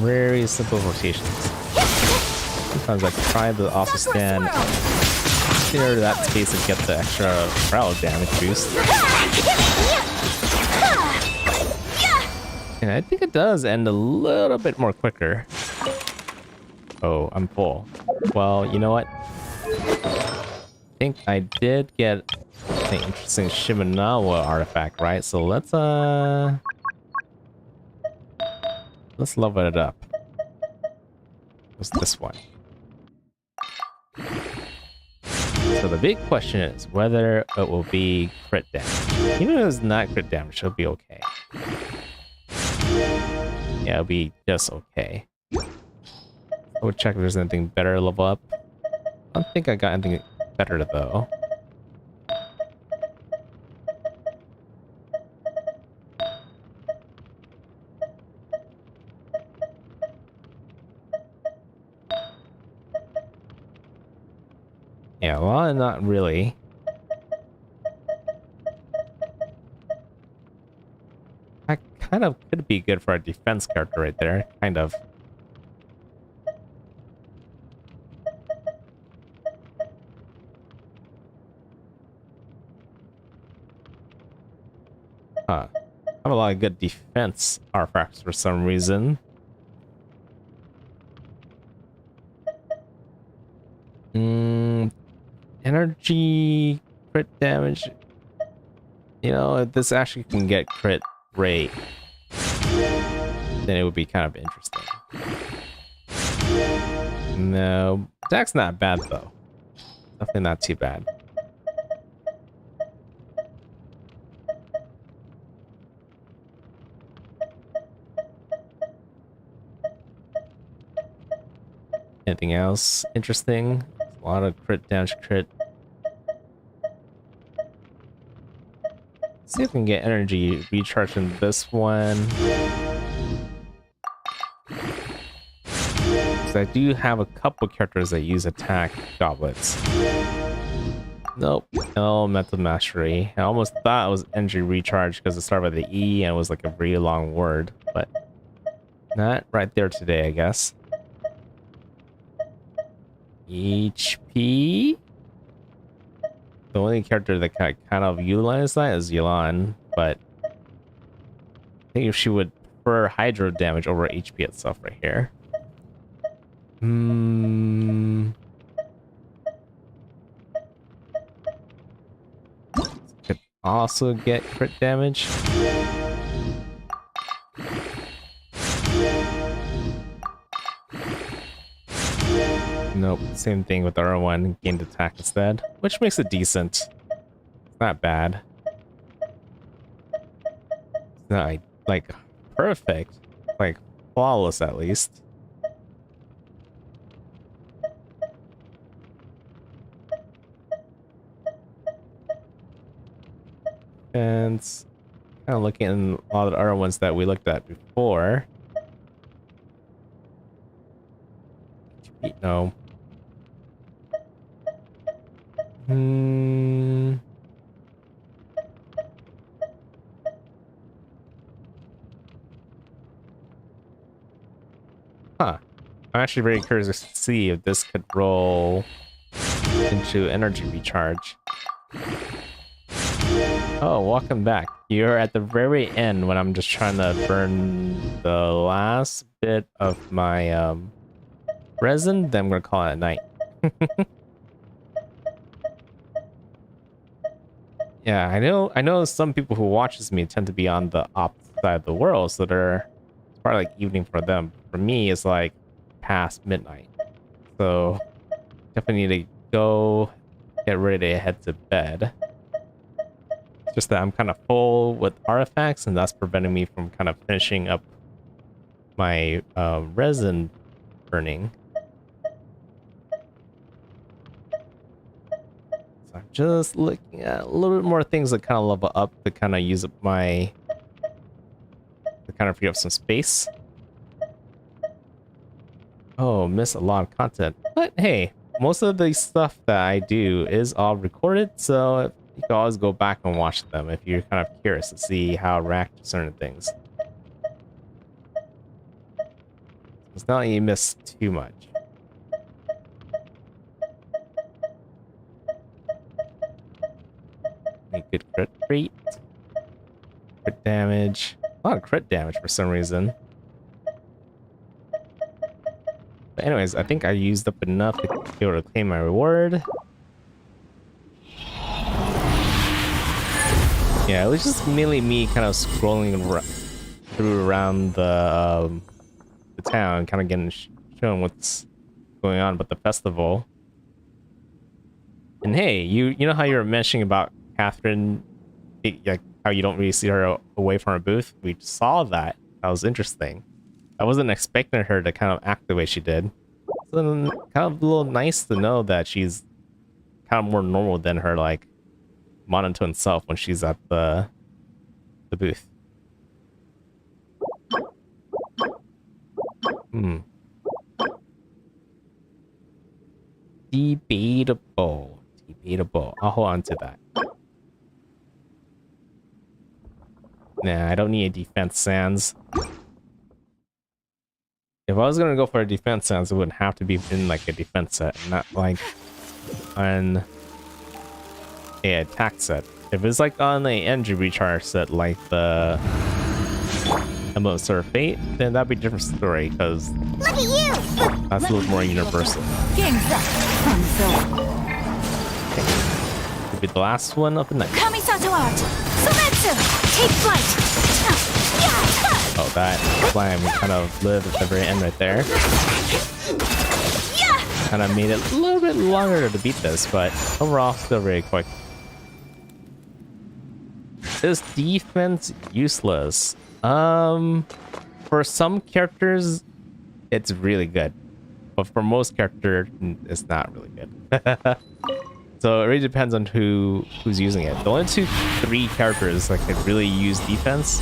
Very simple rotations. Sometimes I try to also stand clear to that space and get the extra crowd damage boost. And I think it does end a little bit more quicker. Oh, I'm full. Well, you know what? I think I did get an interesting Shimenawa artifact, right? So let's level it up. What's this one? So the big question is whether it will be crit damage. Even if it's not crit damage, it'll be okay. Yeah, it'll be just okay. I would check if there's anything better to level up. I don't think I got anything better though. Yeah, well, not really. That kind of could be good for a defense character right there, kind of. Huh. I have a lot of good defense artifacts for some reason. Energy, crit damage. You know, if this actually can get crit rate, then it would be kind of interesting. No, attack's not bad though. Definitely not too bad. Anything else interesting? A lot of crit damage, crit. See if we can get energy recharge in this one. Because I do have a couple characters that use attack goblets. Nope. Elemental mastery. I almost thought it was energy recharge because it started with the E and it was like a really long word, but not right there today, I guess. HP. The only character that can kind of utilize that is Yelan, but I think if she would prefer hydro damage over HP itself right here. Could also get crit damage. Nope, same thing with R1, gained attack instead, which makes it decent. It's not bad. It's not like perfect, like flawless at least. And kind of looking at a lot of the other ones that we looked at before. No. Huh. I'm actually very curious to see if this could roll into energy recharge. Oh, welcome back. You're at the very end when I'm just trying to burn the last bit of my resin, then I'm gonna call it a night. Yeah, I know some people who watches me tend to be on the opposite side of the world, so it's probably like evening for them. For me, it's like past midnight. So definitely need to go get ready to head to bed. It's just that I'm kind of full with artifacts, and that's preventing me from kind of finishing up my resin burning. So I'm just looking at a little bit more things that kind of level up to kind of use up to kind of free up some space. Oh, miss a lot of content. But hey, most of the stuff that I do is all recorded, so you can always go back and watch them if you're kind of curious to see how I react to certain things. It's not like you miss too much. A good crit rate. Crit damage. A lot of crit damage for some reason. But anyways, I think I used up enough to be able to claim my reward. Yeah, it was just mainly me kind of scrolling around the town, kind of getting shown what's going on with the festival. And hey, you know how you were mentioning about Catherine, like how you don't really see her away from her booth? We saw that. That was interesting. I wasn't expecting her to kind of act the way she did. So then, kind of a little nice to know that she's kind of more normal than her like monotone self when she's at the booth. Debatable. I'll hold on to that. Nah, I don't need a defense sans. If I was gonna go for a defense sans, it would have to be in like a defense set, not like on a attack set. If it's like on a energy recharge set like the Emblem Sword of Fate, then that'd be a different story, because Look at you! that's a little more universal. Game's up. Could be the last one of the night. Kamisato art. Sumeru. Take flight. Oh, that climb kind of lived at the very end right there. Kind of made it a little bit longer to beat this, but overall, still very quick. Is defense useless? For some characters, it's really good, but for most characters, it's not really good. So it really depends on who's using it. The only 3 characters that can really use defense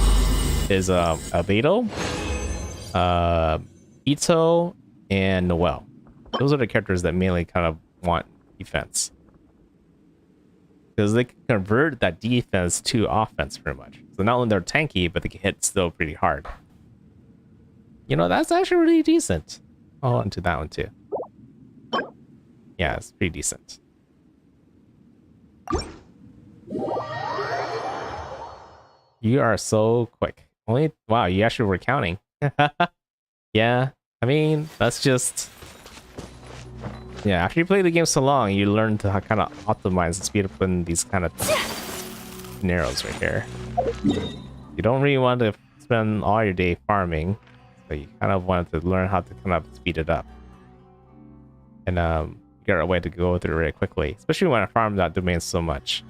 is Albedo, Ito, and Noelle. Those are the characters that mainly kind of want defense, because they can convert that defense to offense pretty much. So not only they're tanky, but they can hit still pretty hard. You know, that's actually really decent. I'll hold on to that one too. Yeah, it's pretty decent. You are so quick. Wow, you actually were counting. Yeah, I mean, that's just... Yeah, after you play the game so long, you learn to kind of optimize and speed up in these kind of scenarios right here. You don't really want to spend all your day farming, so you kind of want to learn how to kind of speed it up. And get a way to go through it really quickly, especially when I farm that domain so much.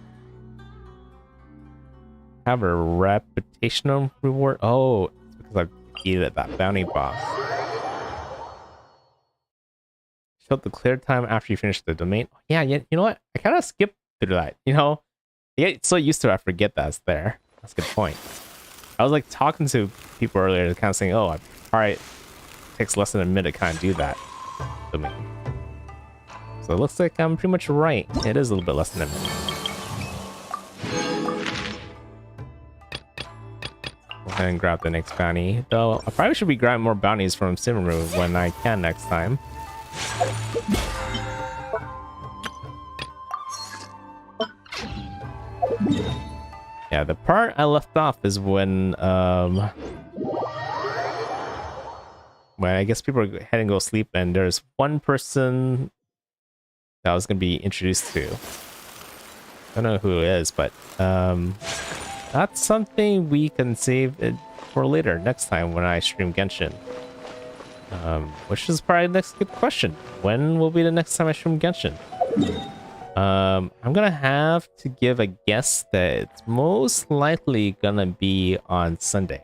Have a reputational reward. Oh, it's because I defeated that bounty boss. Show the clear time after you finish the domain. Yeah, you know what? I kind of skipped through that. You know, I get so used to it, I forget that's there. That's a good point. I was like talking to people earlier, kind of saying, "Oh, it takes less than a minute to kind of do that domain." So it looks like I'm pretty much right. It is a little bit less than a minute. Go ahead and grab the next bounty. Though I probably should be grabbing more bounties from Sumeru when I can next time. Yeah, the part I left off is when I guess people are heading to go sleep, and there's one person that I was going to be introduced to. don't know who it is, but that's something we can save it for later, next time when I stream Genshin. Which is probably the next good question. When will be the next time I stream Genshin? I'm gonna have to give a guess that it's most likely gonna be on Sunday.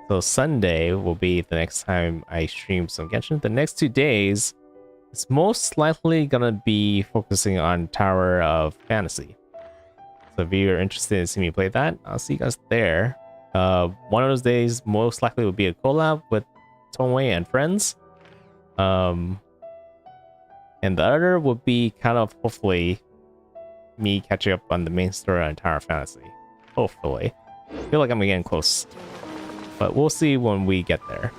So Sunday will be the next time I stream some Genshin. The next 2 days, it's most likely gonna be focusing on Tower of Fantasy. So if you're interested in seeing me play that, I'll see you guys there. One of those days most likely will be a collab with Tomoe and friends. And the other will be kind of hopefully me catching up on the main story on Tower of Fantasy. Hopefully. I feel like I'm getting close. But we'll see when we get there.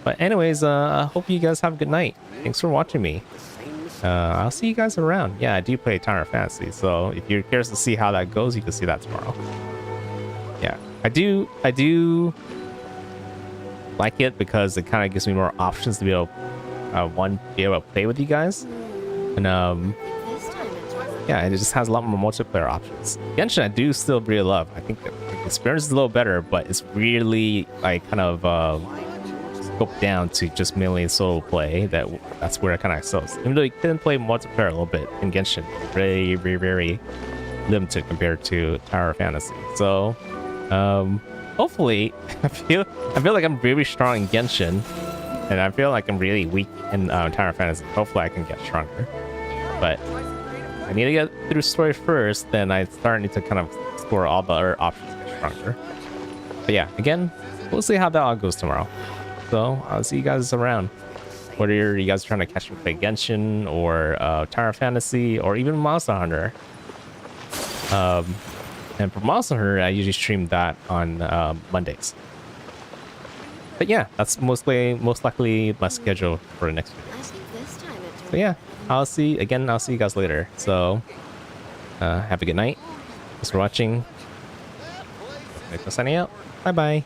But anyways, I hope you guys have a good night. Thanks for watching me. I'll see you guys around. Yeah, I do play Tower of Fantasy, so if you're curious to see how that goes, you can see that tomorrow. Yeah, I do like it because it kind of gives me more options to be able to play with you guys. And yeah, it just has a lot more multiplayer options. Genshin I do still really love. I think the experience is a little better, but it's really like kind of scoped down to just mainly solo play. That's where it kind of excels. Even though you can play multiplayer a little bit in Genshin, very, very, very limited compared to Tower of Fantasy. So hopefully, I feel like I'm really strong in Genshin, and I feel like I'm really weak in Tower of Fantasy. Hopefully, I can get stronger. But I need to get through story first, then I need to kind of explore all the other options to get stronger. But yeah, again, we'll see how that all goes tomorrow. So I'll see you guys around. Whether you guys are trying to catch me play Genshin or Tower of Fantasy or even Monster Hunter. And for Monster Hunter, I usually stream that on Mondays. But yeah, that's most likely my schedule for the next video. So yeah, I'll see you guys later. So have a good night. Thanks for watching. Signing out. Bye bye.